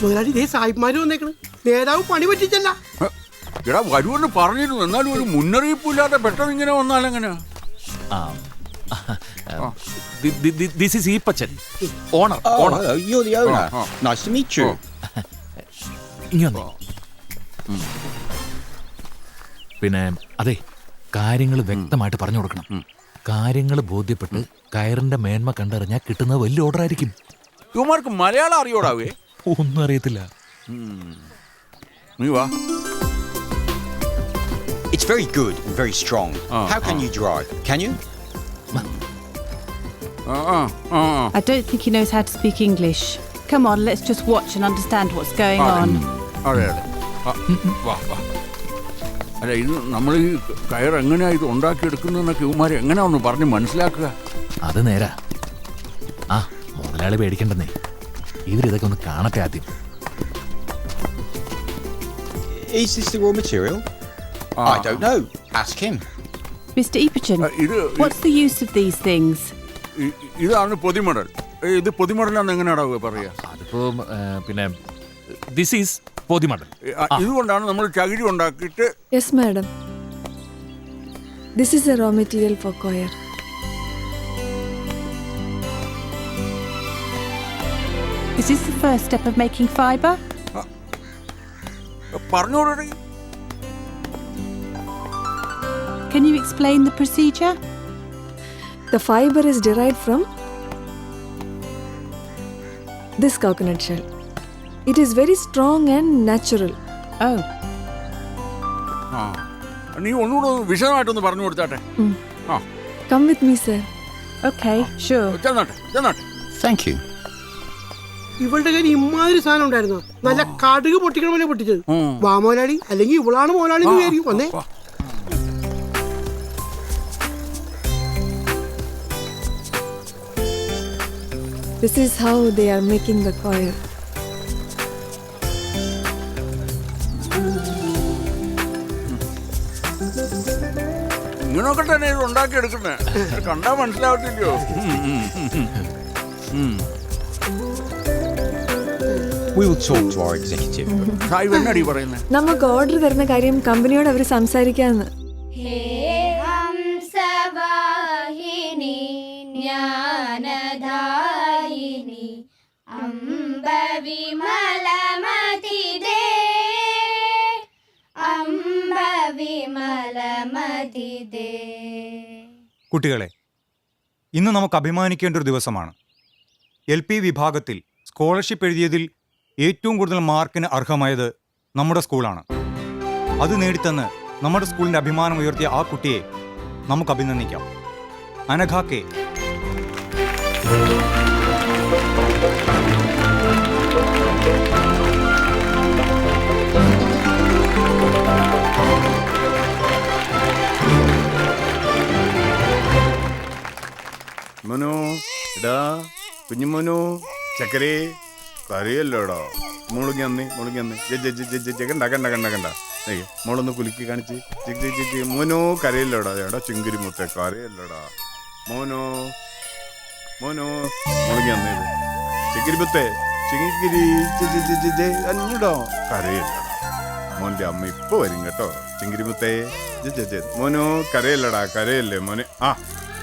മുതലാളി ഇതേ സാഹിബ്മാര് വന്നേക്കണ്. നേതാവ് പണി പറ്റിച്ചല്ല. എടാ വരുമെന്ന് പറഞ്ഞിരുന്നു, എന്നാലും ഒരു മുന്നറിയിപ്പില്ലാതെ പെട്ടെന്ന് ഇങ്ങനെ വന്നാലെങ്ങനെ? This is Eappachan, owner. പിന്നെ അതെ, കാര്യങ്ങൾ വ്യക്തമായിട്ട് പറഞ്ഞു കൊടുക്കണം. കാര്യങ്ങൾ ബോധ്യപ്പെട്ട് കയറിന്റെ മേന്മ കണ്ടറിഞ്ഞാൽ കിട്ടുന്നത് വലിയ ഓർഡർ ആയിരിക്കും. ഇവന്മാർക്ക് മലയാളം അറിയോടാവേ? ഒന്നും അറിയത്തില്ല. നീ വാ. It's very good and very strong. How can you drive? Can you? I don't think he knows how to speak English. Come on, let's just watch and understand what's going on. അതെ അതെ, വാ വാ. അല്ല, ഇത് നമ്മൾ ഈ കയർ എങ്ങനെയാ ഇത് ഉണ്ടാക്കിയെടുക്കുന്നതെന്നൊക്കെ ഇവന്മാരെ എങ്ങനെയാ ഒന്ന് പറഞ്ഞ് മനസ്സിലാക്കുക? അത് നേരാ. ആ മുതലാളി പേടിക്കണ്ടെന്നേ, ഇവരിതൊക്കെ ഒന്ന് കാണട്ടെ ആദ്യം. Is this the raw material? I don't know. Ask him. Mr. Ipachin, what's the use of these things? ഇതാണ് പൊതിമടൽ. ഇത് പൊതിമടലാന്ന് എങ്ങനെയാടാ പറയാ? അതിപ്പോ പിന്നെ ദിസ് ഈസ് പൊതിമടൽ. ഇതുകൊണ്ടാണ് നമ്മൾ ചകിരി ഉണ്ടാക്കിയിട്ട്. Yes madam, this is a raw material for coir. Is this the first step of making fiber? പറഞ്ഞോളൂ. Can you explain the procedure? The fiber is derived from this coconut shell. It is very strong and natural. Oh. നീ ഒന്നുകൂടെ വിശദമായിട്ടൊന്ന് പറഞ്ഞു കൊടുത്താട്ടെ. Come with me, sir. Okay, sure. ചെന്നാട്ടെ ചെന്നാട്ടെ. Thank you. ഇവളുടെ കയ്യിൽ ഇമാതിരി സാധനം ഉണ്ടായിരുന്നു. നല്ല കടുക് പൊട്ടിക്കണ പോലെ പൊട്ടിച്ചത്. വാ മോലാളി, അല്ലെങ്കിൽ ഇവളാണ് മോലാളി എന്ന് വിചാരിക്കും. വന്നേ. This is how they are making the coir. ഇങ്ങനൊക്കെ തന്നെ ഇത് ഉണ്ടാക്കിയെടുക്കുന്നേ. കണ്ടാ മനസ്സിലാവത്തില്ലയോ? We will talk to our executive. എന്നടി പറയുന്നേ? നമുക്ക് ഓർഡർ തരുന്ന കാര്യം കമ്പനിയോട് അവർ സംസാരിക്കാന്ന്. കുട്ടികളെ, ഇന്ന് നമുക്ക് അഭിമാനിക്കേണ്ട ഒരു ദിവസമാണ്. LP വിഭാഗത്തിൽ സ്കോളർഷിപ്പ് എഴുതിയതിൽ ഏറ്റവും കൂടുതൽ മാർക്കിന് അർഹമായത് നമ്മുടെ സ്കൂളാണ്. അത് നേടിത്തന്ന് നമ്മുടെ സ്കൂളിൻ്റെ അഭിമാനം ഉയർത്തിയ ആ കുട്ടിയെ നമുക്ക് അഭിനന്ദിക്കാം. അനഘ കെ. മോനു, ഇടാ കുഞ്ഞുമോനു, ചക്കരേ കറിയല്ലോടോ. മുളുങ്ങി കണ്ട കണ്ട കണ്ട കണ്ട മോളൊന്ന് കുലുക്കി കാണിച്ച്. മോനോ കരയില്ലോടാ. എടാ ചിങ്കിരി മുത്തേ കരയല്ലോടാ. മോനോ മോനോ മുളുങ്ങി അന്നേത് ചിങ്കിരി മുത്തേ ചിങ്കിരി അഞ്ഞിടോ കരയല്ലോടാ. മോന്റെ അമ്മ ഇപ്പൊ വരും കേട്ടോ. ചിങ്കിരി മുത്തേ മോനോ കരയല്ലടാ. കരയല്ലേ മോനെ? ആ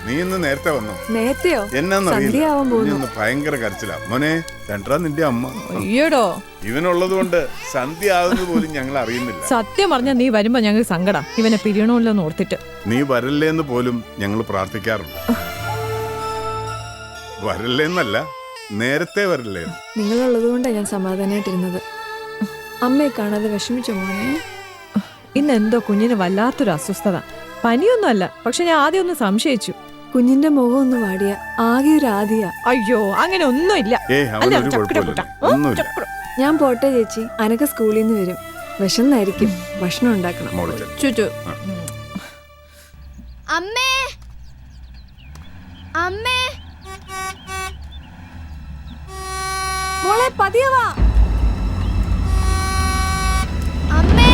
നീ ഇന്ന് നേരത്തെ വന്നോ? നേരത്തെയോ? എന്നാന്നറിയില്ല, ഭയങ്കര കരച്ചില്ല മോനെ. രണ്ടാ നിന്റെ അമ്മ. അയ്യോടോ, ഇവനുള്ളത് കൊണ്ട് സന്ധ്യ ആവുന്നത് പോലും ഞങ്ങൾ അറിയുന്നില്ല. സത്യം പറഞ്ഞാൽ നീ വരുമ്പോ ഞങ്ങൾ സങ്കടം. ഇവനെ പിരിയണമല്ലോ എന്ന് ഓർത്തിട്ട്. നീ വരല്ലേന്ന് പോലും ഞങ്ങൾ പ്രാർത്ഥിക്കാറുണ്ട്. വരല്ലേന്നല്ല, നേരത്തെ വരല്ലേ. നിങ്ങളുള്ളത് കൊണ്ടാണ് ഞാൻ സമാധാനമായിട്ടിരുന്നത്. അമ്മയെ കാണാതെ വിഷമിച്ചോ മോനെ? ഇന്ന് എന്തോ കുഞ്ഞിന് വല്ലാത്തൊരു അസ്വസ്ഥത. പനിയൊന്നുമല്ല, പക്ഷെ ഞാൻ ആദ്യം ഒന്ന് സംശയിച്ചു. കുഞ്ഞിന്റെ മുഖം ഒന്ന് വാടിയ ആകെ ഒരു ആദിയ. അയ്യോ, അങ്ങനെ ഒന്നുമില്ല. ഞാൻ പോട്ടെ ചേച്ചി, അനക്ക സ്കൂളിൽ നിന്ന് വരും. വിശന്നായിരിക്കും, ഭക്ഷണം ഉണ്ടാക്കണം. ചുറ്റു അമ്മേ അമ്മേ മോളെ പതിയവാ. അമ്മേ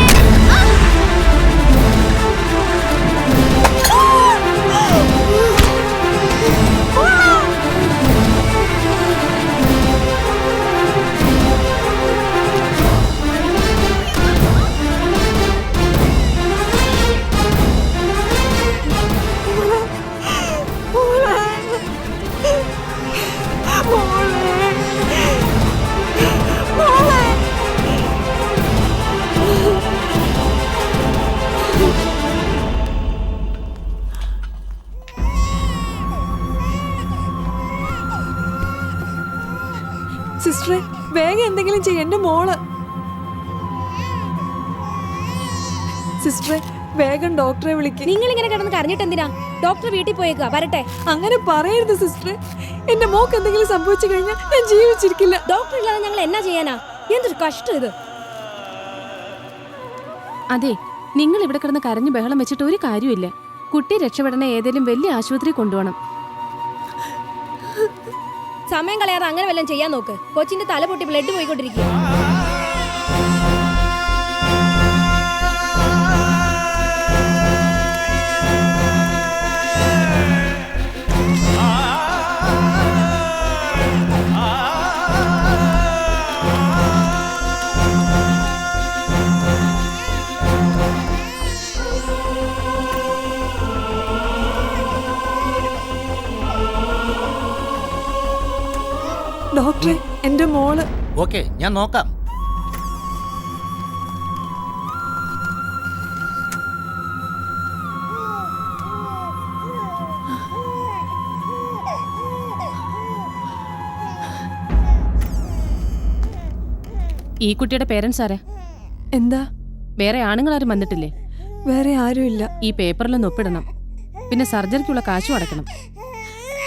സിസ്റ്ററെ വേഗം എന്തെങ്കിലും ചെയ്യ, എന്റെ മോള്. സിസ്റ്ററെ വേഗം ഡോക്ടറെ വിളിക്ക്. നിങ്ങൾ ഇങ്ങനെ കിടന്ന് കരഞ്ഞിട്ട് എന്തിനാ? ഡോക്ടർ വീട്ടിൽ പോയേക്കാ, വരട്ടെ. അങ്ങനെ പറയരുത് സിസ്റ്ററെ. എന്റെ മോക്ക് എന്തെങ്കിലും സംഭവിച്ചു കഴിഞ്ഞാൽ ഞാൻ ജീവിച്ചിരിക്കില്ല. ഡോക്ടർ ഇല്ലാതെ ഞങ്ങൾ എന്നാ ചെയ്യാനാ? എന്തൊരു കഷ്ടം ഇത്. അതെ, നിങ്ങൾ ഇവിടെ കിടന്ന് കരഞ്ഞു ബഹളം വെച്ചിട്ട് ഒരു കാര്യമില്ല. കുട്ടി രക്ഷപ്പെടണ ഏതെങ്കിലും വലിയ ആശുപത്രി കൊണ്ടുപോകണം. സമയം കളയാതെ അങ്ങനെ വല്ലതും ചെയ്യാൻ നോക്ക്. കൊച്ചിന്റെ തല പൊട്ടി ബ്ലഡ് പോയിക്കൊണ്ടിരിക്കുക. ഡോക്ടറെ എന്റെ മോള്. ഓക്കെ, ഞാൻ നോക്കാം. ഈ കുട്ടിയുടെ പേരൻസ് ആരാ? എന്താ? വേറെ ആണുങ്ങളാരും വന്നിട്ടില്ലേ? വേറെ ആരുമില്ല. ഈ പേപ്പറിലൊന്ന് ഒപ്പിടണം. പിന്നെ സർജറിക്കുള്ള കാശും അടക്കണം.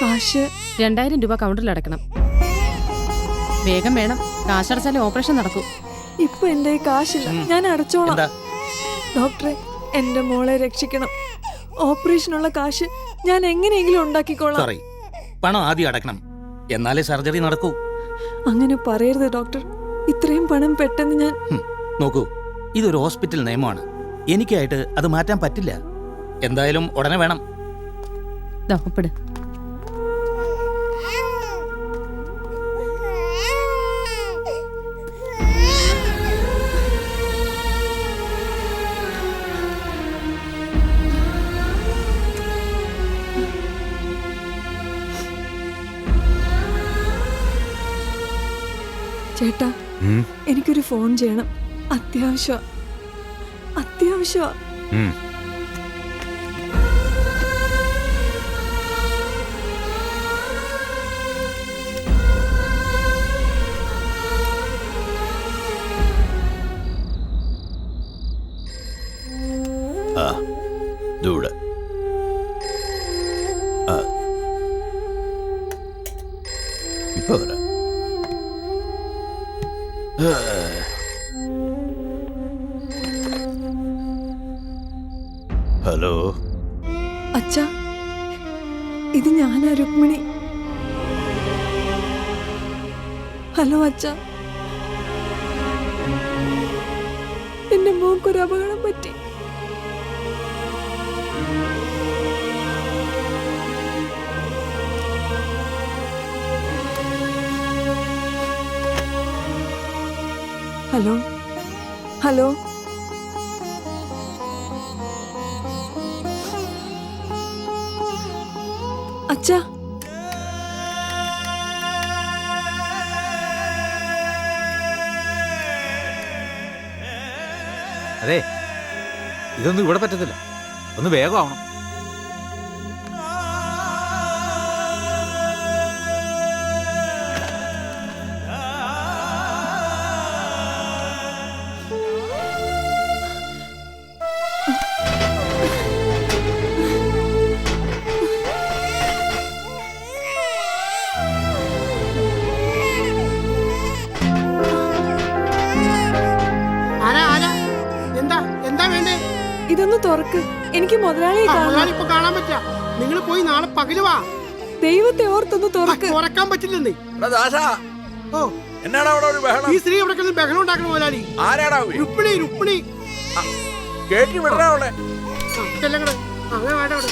കാശ് 2000 രൂപ കൗണ്ടറിൽ അടക്കണം. വേഗം വേണം, കാശടച്ചാലേ ഓപ്പറേഷൻ നടക്കൂ. ഇപ്പൊ എന്റെ കാശില്ല, ഞാൻ അടച്ചോളാം. ഡോക്ടറെ എന്റെ മോളെ രക്ഷിക്കണം. ഓപ്പറേഷനുള്ള കാശ് ഞാൻ എങ്ങനെയെങ്കിലും ഉണ്ടാക്കിക്കോളാം. സോറി, പണം ആദ്യം അടക്കണം, എന്നാലേ സർജറി നടക്കൂ. അങ്ങനെ പറയരുത് ഡോക്ടർ. ഇത്രയും പണം പെട്ടെന്ന് ഞാൻ... നോക്കൂ, ഇതൊരു ഹോസ്പിറ്റൽ നിയമമാണ്. എനിക്കായിട്ട് അത് മാറ്റാൻ പറ്റില്ല. എന്തായാലും ഉടനെ വേണം. ഒപ്പിട്. ചേട്ടാ, എനിക്കൊരു ഫോൺ ചെയ്യണം. അത്യാവശ്യ. ദൂടെ ഇപ്പൊ വരാം. ഹലോ അച്ഛാ, ഇത് ഞാനാ, രുക്മിണി. ഹലോ അച്ഛാ, എന്റെ മോക്കൊരു അപകടം പറ്റി. ഹലോ ഹലോ അച്ഛാ, അതെ, ഇതൊന്നും ഇവിടെ പറ്റത്തില്ല. ഒന്ന് വേഗമാവണം. ഇതൊന്ന് തുറക്ക്. എനിക്ക് മുതലാളിയെ കാണാൻ. ഇപ്പൊ കാണാൻ പറ്റില്ല. നിങ്ങൾ പോയി നാളെ പകല് വാ. ദൈവത്തെ ഓർത്തൊന്ന് തുറക്ക്. തുറക്കാൻ പറ്റില്ലെന്നേ. ഓ, എന്നാടാ അവിടെ ഒരു ബഹളം? ഈ സ്ത്രീ ഇവിടെ കിടന്ന് ബഹളം ഉണ്ടാക്കണ മുതലാളി. ആരാടാ? രുക്മിണി. കേട്ടി വിടറാ അവളെ. അങ്ങനെ വേണ്ട അവിടെ.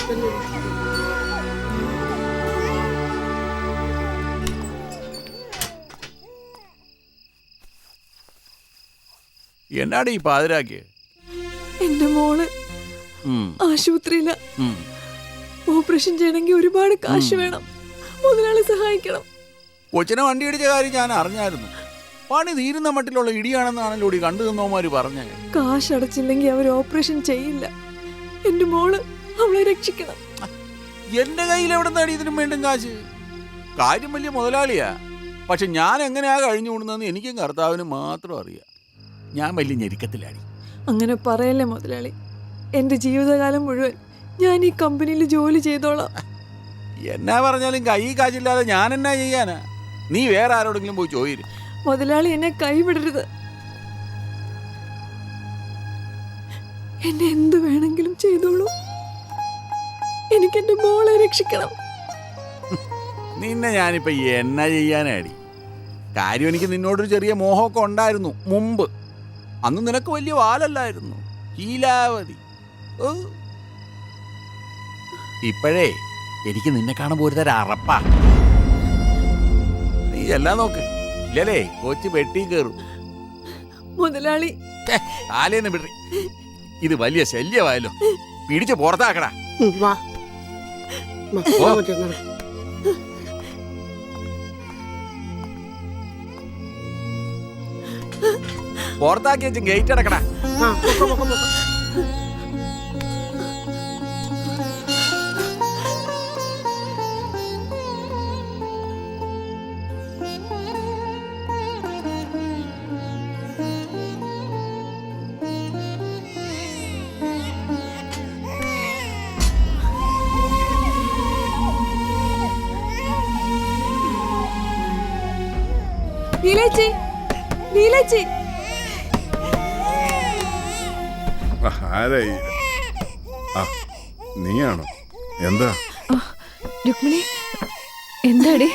എന്നാടി ഈ പാതിരാക്കിയ? എന്റെ മോള് ആശുപത്രിയില. ഓപ്പറേഷൻ ചെയ്യണമെങ്കിൽ ഒരുപാട് കാശ് വേണം. മുതലാളി സഹായിക്കണം. കൊച്ചിനെ വണ്ടി ഇടിച്ച കാര്യം ഞാൻ അറിഞ്ഞായിരുന്നു. പണി തീരുന്ന മട്ടിലുള്ള ഇടിയാണെന്നാണല്ലോ കണ്ടു നിന്നോമാര് പറഞ്ഞ. കാശ് അടച്ചില്ലെങ്കിൽ അവർ ഓപ്പറേഷൻ ചെയ്യില്ല. എന്റെ മോള്, അവളെ രക്ഷിക്കണം. എന്റെ കയ്യിൽ എവിടെ നേടി ഇതിനും വീണ്ടും കാശ്? കാര്യം വലിയ മുതലാളിയാ. പക്ഷെ ഞാൻ എങ്ങനെയാ കഴിഞ്ഞു കൂടുന്നതെന്ന് എനിക്കും കർത്താവിനും മാത്രം അറിയാം. ഞാൻ വലിയ ഞെരുക്കത്തിലാടി. അങ്ങനെ പറയല്ലേ മുതലാളി. എൻ്റെ ജീവിതകാലം മുഴുവൻ ഞാൻ ഈ കമ്പനിയിൽ ജോലി ചെയ്തോളാം. എന്നാ പറഞ്ഞാലും കൈ കാശില്ലാതെ ഞാൻ എന്നാ ചെയ്യാനാ? നീ വേറെ ആരോടെങ്കിലും പോയി ചോദിച്ചു. മുതലാളി എന്നെ കൈവിടരുത്. എന്നെ എന്ത് വേണമെങ്കിലും ചെയ്തോളൂ. എനിക്കെന്റെ മോളെ രക്ഷിക്കണം. നിന്നെ ഞാനിപ്പോ എന്നാ ചെയ്യാനാടി? കാര്യം എനിക്ക് നിന്നോടൊരു ചെറിയ മോഹമൊക്കെ ഉണ്ടായിരുന്നു മുമ്പ്. അന്ന് നിനക്ക് വലിയ വാലല്ലായിരുന്നു, ഹീലാവതി. ഇപ്പോഴേ എനിക്ക് നിന്നെ കാണുമ്പോ ഒരു തരം അറപ്പാ. നീ എല്ലാം നോക്ക്, ഇല്ലല്ലേ കൊച്ചു പെട്ടി കയറും. മുതലാളി ആലേന്ന് വിടറി. ഇത് വലിയ ശല്യമായല്ലോ, പിടിച്ച് പുറത്താക്കടാ. പുറത്താക്കി വെച്ച് ഗേറ്റ് അടക്കടാ. നീലേച്ചി, നീലേച്ചി. ആരായി? നീയാണോ? എന്താ രുക്മിണി? എന്താടി?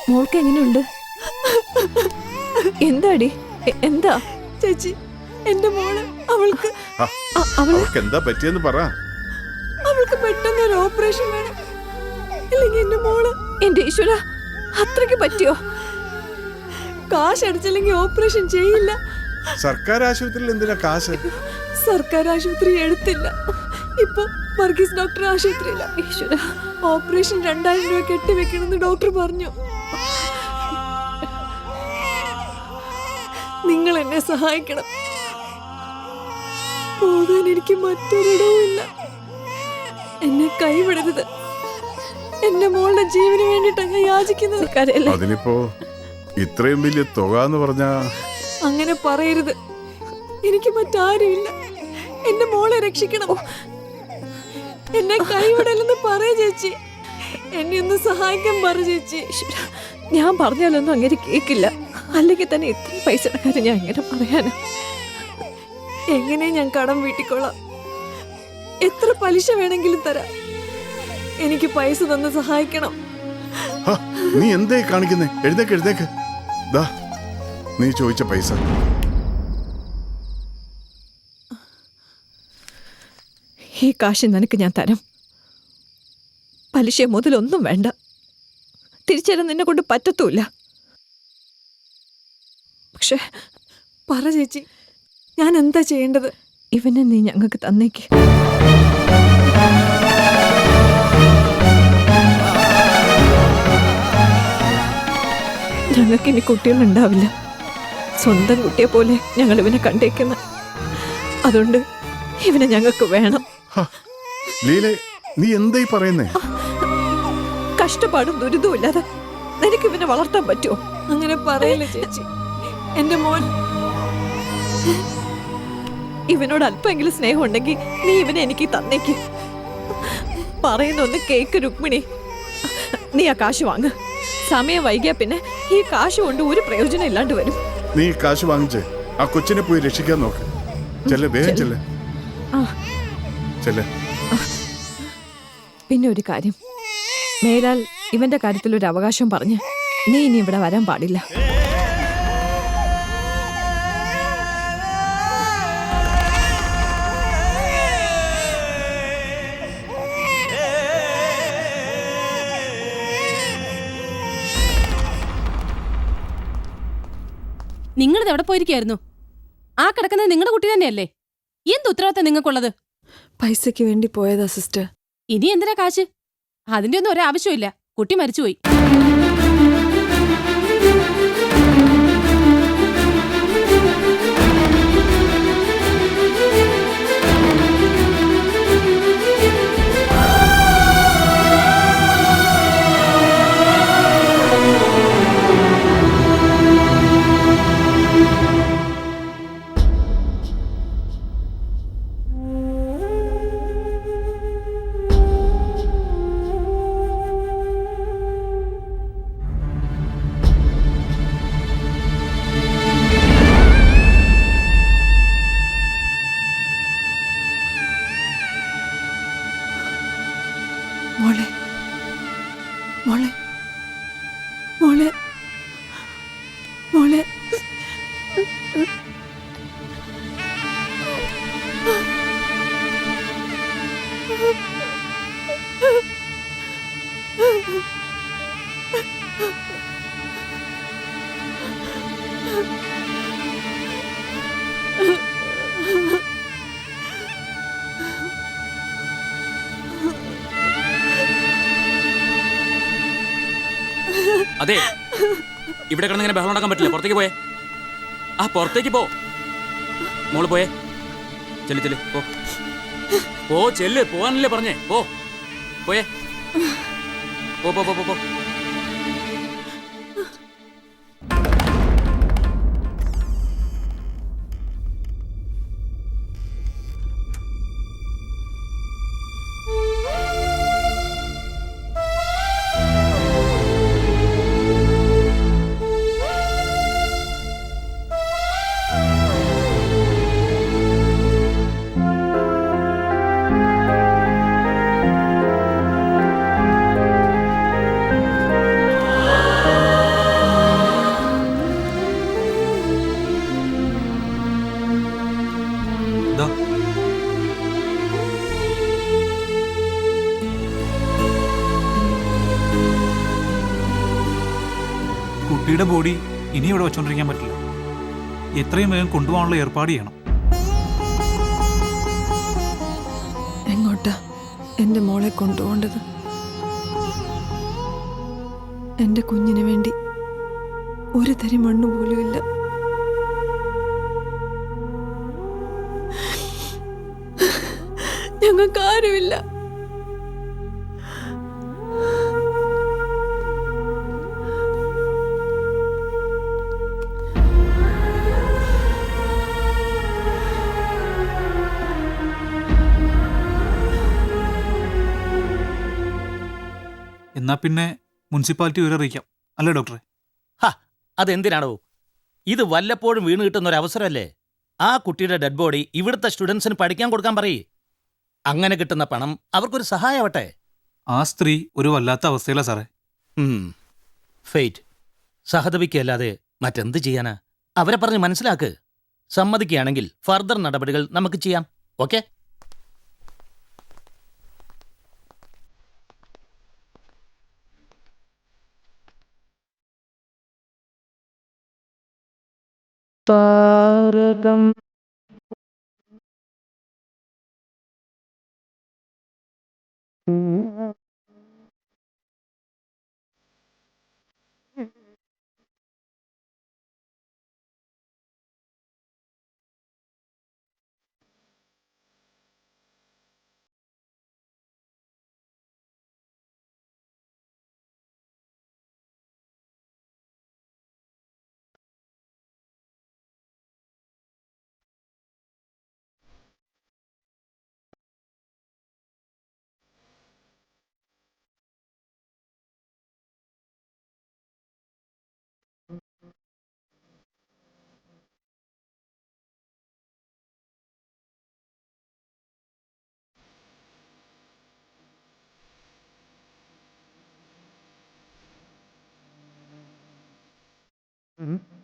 മോൾക്ക് എങ്ങനെയുണ്ട്? എന്താടി? എന്താ ചേച്ചി? എന്റെ മോള്, അവൾക്ക് അവൾക്ക് എന്താ പറ്റിയെന്ന് പറ. അവൾക്ക് പെട്ടെന്ന് ഒരു ഓപ്പറേഷൻ വേണം, ഇല്ലെങ്കിൽ എന്റെ മോള്. എന്റെ ഈശ്വര, അത്രയ്ക്ക് പറ്റിയോ? കാശ് അടിച്ചില്ലെങ്കിൽ ഓപ്പറേഷൻ ചെയ്യില്ല. സർക്കാർ ആശുപത്രിയിൽ എന്തിനാ കാശ്? സർക്കാർ ആശുപത്രി എടുത്തില്ല. ഇപ്പൊ വർഗീസ് ഡോക്ടർ ആശുപത്രിയില്ല. ഈശ്വര, ഓപ്പറേഷൻ 2000 രൂപ കെട്ടിവെക്കണമെന്ന് ഡോക്ടർ പറഞ്ഞു. നിങ്ങൾ എന്നെ സഹായിക്കണം. പോകാൻ എനിക്ക് മറ്റൊരിടവും ഇല്ല. എന്നെ കൈവിടരുത്. എന്റെ മോളുടെ ജീവന് വേണ്ടിട്ടാണ് ഞാൻ യാചിക്കുന്നത്. അതിനിപ്പോ ഇത്രയും വലിയ തുക എന്ന് പറഞ്ഞാ? അങ്ങനെ പറയരുത്. എനിക്ക് മറ്റാരുമില്ല. എന്റെ മോളെ രക്ഷിക്കണം. എന്നെ കൈവിടലെന്ന് പറയ ചേച്ചി. എന്നെ ഒന്ന് സഹായിക്കാൻ പറ ചേച്ചി. ഞാൻ പറഞ്ഞാലൊന്നും അങ്ങനെ കേക്കില്ല. അല്ലെങ്കിൽ തന്നെ ഇത്രയും പൈസയുടെ കാര്യം ഞാൻ എങ്ങനെ പറയാനാ? എങ്ങനെ ഞാൻ കടം വീട്ടിക്കൊള്ളാം. എത്ര പലിശ വേണമെങ്കിലും തരാം. എനിക്ക് പൈസ തന്ന് സഹായിക്കണം. നീ എന്തായി കാണിക്കുന്നേ? എഴുന്നേക്ക്, എഴുന്നേക്ക്. ദാ നീ ചോദിച്ച പൈസ. ഈ കാശ് നിനക്ക് ഞാൻ തരാം. പലിശ മുതലൊന്നും വേണ്ട. തിരിച്ചറിയാൻ നിന്നെ കൊണ്ട് പറ്റത്തുമില്ല. പക്ഷെ പറ ചേച്ചി, ഞാൻ എന്താ ചെയ്യേണ്ടത്? ഇവനെ നീ ഞങ്ങൾക്ക് തന്നേക്ക്. ഞങ്ങൾക്ക് ഇനി കുട്ടികളുണ്ടാവില്ല. സ്വന്തം കുട്ടിയെ പോലെ ഞങ്ങൾ ഇവനെ കണ്ടേക്കുന്ന. അതുകൊണ്ട് ഇവനെ ഞങ്ങൾക്ക് വേണം. ലീല, നീ എന്തായി പറയുന്നേ? കഷ്ടപ്പാടും ദുരിതവും ഇല്ലാതെ നിനക്ക് ഇവനെ വളർത്താൻ പറ്റുമോ? അങ്ങനെ പറയല്ലേ ചേച്ചി. എന്റെ മോൻ, ഇവനോട് അല്പമെങ്കിലും സ്നേഹം ഉണ്ടെങ്കിൽ നീ ഇവനെ എനിക്ക് തന്നേക്ക്. പറയുന്നൊന്ന് കേക്ക് രുക്മിണി. നീ ആ കാശ് വാങ്ങ്. സമയം വൈകിയാ പിന്നെ ഈ കാശ് കൊണ്ട് ഒരു പ്രയോജനം ഇല്ലാണ്ട് വരും. നീ കാശ് വാങ്ങിച്ച് ആ കൊച്ചിനെ പോയി രക്ഷിക്കാൻ നോക്ക്. ചെല്ല്, വേഗം ചെല്ല്. ചെല്ല്. പിന്നെ ഒരു കാര്യം, മേലാൽ ഇവന്റെ കാര്യത്തിൽ ഒരു അവകാശം പറഞ്ഞ് നീ ഇനി ഇവിടെ വരാൻ പാടില്ല. നിങ്ങളിത് എവിടെ പോയിരിക്കായിരുന്നു? ആ കിടക്കുന്നത് നിങ്ങളുടെ കുട്ടി തന്നെയല്ലേ? എന്ത് ഉത്തരവാദിത്തം നിങ്ങൾക്കുള്ളത്? പൈസയ്ക്ക് വേണ്ടി പോയതാ സിസ്റ്റർ. ഇനി എന്തിനാ കാശ്? അതിന്റെ ഒന്നും ഒരാവശ്യമില്ല. കുട്ടി മരിച്ചുപോയി. മോളെ മോളെ മോളെ അതെ, ഇവിടെ കിടന്ന് ഇങ്ങനെ ബഹളം ഉണ്ടാക്കാൻ പറ്റില്ല. പുറത്തേക്ക് പോയേ. ആ പുറത്തേക്ക് പോ. മോള് പോയേ. ചെല്ലു ചെല്ലു പോ. പോ ചെല്ല്. പോവാനല്ലേ പറഞ്ഞേ. പോ പോയേ. പോ പോ പോ പോ പോ. കുട്ടിയുടെ ബോഡി ഇനി ഇവിടെ വെച്ചോണ്ടിരിക്കാൻ പറ്റില്ല. എത്രയും വേഗം കൊണ്ടുപോകാനുള്ള ഏർപ്പാട് ചെയ്യണം. എങ്ങോട്ടാ എന്റെ മോളെ കൊണ്ടുപോകേണ്ടത്? എന്റെ കുഞ്ഞിന് വേണ്ടി ഒരു തരി മണ്ണ് പോലും ഇല്ല. ഞങ്ങൾക്ക് ആരുമില്ല. എന്നാ പിന്നെ മുനിസിപ്പാലിറ്റി വരെ അറിയിക്കാം, അല്ലേ ഡോക്ടറെ? അതെന്തിനാണോ? ഇത് വല്ലപ്പോഴും വീണ് കിട്ടുന്ന ഒരു അവസരമല്ലേ. ആ കുട്ടിയുടെ ഡെഡ് ബോഡി ഇവിടുത്തെ സ്റ്റുഡൻസിന് പഠിക്കാൻ കൊടുക്കാൻ പറയേ. അങ്ങനെ കിട്ടുന്ന പണം അവർക്കൊരു സഹായമാവട്ടെ. ആ സ്ത്രീ ഒരു വല്ലാത്ത അവസ്ഥയിലാ സാറേ. ഫെയ്റ്റ് സഹതപിക്കല്ലാതെ മറ്റെന്ത് ചെയ്യാനാ? അവരെ പറഞ്ഞ് മനസ്സിലാക്ക്. സമ്മതിക്കുകയാണെങ്കിൽ ഫർദർ നടപടികൾ നമുക്ക് ചെയ്യാം. ഓക്കെ? ഭാരതം Mm-hmm.